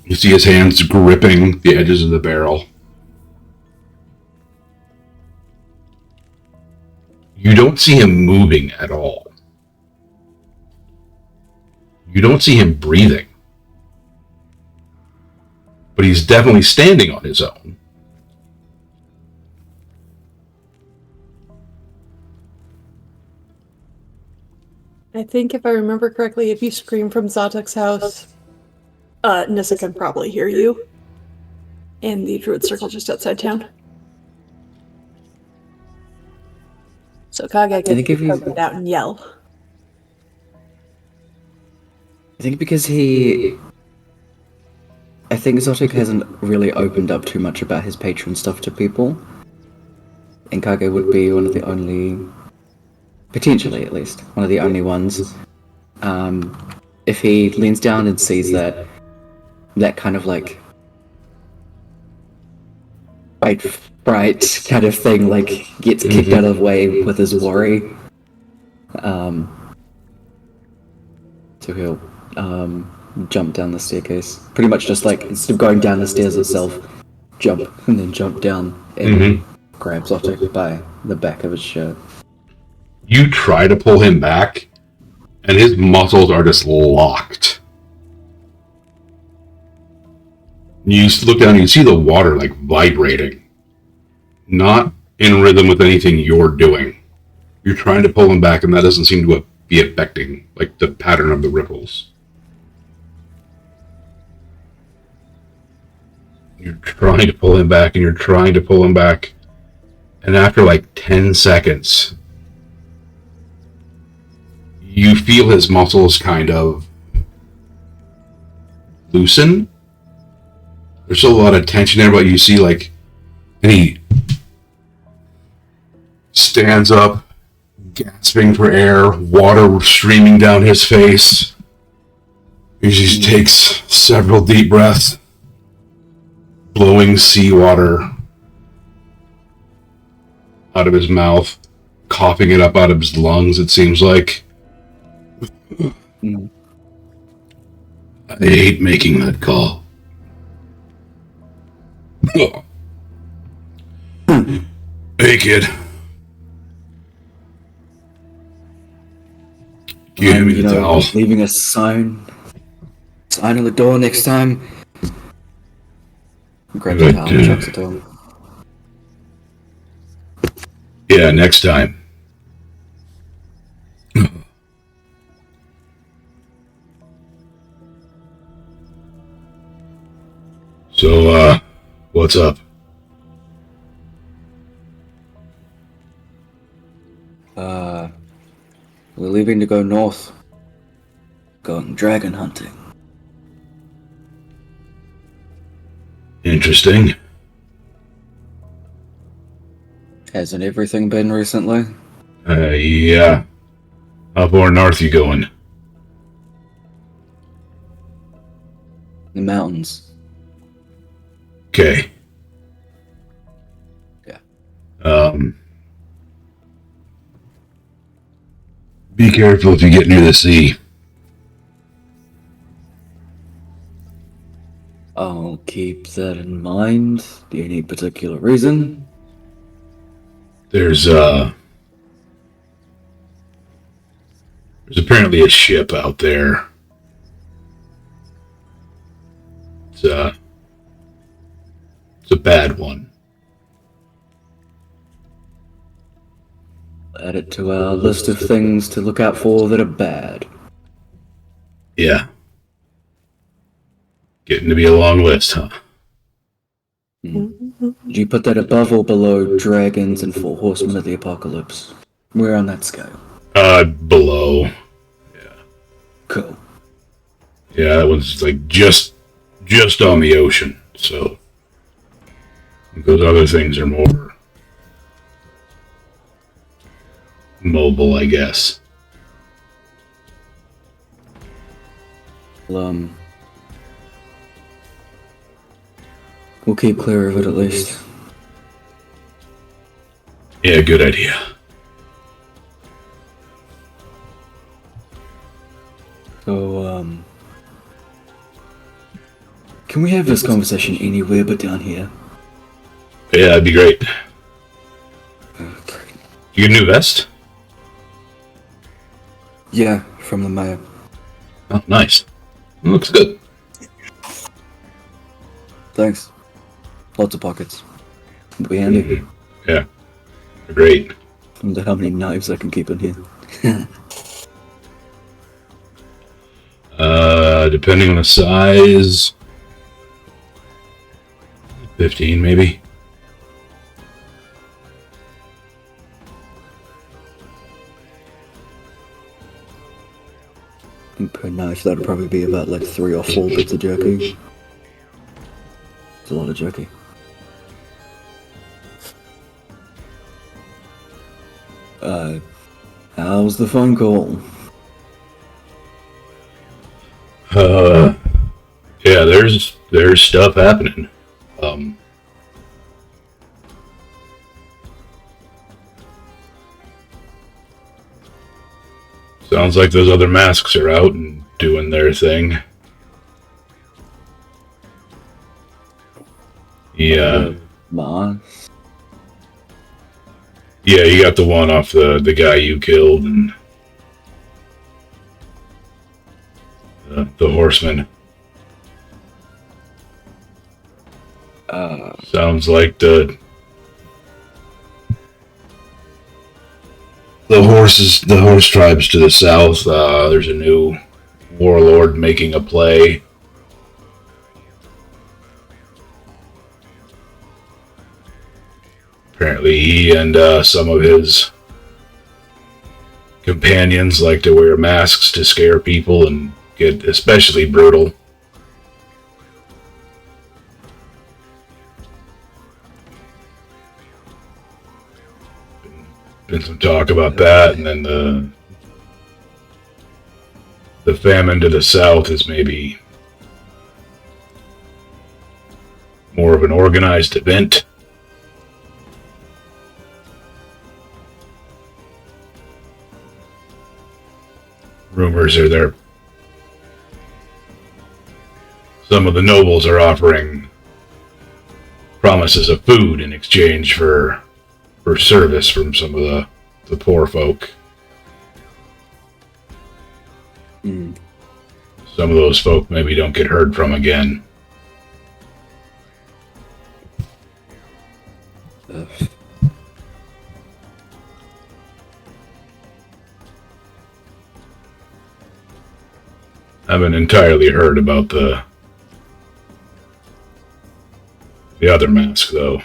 You see his hands gripping the edges of the barrel. You don't see him moving at all. You don't see him breathing. But he's definitely standing on his own. I think if I remember correctly, if you scream from Zotek's house, Nissa can probably hear you. In the Druid Circle just outside town. So Kage can come out and yell. I think because I think Zotic hasn't really opened up too much about his patron stuff to people. And Kage would be one of the only, potentially at least, one of the only ones. If he leans down and sees that kind of fight fright kind of thing, gets kicked out of the way with his worry. So he'll jump down the staircase. Pretty much just instead of going down the stairs itself, jump and then jump down and grab Zotic by the back of his shirt. You try to pull him back, and his muscles are just locked. You look down and you see the water vibrating. Not in rhythm with anything you're doing. You're trying to pull him back, and that doesn't seem to be affecting the pattern of the ripples. You're trying to pull him back, and you're trying to pull him back. And after 10 seconds, you feel his muscles kind of loosen. There's still a lot of tension there, but you see and he stands up, gasping for air, water streaming down his face. He just takes several deep breaths, blowing seawater out of his mouth, coughing it up out of his lungs, it seems like. Mm. I hate making that call. Hey, kid. Give me the towel. Leaving a sign on the door next time. Grabs the towel and chucks it to him. Yeah, next time. So, what's up? We're leaving to go north. Going dragon hunting. Interesting. Hasn't everything been recently? Yeah. How far north you going? The mountains. Okay. Yeah. Be careful if you get near the sea. I'll keep that in mind. Any particular reason? There's apparently a ship out there. It's a bad one. Add it to our list of things to look out for that are bad. Yeah. Getting to be a long list, huh? Did you put that above or below dragons and 4 horsemen of the apocalypse? Where on that scale? Below. Yeah. Cool. Yeah, that one's like just on the ocean, so those other things are more mobile, I guess. Well, we'll keep clear of it at least. Yeah, good idea. So, can we have this conversation anywhere but down here? Yeah, that'd be great. You get a new vest? Yeah, from the mayor. Oh, nice. It looks good. Thanks. Lots of pockets. It'll be handy. Yeah. Great. I wonder how many knives I can keep in here. Depending on the size, 15 maybe. Per knife, that'd probably be about like 3 or 4 bits of jerky. It's a lot of jerky. How's the phone call? Yeah, there's stuff happening. Sounds like those other masks are out and doing their thing. Yeah. Mars? Yeah, you got the one off the guy you killed and the horseman. Sounds like the horse tribes to the south. There's a new warlord making a play. Apparently he and some of his companions like to wear masks to scare people and get especially brutal. Been some talk about that, and then the famine to the south is maybe more of an organized event. Rumors are there. Some of the nobles are offering promises of food in exchange for service from some of the poor folk. Mm. Some of those folk maybe don't get heard from again. Ugh. I haven't entirely heard about the other mask, though.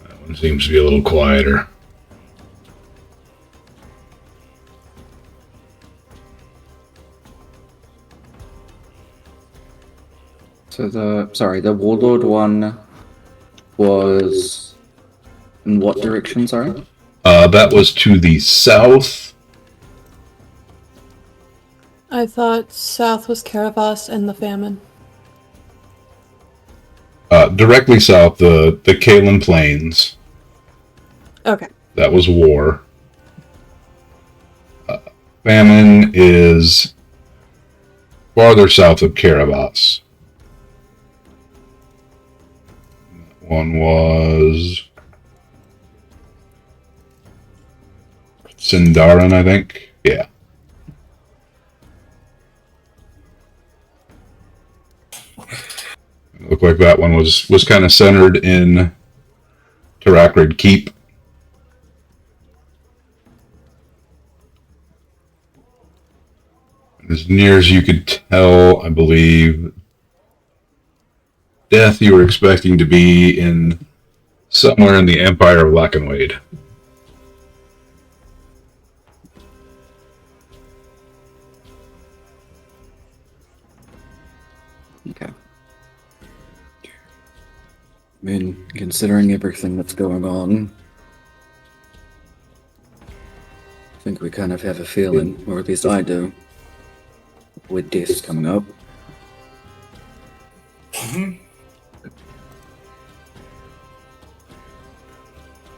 That one seems to be a little quieter. So the Warlord one was in what direction, sorry? That was to the south. I thought south was Caravas and the famine. Directly south, the Kalen Plains. Okay. That was war. Famine is farther south of Caravas. That one was Sindarin, I think. Yeah. Looked like that one was kind of centered in Tarakrid Keep. As near as you could tell, I believe, Death you were expecting to be in somewhere in the Empire of Lackenwade. Okay. I mean, considering everything that's going on, I think we kind of have a feeling, or at least I do, with deaths coming up.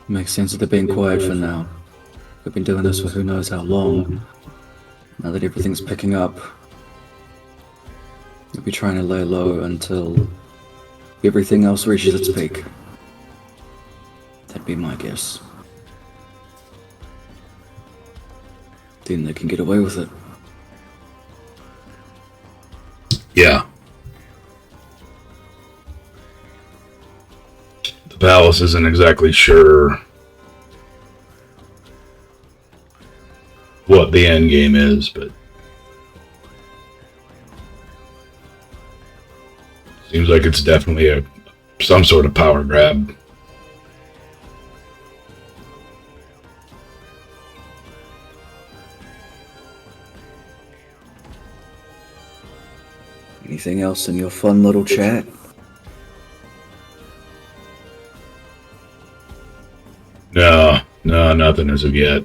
Makes sense that they're being quiet for now. We've been doing this for who knows how long. Now that everything's picking up, we'll be trying to lay low until everything else reaches its peak. That'd be my guess. Then they can get away with it. Yeah. The palace isn't exactly sure what the end game is, but seems like it's definitely some sort of power grab. Anything else in your fun little chat? No, nothing as of yet.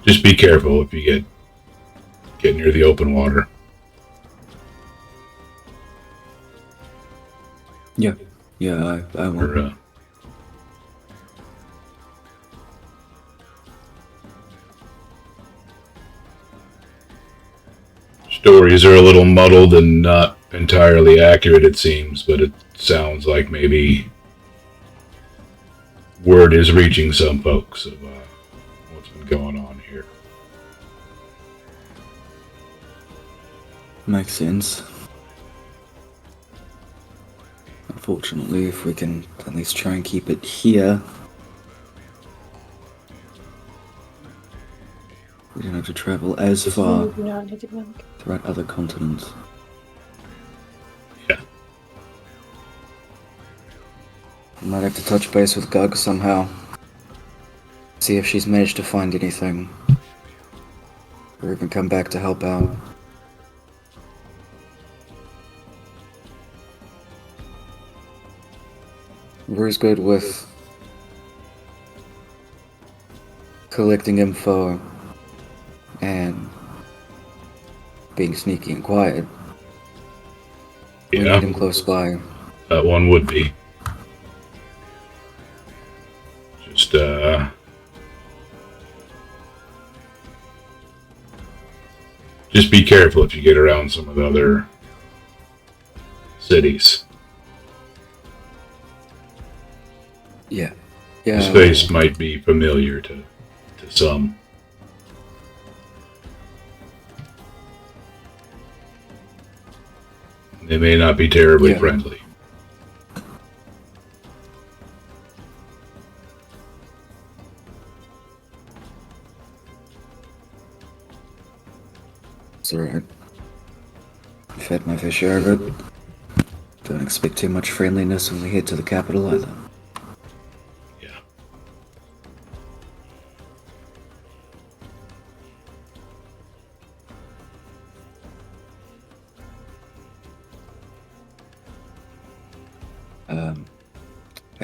Just be careful if you get near the open water. Yeah, I will. Or, stories are a little muddled and not entirely accurate, it seems, but it sounds like maybe word is reaching some folks of what's been going on here. Makes sense. Unfortunately, if we can at least try and keep it here, we don't have to travel as far throughout other continents. Yeah. I might have to touch base with Gug somehow. See if she's managed to find anything. Or even come back to help out. Rue's good with collecting info and being sneaky and quiet. We Yeah, need him close by. that one would be. Just, just be careful if you get around some of the other cities. Yeah. His face might be familiar to some. They may not be terribly friendly. It's alright. I've had my fair share of it. Don't expect too much friendliness when we head to the capital either. Yeah.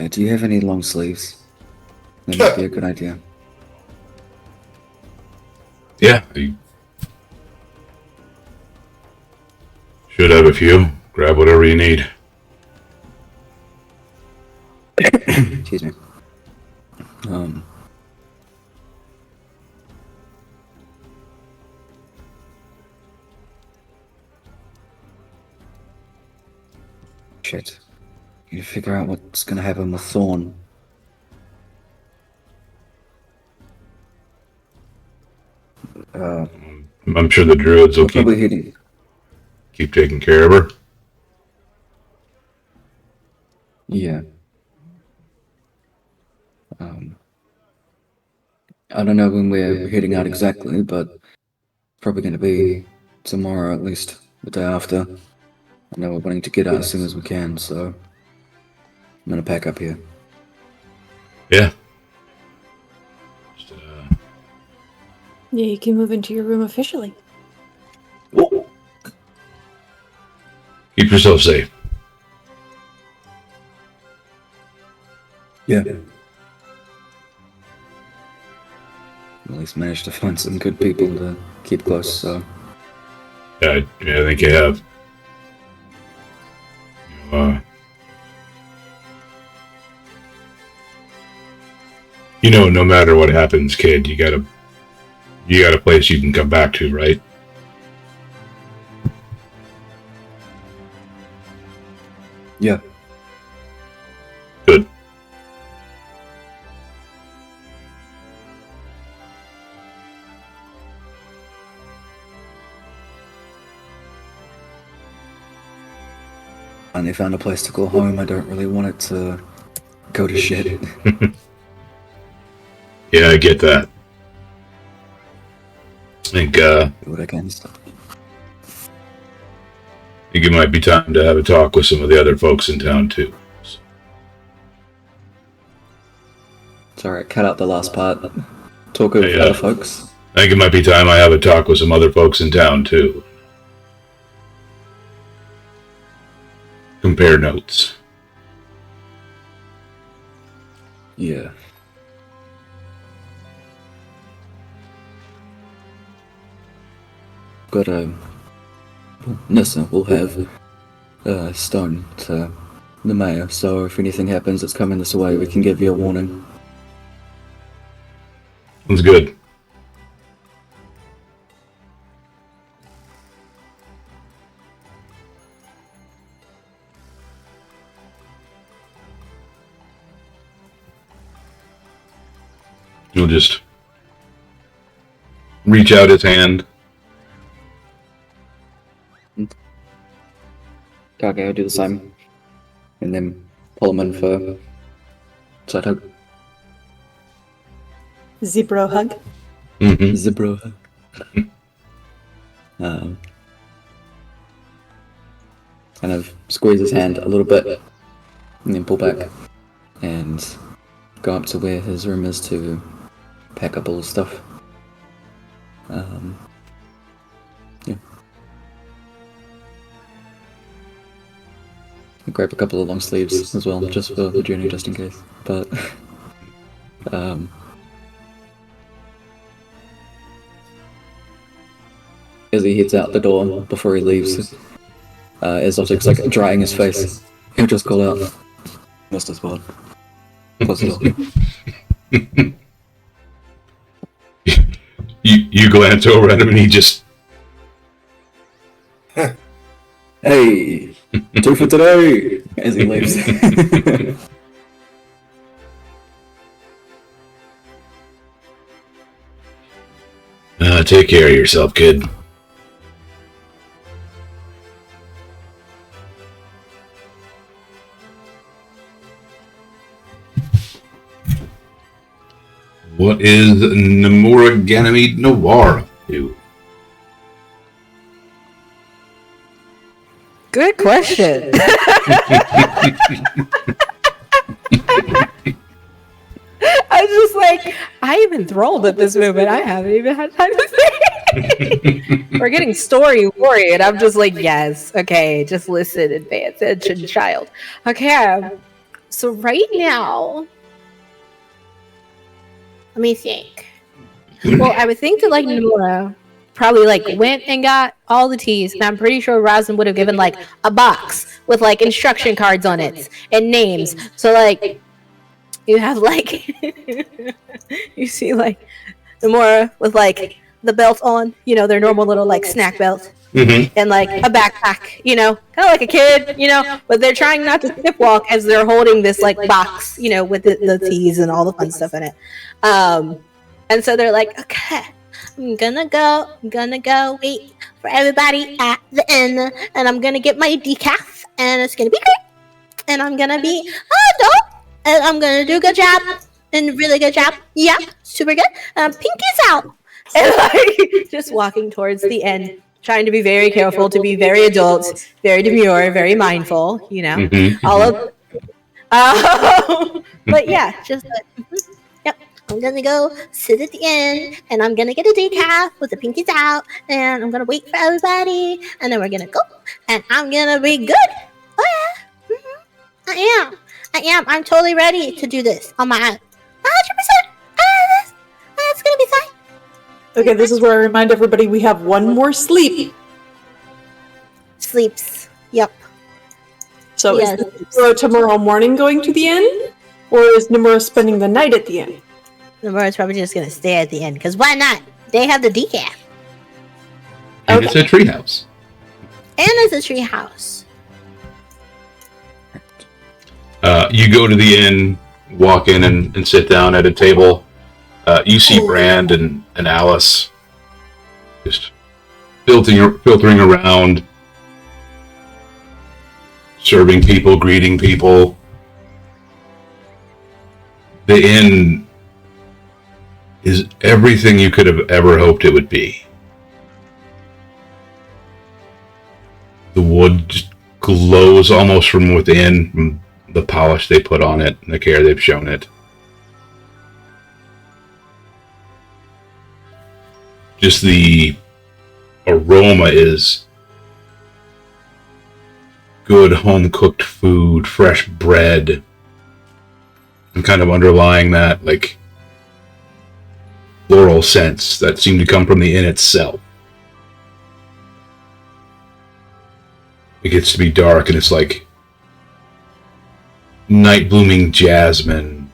Do you have any long sleeves? That might be a good idea. Yeah, you should have a few. Grab whatever you need. Excuse me. Shit. You figure out what's gonna happen with Thorn. I'm sure the druids will We're probably heading. keep taking care of her. Yeah. I don't know when we're heading out exactly, but probably going to be tomorrow, at least the day after. I know we're wanting to get out as soon as we can, so I'm going to pack up here. Yeah. Just, Yeah, you can move into your room officially. keep yourself safe. Yeah. At least managed to find some good people to keep close, so. Yeah, I think you have. No matter what happens, kid, you got a place you can come back to, right? Yeah. Good. Finally found a place to call home. I don't really want it to go to shit. Yeah, I get that. I think Do what I can. it might be time to have a talk with some of the other folks in town too. It's alright, cut out the last part. Talk with Hey, other folks. I think it might be time I have a talk with some other folks in town too. Compare notes. Yeah. Got Nissa will have stone to the mayor, so if anything happens that's coming this way, we can give you a warning. Sounds good. He'll just reach out his hand. Okay, I'll do the same. And then pull him in for side hug. Zebro hug. Mm-hmm. Zebro. Kind of squeeze his hand a little bit and then pull back and go up to where his room is to pack up all his stuff. Yeah. grab a couple of long sleeves as well, just for the journey, just in case. But as he heads out the door before he leaves, as Optic's like drying his face, he'll just call out, "Missed his spot." Close the door. You glance over at him and he just... Hey, 2 for today! As he leaves. Take care of yourself, kid. What is Nomura Ganymede Noir up to? Good question. I was just like, I am enthralled at this moment. I haven't even had time to think. We're getting story worried, and I'm just like, yes, okay, just listen and pay attention, child. Okay, so right now, let me think. Well, I would think that like Nora probably like went and got all the teas, and I'm pretty sure Rosin would have given like a box with like instruction cards on it and names. So like you have like you see like Nomura with like the belt on, you know, their normal little like snack belt. Mm-hmm. And like a backpack, you know, kind of like a kid, you know, but they're trying not to slip walk as they're holding this like box, you know, with the teas and all the fun stuff in it. And so they're like, okay, I'm gonna go wait for everybody at the end, and I'm gonna get my decaf, and it's gonna be great, and I'm gonna be dope, and I'm gonna do a good job, and really good job, yeah, super good, pinkies out, and like just walking towards the end, trying to be very careful, to be very adult, very demure, very mindful, you know, all of. But yeah, just. Yep. I'm gonna go sit at the end, and I'm gonna get a decaf with the pinkies out, and I'm gonna wait for everybody, and then we're gonna go, and I'm gonna be good. Oh yeah, I am. I'm totally ready to do this on my own. 100%. That's gonna be fine. Okay, this is where I remind everybody we have one more sleep. Sleeps. Yep. So Yes. is Nomura tomorrow morning going to the inn? Or is Nomura spending the night at the inn? Nomura's probably just gonna stay at the end, because why not? They have the decaf. And it's a treehouse. And it's a tree house. You go to the inn, walk in and sit down at a table. You see Brand and Alice just filtering around, serving people, greeting people. The inn is everything you could have ever hoped it would be. The wood just glows almost from within, from the polish they put on it and the care they've shown it. Just the aroma is good home-cooked food, fresh bread, and kind of underlying that, like, floral scents that seem to come from the inn itself. It gets to be dark, and it's like night blooming jasmine.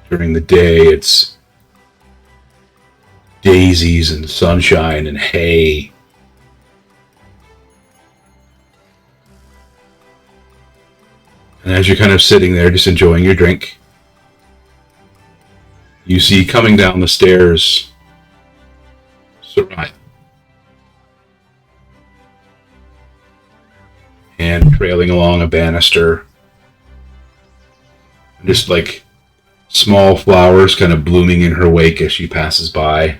During the day, it's daisies and sunshine and hay. And as you're kind of sitting there just enjoying your drink, you see coming down the stairs Soraya. And trailing along a banister. Just like small flowers kind of blooming in her wake as she passes by.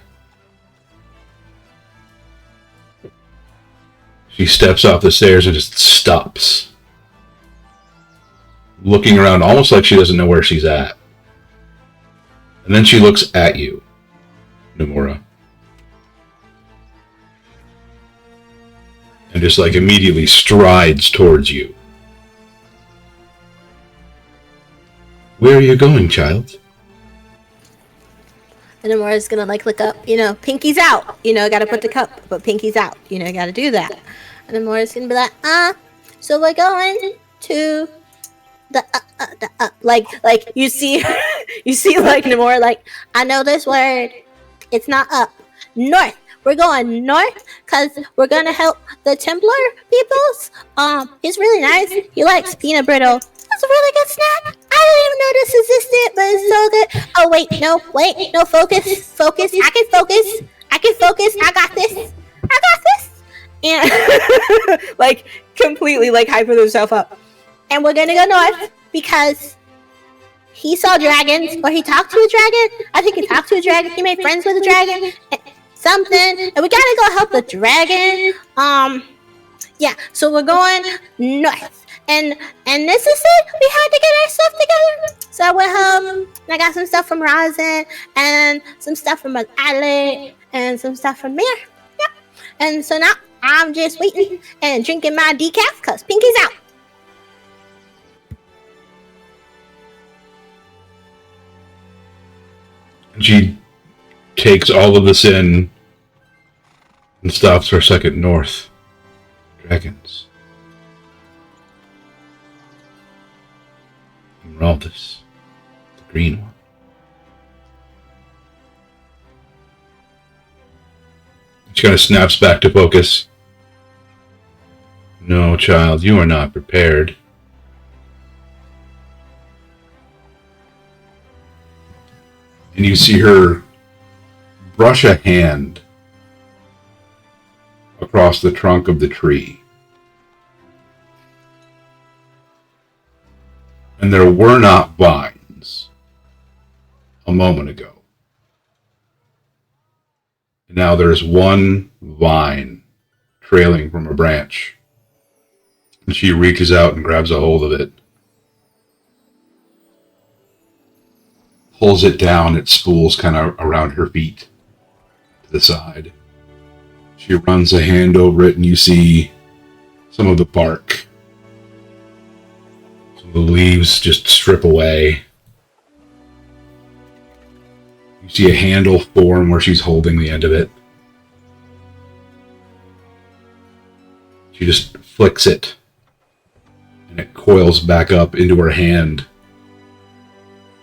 She steps off the stairs and just stops, looking around almost like she doesn't know where she's at. And then she looks at you, Nomura. And just like immediately strides towards you. Where are you going, child? And then Mora's gonna like look up, pinky's out. Gotta put the cup, but pinky's out. Gotta do that. And then Mora's gonna be like, so we're going to the like you see like Namora like, I know this word. It's not up. North. We're going north because we're gonna help the Templar peoples. He's really nice. He likes peanut brittle. That's a really good snack. I didn't even know this existed, but it's so good. Oh wait, no, focus. I can focus. I got this. And like completely like hyping himself up. And we're gonna go north because he saw dragons, or he talked to a dragon. I think he talked to a dragon. He made friends with a dragon. Something, and we gotta go help the dragon. Yeah. So we're going north, and this is it. We had to get our stuff together. So I went home. And I got some stuff from Rosin, and some stuff from Adelaide, and some stuff from Mir. Yep. And so now I'm just waiting and drinking my decaf because Pinky's out. She takes all of this in and stops for a second. North. Dragons. Emeraldus. The green one. She kind of snaps back to focus. No, child, you are not prepared. And you see her brush a hand across the trunk of the tree. And there were not vines a moment ago. And now there's one vine trailing from a branch. And she reaches out and grabs a hold of it. Pulls it down, it spools kind of around her feet to the side. She runs a hand over it, and you see some of the bark. Some of the leaves just strip away. You see a handle form where she's holding the end of it. She just flicks it, and it coils back up into her hand.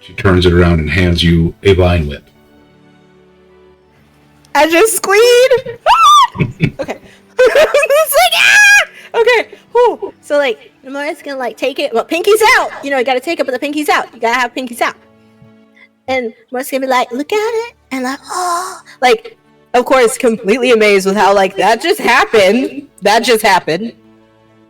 She turns it around and hands you a vine whip. I just squeed. Okay. It's like, okay. Whew. So like, Namora's gonna like take it. Well, Pinky's out. You gotta take it, but the Pinky's out. You gotta have Pinky's out. And Namora's gonna be like, look at it, and like, oh, like, of course, completely amazed with how like that just happened.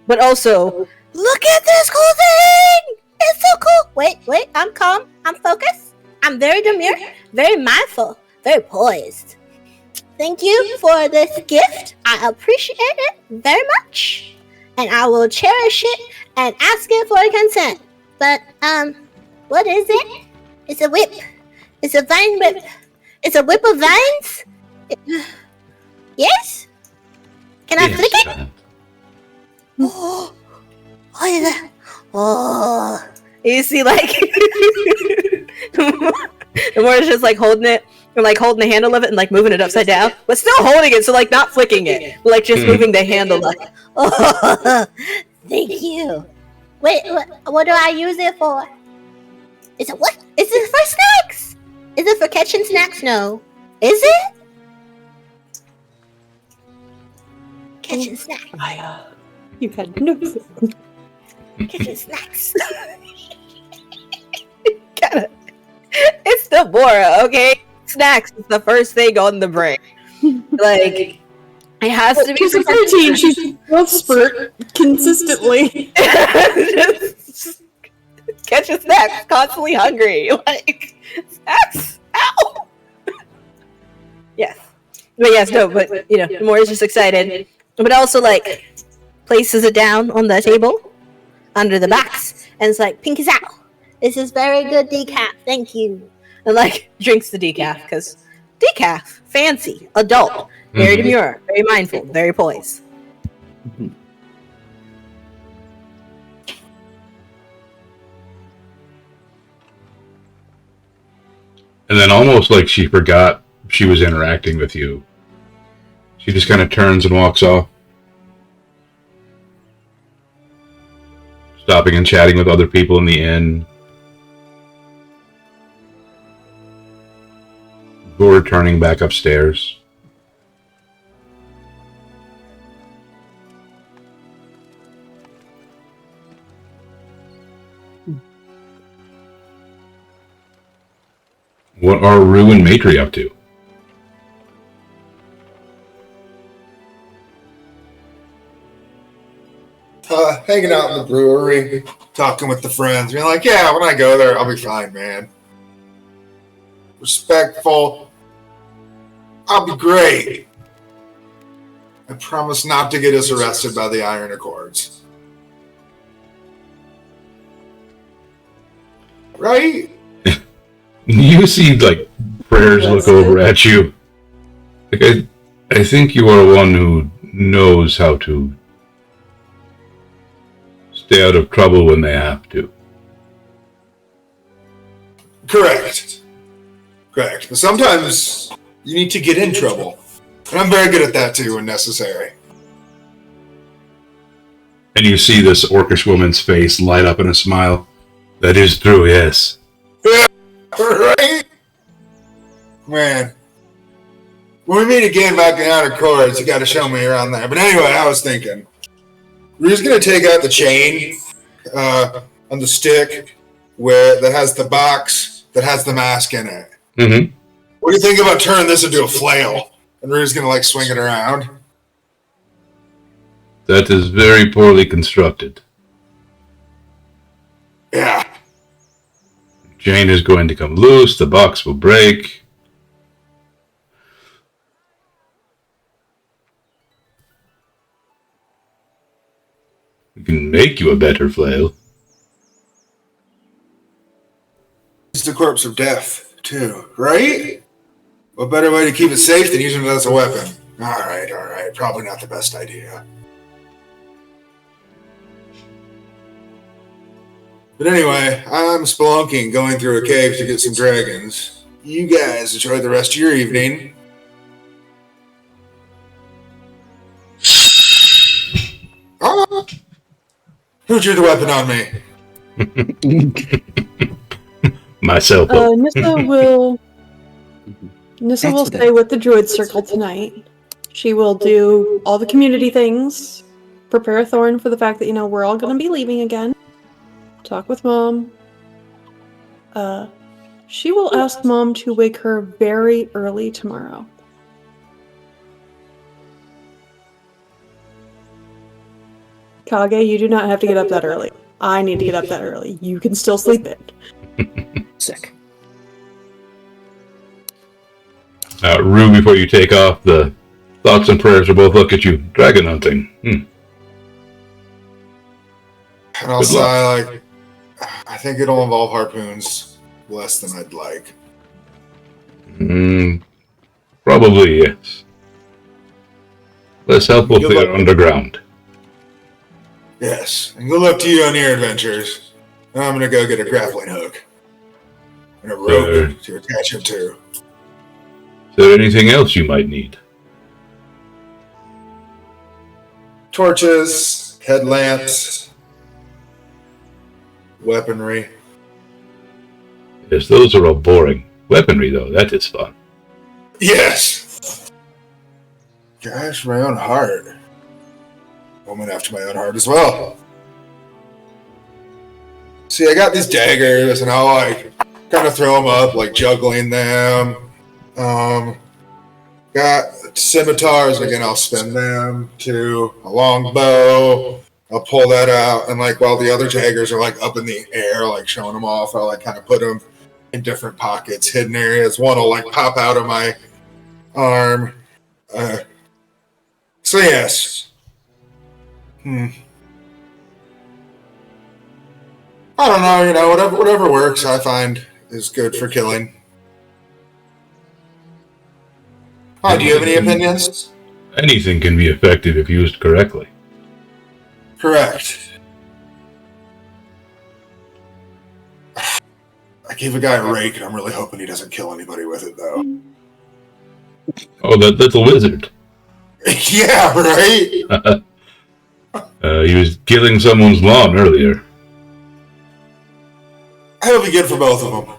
But also, look at this cool thing. It's so cool. Wait, I'm calm. I'm focused. I'm very demure, very mindful, very poised. Thank you for this gift. I appreciate it very much. And I will cherish it and ask it for consent. But, what is it? It's a whip. It's a vine whip. It's a whip of vines? Yes? Can I flick it? Oh, what is that? Oh, you see, like, Namora's just like holding it and like holding the handle of it and like moving it upside down, but still holding it, so like not flicking it, but, like just moving the handle. Like, oh, thank you. Wait, what do I use it for? Is it what? Is it for snacks? Is it for catching snacks? No. Is it? Catching snacks. You've had no. Catching snacks. Gotta. It's Deborah, okay? Snacks is the first thing on the brain. Like, it has to be. She's 13. She's growth spurt consistently. Just catching snacks, constantly hungry. Like, snacks. Ow. Yes. But yes, no, but Namora's just excited. But also, like, places it down on the table under the box, and it's like, Pinky's out. This is very good decaf, thank you. And like, drinks the decaf, because decaf, fancy, adult, very demure, very mindful, very poised. And then almost like she forgot she was interacting with you, she just kind of turns and walks off. Stopping and chatting with other people in the inn. Before returning back upstairs. What are Rue and Matri up to? Hanging out in the brewery, talking with the friends, being like, yeah, when I go there, I'll be fine, man. Respectful. I'll be great. I promise not to get us arrested by the Iron Accords. Right? You see, like, prayers look over at you. Like, I think you are one who knows how to stay out of trouble when they have to. Correct. But sometimes you need to get in trouble. And I'm very good at that too when necessary. And you see this orcish woman's face light up in a smile. That is true, yes. Right? Man. When we meet again back in Outer Courts, you gotta show me around there. But anyway, I was thinking, we're just gonna take out the chain on the stick that has the box that has the mask in it. Mm-hmm. What do you think about turning this into a flail? And we're just gonna like swing it around. That is very poorly constructed. Yeah. Chain is going to come loose, the box will break. We can make you a better flail. It's the corpse of death, too, right? What better way to keep it safe than using it as a weapon? Alright. Probably not the best idea. But anyway, I'm spelunking, going through a cave to get some dragons. You guys enjoy the rest of your evening. Ah! Who drew the weapon on me? Myself. Nissa will stay with the druid circle tonight. She will do all the community things. Prepare Thorn for the fact that, we're all going to be leaving again. Talk with Mom. She will ask Mom to wake her very early tomorrow. Kage, you do not have to get up that early. I need to get up that early. You can still sleep in. Sick. Rue, before you take off, the thoughts and prayers will both look at you. Dragon hunting. And I'll sigh like, I think it'll involve harpoons less than I'd like. Probably, yes. Less helpful if they're underground. Yes, and good luck to you on your adventures. I'm gonna go get a grappling hook and a rope to attach him to. Is there anything else you might need? Torches, headlamps, weaponry. Yes, those are all boring. Weaponry, though, that is fun. Yes! Gosh, my own heart. Woman after my own heart as well. See, I got these daggers, and I'll, kind of throw them up, juggling them. Got scimitars, again, I'll spin them to a long bow. I'll pull that out, and, while the other daggers are, up in the air, showing them off, I'll, kind of put them in different pockets, hidden areas. One will, pop out of my arm. So, yes. I don't know, whatever works, I find is good for killing. Do you have any opinions? Anything can be effective if used correctly. Correct. I I gave a guy a rake, and I'm really hoping he doesn't kill anybody with it, though. Oh, that little wizard. Yeah, right? He was killing someone's lawn earlier. That'll be good for both of them.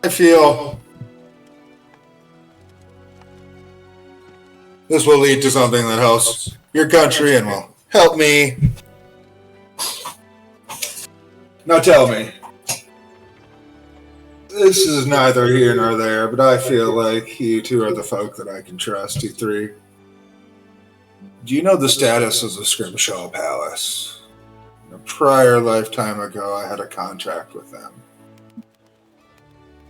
I feel this will lead to something that helps your country and will help me. Now tell me, this is neither here nor there, but I feel like you two are the folk that I can trust, you three. Do you know the status of the Scrimshaw Palace? In a prior lifetime ago, I had a contract with them.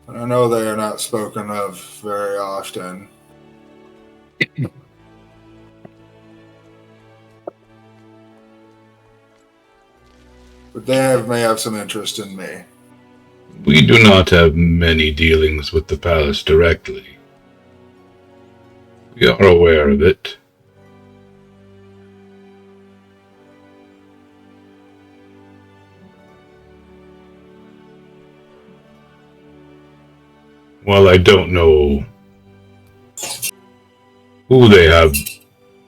And I know they are not spoken of very often. But they may have some interest in me. We do not have many dealings with the palace directly. We are aware of it. While I don't know who they have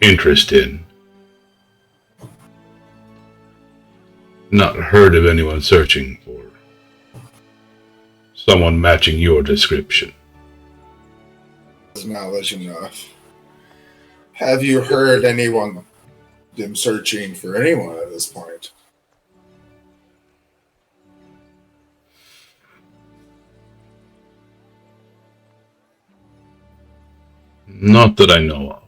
interest in, not heard of anyone searching for someone matching your description. That's knowledge enough. Have you heard anyone them searching for anyone at this point? Not that I know of.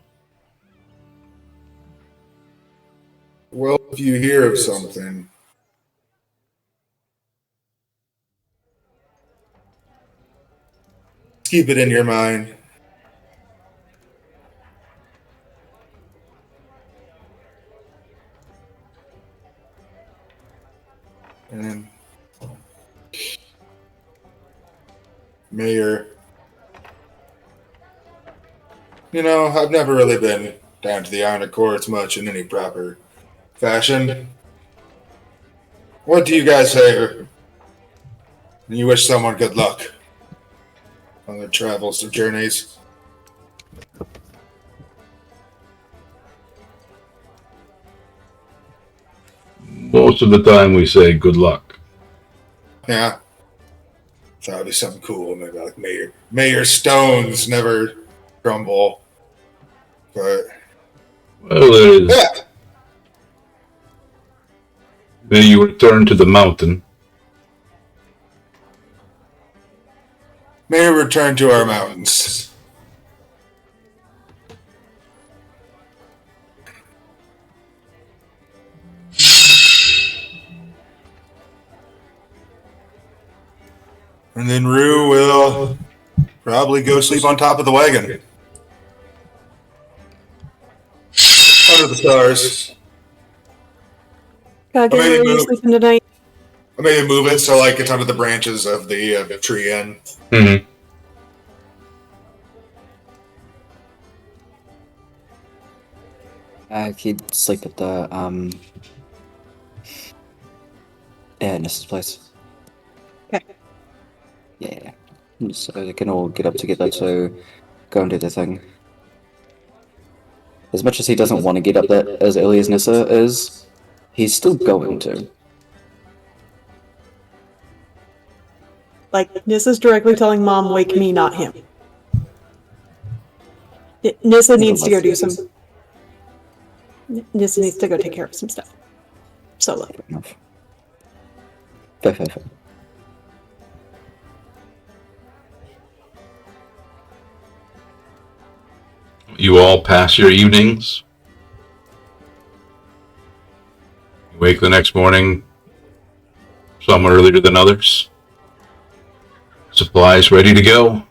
Well, if you hear of something, keep it in your mind. And Mayor, you know, I've never really been down to the Iron Courts much in any proper fashion. What do you guys say? You wish someone good luck on their travels or journeys. Most of the time we say good luck. Yeah. Thought it'd be something cool, maybe like Mayor Stones never grumble. But Well, there is. yeah. Then you return to the mountain. May we return to our mountains. And then Rue will probably go sleep on top of the wagon. Under the stars. Gotta get Maybe ready to move. sleeping tonight. Or maybe move it so like it's under the branches of the tree end. Mm-hmm. He'd sleep at the Nessa's place. Okay. Yeah. So they can all get up together to go and do their thing. As much as he doesn't want to get up that as early as Nessa is, he's still going to. Like, Nissa's directly telling Mom, wake me, not him. Nissa needs to go do some... Nissa needs to go take care of some stuff. Solo. Fair enough. Fair. You all pass your evenings. You wake the next morning, some earlier than others. Supplies ready to go.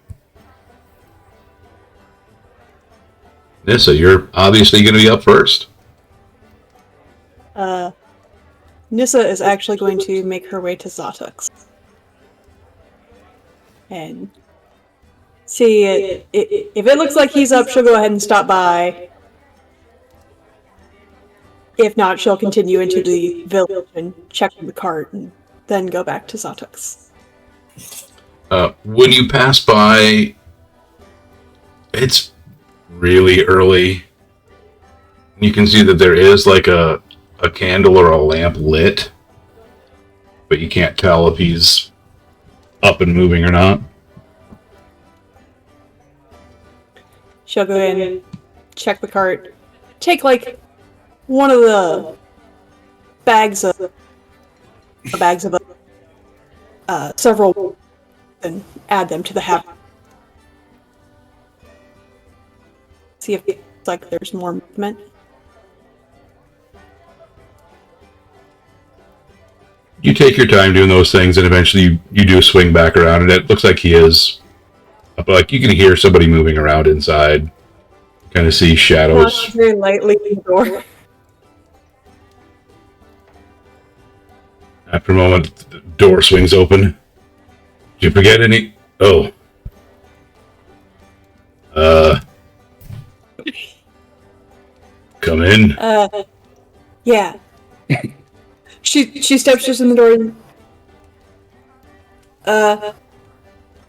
Nissa, you're obviously going to be up first. Nissa is actually going to make her way to Zatux. And see, if it looks like he's up, she'll go ahead and stop by. If not, she'll continue into the village and check the cart and then go back to Zatuk's. When you pass by, it's really early. You can see that there is like a candle or a lamp lit, but you can't tell if he's up and moving or not. She'll go in, check the cart, take like one of the bags of several and add them to the hat. See if it's like there's more movement. You take your time doing those things, and eventually you do swing back around, and it looks like he is. But like you can hear somebody moving around inside. Kind of see shadows. Very lightly in the door. After a moment, the door swings open. Did you forget any? Oh. Come in. Yeah. She steps just in the door.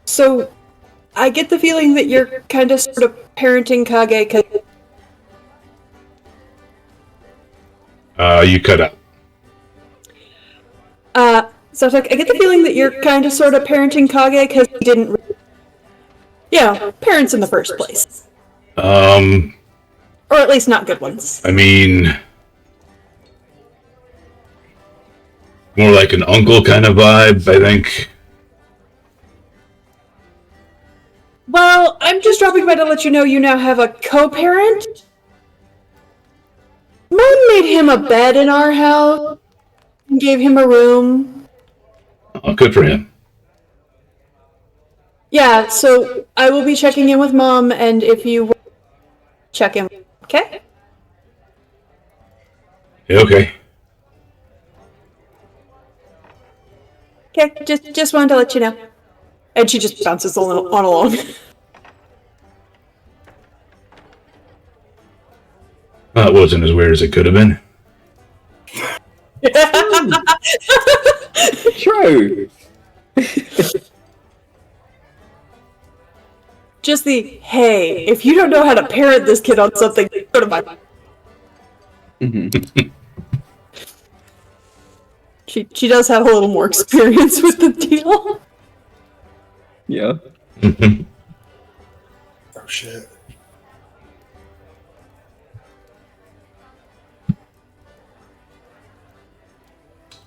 So I get the feeling that you're kind of sort of parenting Kage, cause You cut out. so I get the feeling that you're kind of sort of parenting Kage because he didn't, parents in the first place. Or at least not good ones. I mean, more like an uncle kind of vibe, I think. Well, I'm just dropping by to let you know you now have a co-parent. Mom made him a bed in our house and gave him a room. Oh, good for him. Yeah, so I will be checking in with Mom, and if you check in, okay? Yeah, okay. Okay, just wanted to let you know. And she just bounces on along. That wasn't as weird as it could have been. True. Just the, hey, if you don't know how to parent this kid on something, go to my... Mm-hmm. She does have a little more experience with the deal. Yeah. Oh shit.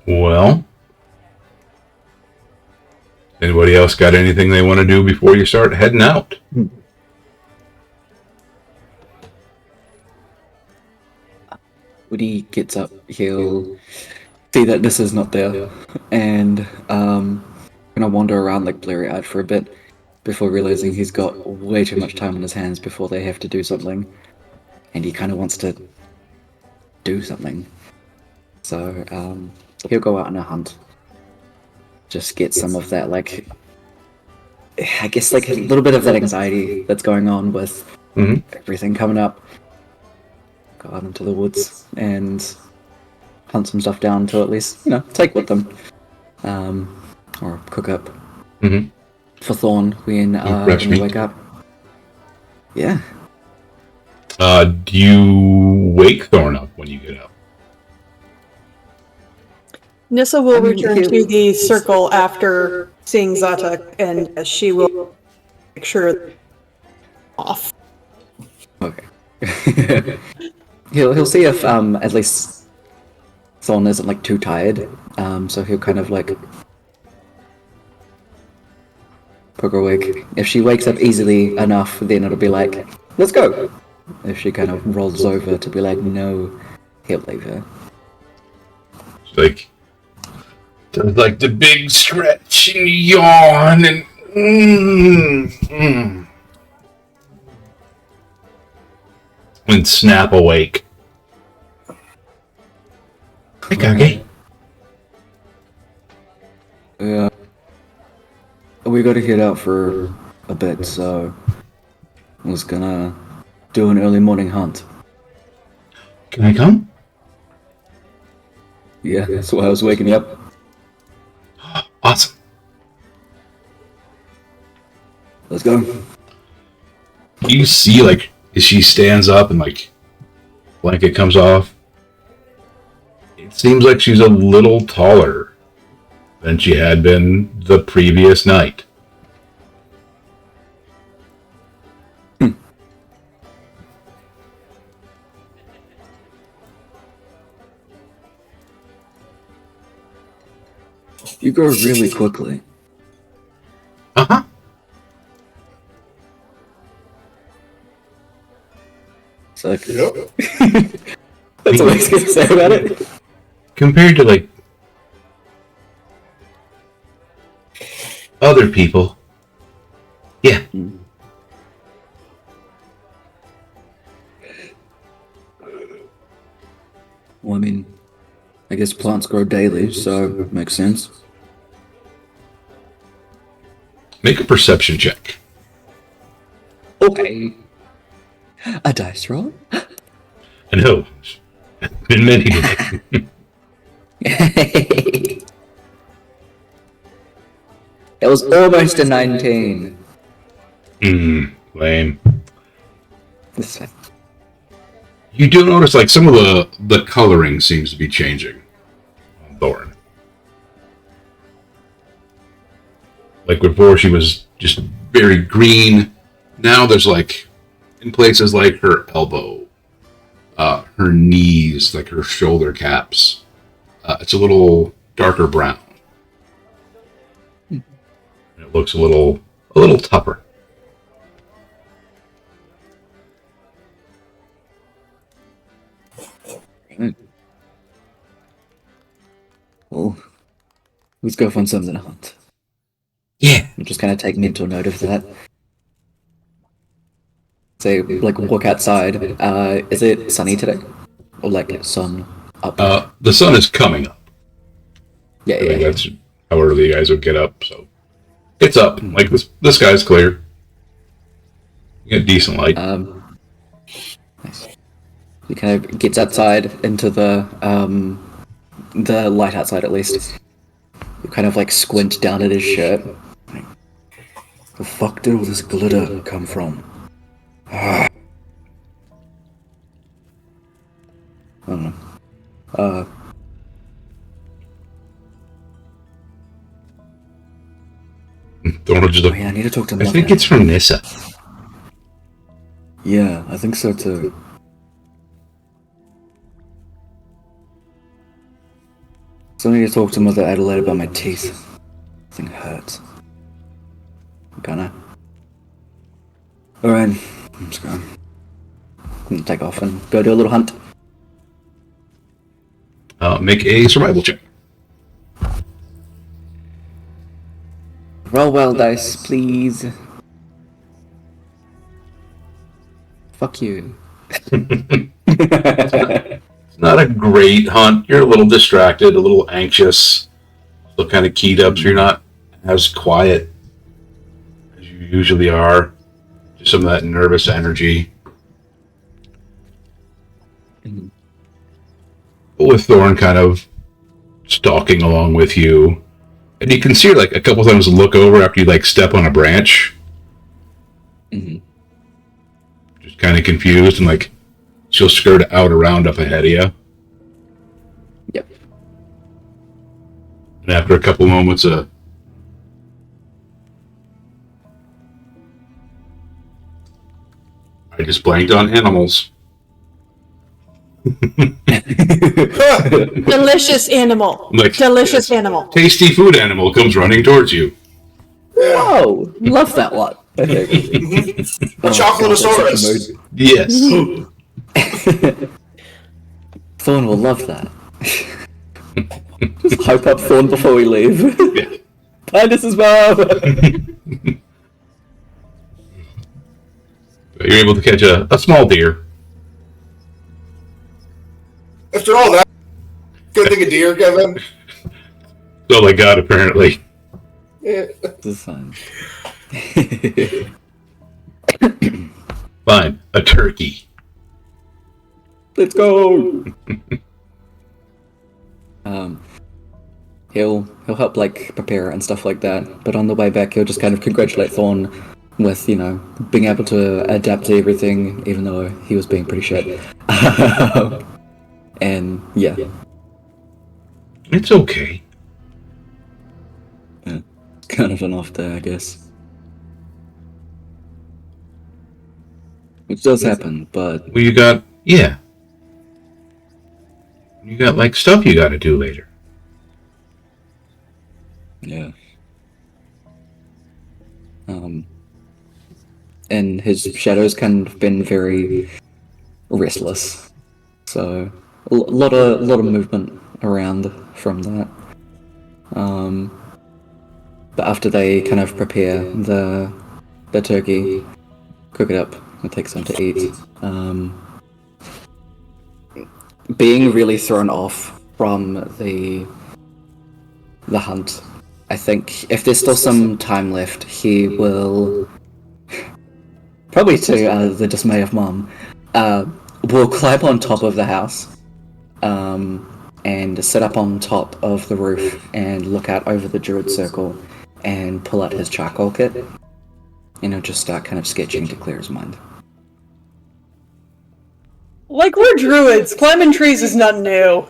Well, anybody else got anything they want to do before you start heading out? When he gets up, he'll see that this is not there, and gonna wander around like blurry-eyed for a bit before realizing he's got way too much time on his hands before they have to do something, and he kind of wants to do something. So he'll go out on a hunt, just get some of that, like, I guess, like a little bit of that anxiety that's going on with everything coming up. Go out into the woods and hunt some stuff down to at least, take with them. Or cook up for Thorn when we wake up. Yeah. Do you wake Thorn up when you get up? Nissa will return to the circle after seeing Zatuk, and she will make sure off. Okay. he'll see if at least Thorn isn't like too tired. So he'll kind of like poke her awake. If she wakes up easily enough, then it'll be like, let's go. If she kind of rolls over to be like, no, he'll leave her. It's like, does like the big stretch and yawn and and snap awake. Okay. Yeah. We gotta head out for a bit, so I was gonna do an early morning hunt. Can I come? Yeah, that's why I was waking you up. Awesome. Let's go. You see, like, as she stands up and, like, blanket comes off, it seems like she's a little taller than she had been the previous night. You grow really quickly. Uh-huh. It's like, Yep. that's all I was gonna say about it. Compared to, like, other people. Yeah. Well, I mean, I guess plants grow daily, so it makes sense. Make a perception check. Okay. A dice roll? I know. Been many today. It was almost a 19. Lame. This is fine. You do notice, like, some of the coloring seems to be changing on Thorn. Like, before she was just very green. Now there's, like, in places like her elbow, her knees, like her shoulder caps, it's a little darker brown. And it looks a little tougher. Right. Well, let's go find something to hunt. Yeah. I'm just gonna take mental note of that. So, like, walk outside. Is it sunny today? Or, like, sun up? The sun is coming up. Yeah, I think yeah. that's how early you guys would get up, so it's up. Like, the sky's clear. You get decent light. Nice. He kind of gets outside into the light outside at least. You kind of, like, squint down at his shirt. Like, the fuck did all this glitter come from? I don't know. Don't just Oh yeah, I need to talk to I Mother. think it's from Nissa. Yeah, I think so too. So I need to talk to Mother Adelaide about my teeth. Thing hurts. I'm gonna. Alright, I'm just going. I'm gonna take off and go do a little hunt. Make a survival check. Roll well, dice, please. Fuck you. It's not a great hunt. You're a little distracted, a little anxious, still kind of keyed up, so you're not as quiet as you usually are. Just some of that nervous energy. Mhm. But with Thorn kind of stalking along with you, and you can see her like a couple times look over after you like step on a branch. Mhm. Just kind of confused, and like she'll skirt out around up ahead of you. Yep. And after a couple moments, I just blanked on animals. Delicious animal. Like, Delicious yes. animal. Tasty food animal comes running towards you. Whoa! Love that one. Okay. A chocolatosaurus. Yes. Thorn will love that. Just hype up Thorn before we leave. Yeah. Bye, Mrs. Bob! You're able to catch a small deer. After all that, good thing a deer, Kevin. That's all I got, apparently. Yeah. This is fine. Fine. A turkey. Let's go! He'll help like prepare it and stuff like that. But on the way back, he'll just kind of congratulate Thorn with being able to adapt to everything, even though he was being pretty shit. And yeah, It's okay. kind of an off day, I guess. Which does happen, but Well, you got like stuff you got to do later. yeah. And his shadow's kind of been very restless, so a lot of movement around from that. But after they kind of prepare the turkey, cook it up, it takes time to eat. Being really thrown off from the hunt, I think if there's still some time left, he will, probably to the dismay of Mom, will climb on top of the house, and sit up on top of the roof and look out over the druid circle and pull out his charcoal kit, and he'll just start kind of sketching to clear his mind. Like, we're druids. Climbing trees is not new.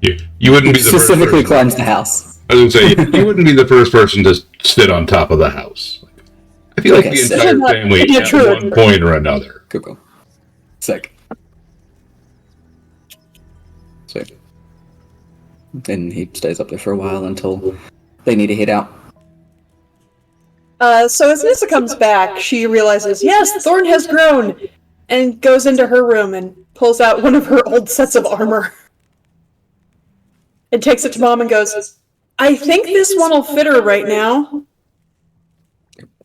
You wouldn't be the first Specifically person. climbs the house. I was going to say, you wouldn't be the first person to sit on top of the house. I feel like Okay, the so- entire family Yeah, at true. one point or another. Good girl. Sick. So, then he stays up there for a while until they need to head out. So as Nissa comes back, she realizes, yes, Thorn has grown, and goes into her room and pulls out one of her old sets of armor. And takes it to Mom and goes, I think this one will fit her right now.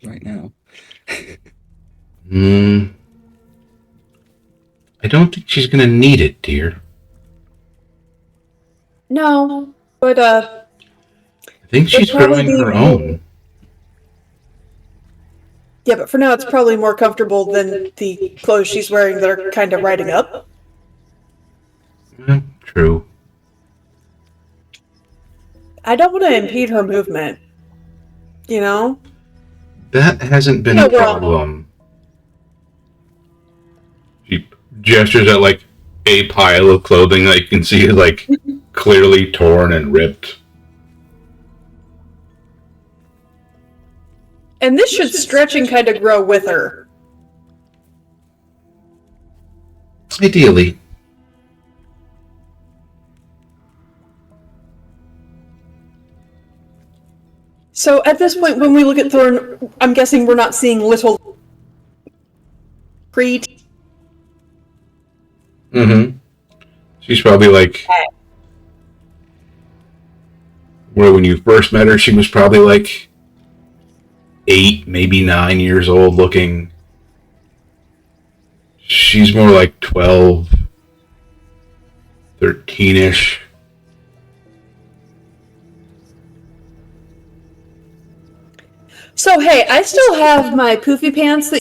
Right now. I don't think she's going to need it, dear. No, but I think she's It'd probably growing be her own. yeah, but for now it's probably more comfortable than the clothes she's wearing that are kind of riding up. True. I don't want to impede her movement. You know? That hasn't been No, a well- problem. She gestures at like a pile of clothing that you can see is like clearly torn and ripped. And this should stretch and kind of grow with her. Ideally. So at this point, when we look at Thorn, I'm guessing we're not seeing little Creed. Mm-hmm. She's probably like where when you first met her, she was probably like 8, maybe 9 years old looking. She's more like 12, 13-ish. So hey, I still have my poofy pants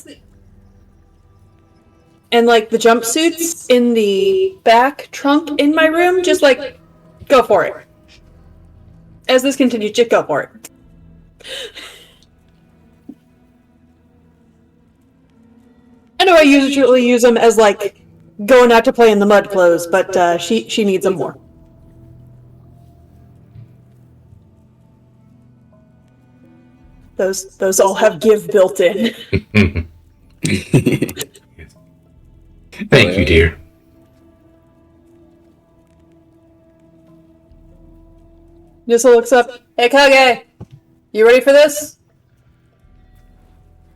and like the jumpsuits in the back trunk in my room. Just like, go for it. As this continues, just go for it. I know I usually use them as like going out to play in the mud clothes, but she needs them more. Those all have give built in. Thank you, dear. Nissa looks up. Hey, Kage! You ready for this?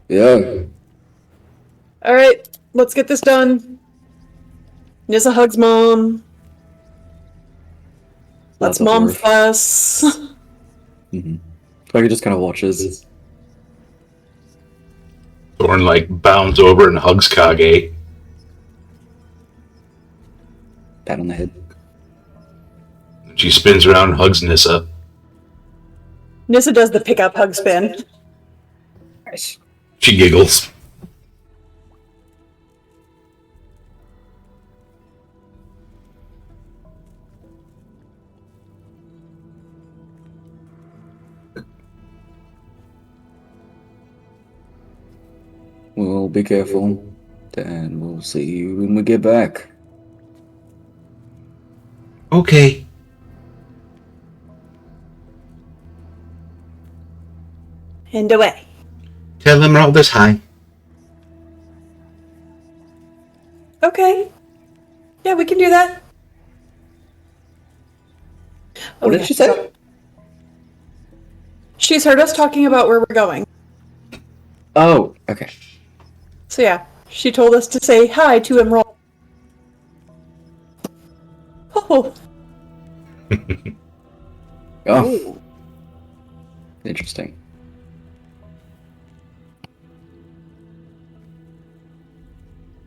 Yeah. Alright, let's get this done. Nissa hugs Mom. Let's That's up the Mom roof. fuss. Mm-hmm. Like he just kind of watches. Thorn like bounds over and hugs Kage. Pat on the head. She spins around and hugs Nissa. Nissa does the pickup hug spin. Nice. She giggles. Well, be careful. And we'll see you when we get back. Okay. And away. Tell Emeraldus hi. Okay. Yeah, we can do that. What did she say? She's heard us talking about where we're going. Oh, okay. So yeah, she told us to say hi to Emerald. Oh. Oh. Interesting.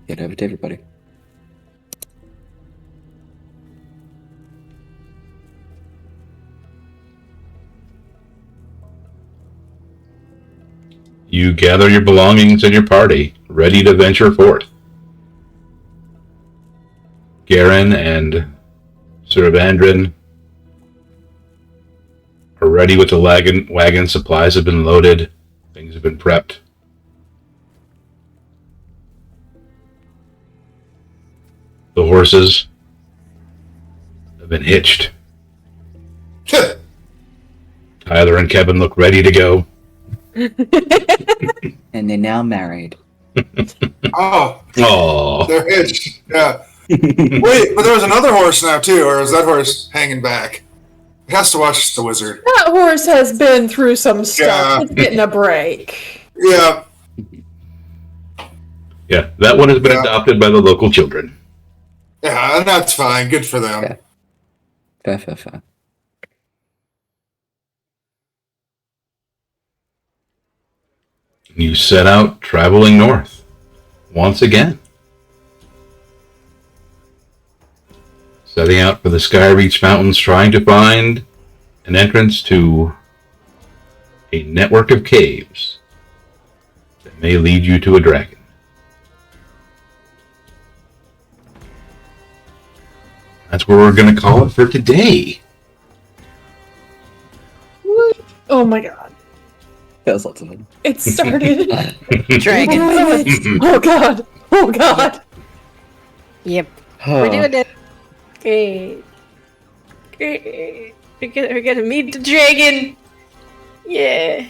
Get over to everybody. You gather your belongings and your party, ready to venture forth. Garen and Sir Vandrin are ready with the wagon. Supplies have been loaded. Things have been prepped. The horses have been hitched. Tyler and Kevin look ready to go. And they're now married. Oh, They're hitched. Yeah. Wait, but there's another horse now too, or is that horse hanging back? It has to watch the wizard. That horse has been through some stuff. Yeah. It's getting a break. Yeah. yeah, that one has been Yeah. adopted by the local children. Yeah, and that's fine. Good for them. Yeah. Fair. You set out traveling north once again. Setting out for the Skyreach Mountains, trying to find an entrance to a network of caves that may lead you to a dragon. That's where we're going to call it for today. Oh my god. That was lots of fun. It started. Dragon. Oh god. Oh god. Yep. We're doing it. Great. We're gonna meet the dragon. Yeah.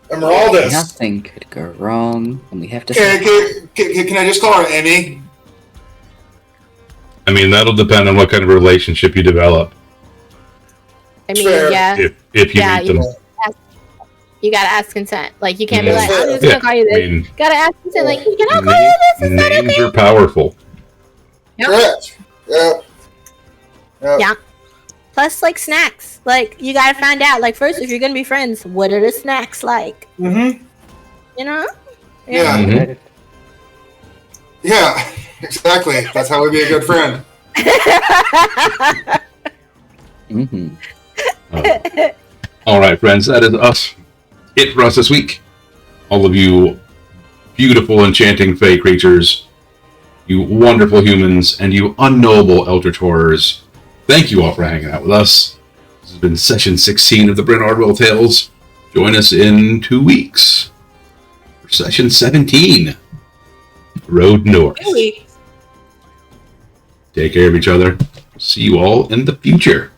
Emeraldus. Nothing could go wrong, and we have to. Can I just call her Emmy? I mean, that'll depend on what kind of relationship you develop. I mean, Fair. yeah. If you Yeah, meet them. You gotta ask consent. Like, you can't be Yeah. like, I'm just gonna call you this. I mean, Gotta ask consent. Like, can I call you this? Is that names okay? are powerful. Yep. Correct. Yep. Yeah. Plus, like, snacks. Like, you gotta find out. Like, first, if you're gonna be friends, what are the snacks like? Mm-hmm. You know? Yeah. Mhm. Yeah. Exactly. That's how we be a good friend. Mm-hmm. All right, friends, that is it for us this week. All of you beautiful, enchanting fey creatures, you wonderful humans, and you unknowable eldritch horrors, thank you all for hanging out with us. This has been session 16 of the Bryn Ardwell Tales. Join us in 2 weeks for session 17, Road North. Take care of each other. See you all in the future.